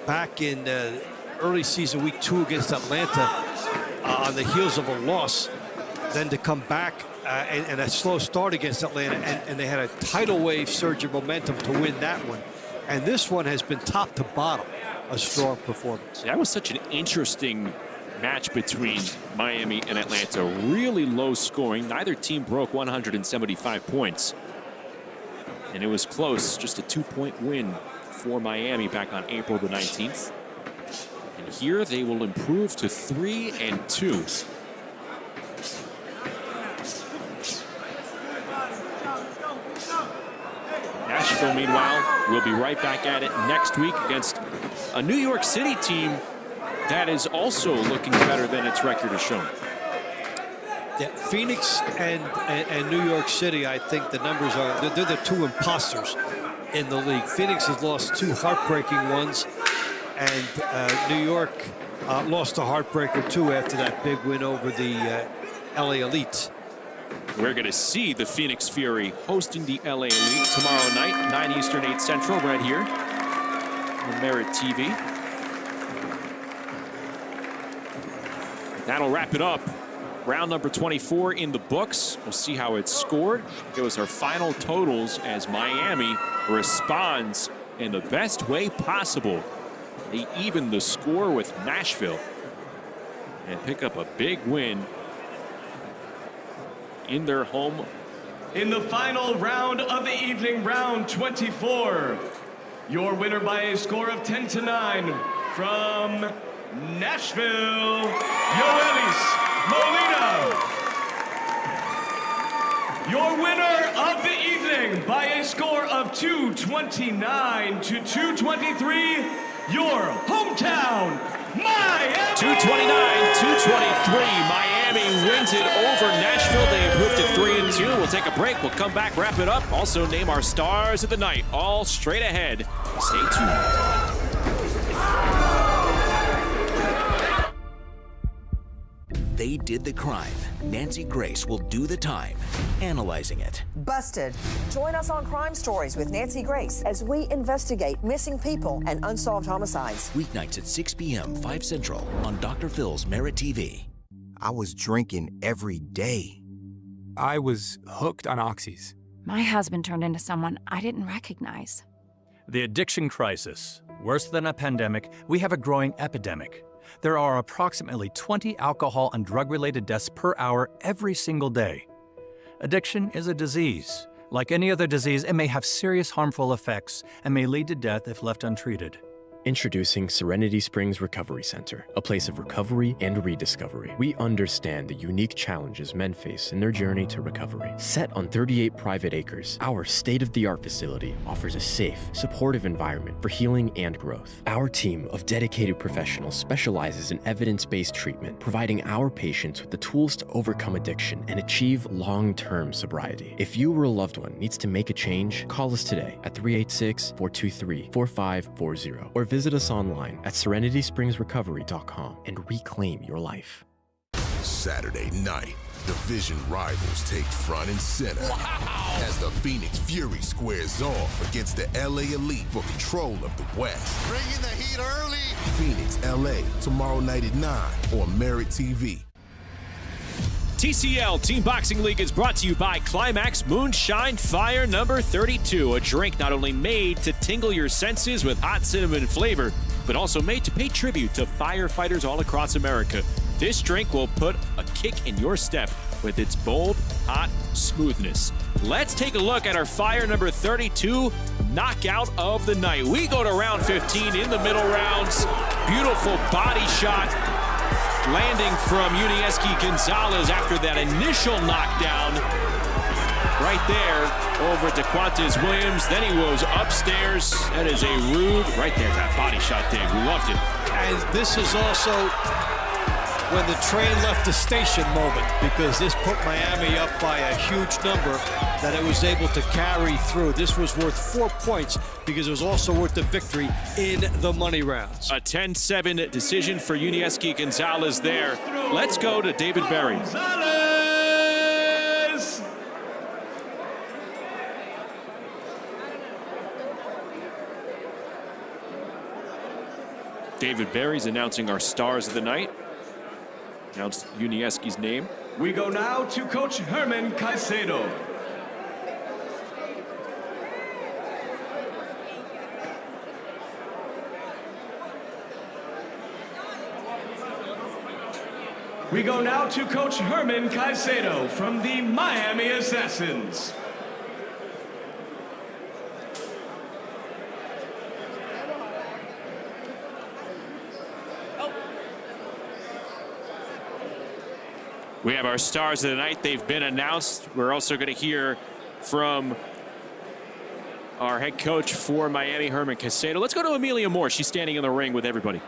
back in early season week 2 against Atlanta on the heels of a loss, then to come back and a slow start against Atlanta, and they had a tidal wave surge of momentum to win that one. And this one has been top to bottom a strong performance. That was such an interesting match between Miami and Atlanta. Really low scoring. Neither team broke 175 points. And it was close, just a 2-point win for Miami back on April the 19th. And here they will improve to 3-2. Nashville, meanwhile, will be right back at it next week against a New York City team that is also looking better than its record has shown. Yeah, Phoenix and New York City, I think the numbers are, they're the two imposters in the league. Phoenix has lost 2 heartbreaking ones, and New York lost a heartbreaker too after that big win over the LA Elite. We're going to see the Phoenix Fury hosting the LA Elite tomorrow night, 9 Eastern, 8 Central, right here on Merit TV. That'll wrap it up. Round number 24 in the books. We'll see how it's scored. Give us our final totals as Miami responds in the best way possible. They even the score with Nashville and pick up a big win in their home. In the final round of the evening, round 24, your winner by a score of 10-9 from Nashville, Yoelis Molina. Your winner of the evening by a score of 229 to 223, your hometown, Miami. 229-223, Miami wins it over Nashville. They improved to 3-2. We'll take a break. We'll come back, wrap it up. Also name our stars of the night. All straight ahead. Stay tuned. They did the crime. Nancy Grace will do the time, analyzing it. Busted. Join us on Crime Stories with Nancy Grace as we investigate missing people and unsolved homicides. Weeknights at 6 p.m., 5 Central on Dr. Phil's Merit TV. I was drinking every day. I was hooked on oxys. My husband turned into someone I didn't recognize. The addiction crisis. Worse than a pandemic, we have a growing epidemic. There are approximately 20 alcohol and drug-related deaths per hour every single day. Addiction is a disease. Like any other disease, it may have serious harmful effects and may lead to death if left untreated. Introducing Serenity Springs Recovery Center, a place of recovery and rediscovery. We understand the unique challenges men face in their journey to recovery. Set on 38 private acres, our state-of-the-art facility offers a safe, supportive environment for healing and growth. Our team of dedicated professionals specializes in evidence-based treatment, providing our patients with the tools to overcome addiction and achieve long-term sobriety. If you or a loved one needs to make a change, call us today at 386-423-4540 or visit us online at serenityspringsrecovery.com and reclaim your life. Saturday night, division rivals take front and center as the Phoenix Fury squares off against the LA Elite for control of the West. Bringing the heat early. Phoenix, LA, tomorrow night at 9 on Merit TV. TCL Team Boxing League is brought to you by Climax Moonshine Fire number 32, a drink not only made to tingle your senses with hot cinnamon flavor, but also made to pay tribute to firefighters all across America. This drink will put a kick in your step with its bold, hot smoothness. Let's take a look at our Fire number 32 knockout of the night. We go to round 15 in the middle rounds. Beautiful body shot landing from Unieski Gonzalez after that initial knockdown. Right there over to Quantas Williams. Then he goes upstairs. That is a rude, right there, that body shot, Dave. We loved it. And this is also when the train left the station moment, because this put Miami up by a huge number that it was able to carry through. This was worth 4 points because it was also worth the victory in the money rounds. A 10-7 decision for Unieski Gonzalez there. Let's go to David Berry. Gonzalez! David Berry's announcing our stars of the night. Announced Unieski's name. We go now to Coach Herman Caicedo. We go now to Coach Herman Caicedo from the Miami Assassins. We have our stars of the night. They've been announced. We're also going to hear from our head coach for Miami, Herman Caicedo. Let's go to Amelia Moore. She's standing in the ring with everybody.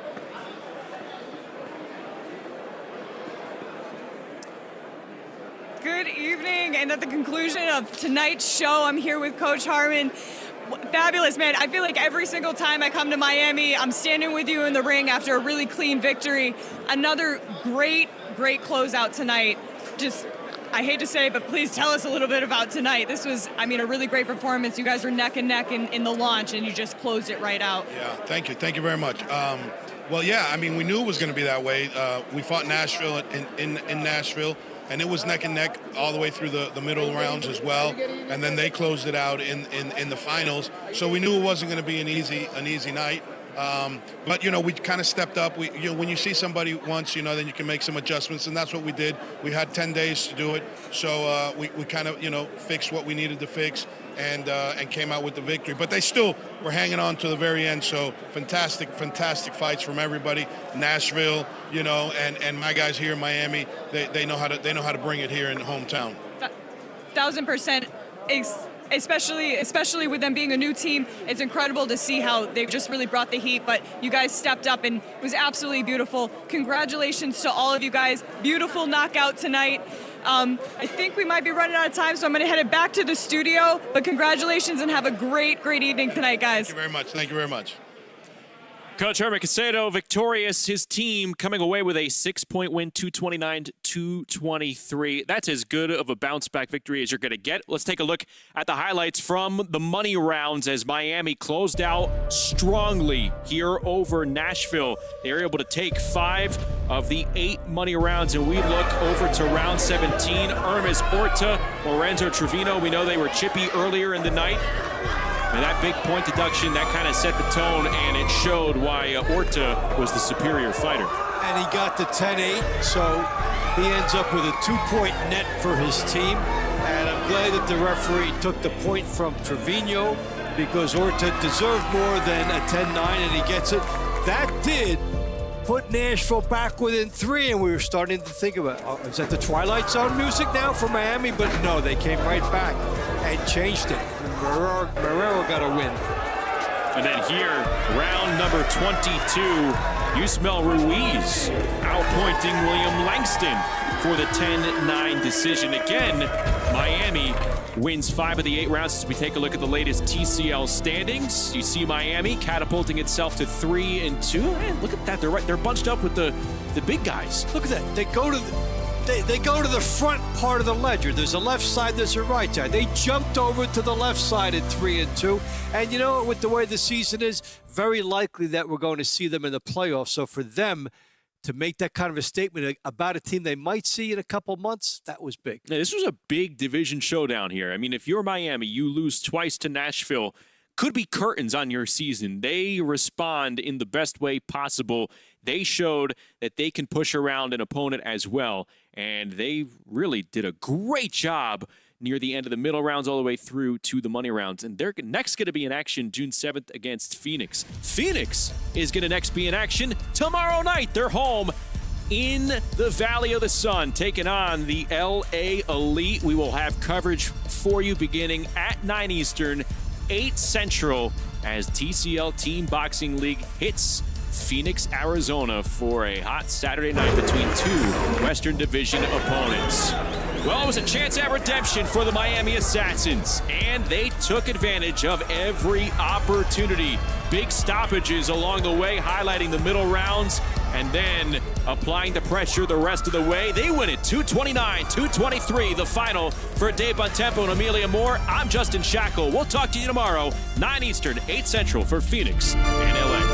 Good evening, and at the conclusion of tonight's show, I'm here with Coach Harmon. Fabulous, man. I feel like every single time I come to Miami, I'm standing with you in the ring after a really clean victory. Another great closeout tonight. Just, I hate to say it, but please tell us a little bit about tonight. This was, I mean, a really great performance. You guys were neck and neck in the launch, and you just closed it right out. Yeah, thank you. Thank you very much. Well, yeah, I mean, we knew it was going to be that way. We fought Nashville in Nashville, and it was neck and neck all the way through the middle rounds as well. And then they closed it out in the finals. So we knew it wasn't going to be an easy night. But, you know, we kind of stepped up. When you see somebody once, you know, then you can make some adjustments, and that's what we did. We had 10 days to do it, so we kind of, you know, fixed what we needed to fix and came out with the victory. But they still were hanging on to the very end, so fantastic fights from everybody. Nashville, you know, and my guys here in Miami, they know how to bring it here in the hometown. 1,000%. Especially with them being a new team, it's incredible to see how they've just really brought the heat, but you guys stepped up and it was absolutely beautiful. Congratulations to all of you guys. Beautiful knockout tonight. I think we might be running out of time, so I'm going to head it back to the studio, but congratulations and have a great evening tonight, guys. Thank you very much. Thank you very much. Coach Herman Caicedo victorious. His team coming away with a 6-point win, 229-223. That's as good of a bounce-back victory as you're going to get. Let's take a look at the highlights from the money rounds as Miami closed out strongly here over Nashville. They were able to take 5 of the 8 money rounds, and we look over to round 17. Hermes Horta, Lorenzo Trevino. We know they were chippy earlier in the night. And that big point deduction, that kind of set the tone, and it showed why Horta was the superior fighter. And he got the 10-8, so he ends up with a 2-point net for his team. And I'm glad that the referee took the point from Trevino because Horta deserved more than a 10-9, and he gets it. That did put Nashville back within 3, and we were starting to think about, is that the Twilight Zone music now for Miami? But no, they came right back and changed it. Marrero got a win. And then here, round number 22, Yusmel Ruiz outpointing William Langston for the 10-9 decision. Again, Miami wins 5 of the 8 rounds as we take a look at the latest TCL standings. You see Miami catapulting itself to 3-2. Man, look at that. They're bunched up with the big guys. Look at that. They go to the front part of the ledger. There's a left side, there's a right side. They jumped over to the left side at 3-2. And you know, with the way the season is, very likely that we're going to see them in the playoffs. So for them to make that kind of a statement about a team they might see in a couple months, that was big. Now, this was a big division showdown here. I mean, if you're Miami, you lose twice to Nashville, could be curtains on your season. They respond in the best way possible. They showed that they can push around an opponent as well, and they really did a great job near the end of the middle rounds all the way through to the money rounds. And they're next going to be in action June 7th against Phoenix. Phoenix is going to next be in action tomorrow night. They're home in the Valley of the Sun, taking on the LA Elite. We will have coverage for you beginning at 9 Eastern, 8 Central, as TCL Team Boxing League hits Phoenix, Arizona for a hot Saturday night between 2 Western Division opponents. Well, it was a chance at redemption for the Miami Assassins, and they took advantage of every opportunity. Big stoppages along the way, highlighting the middle rounds, and then applying the pressure the rest of the way. They win it 229-223, the final. For Dave Bontempo and Amelia Moore, I'm Justin Shackle. We'll talk to you tomorrow, 9 Eastern, 8 Central for Phoenix and LA.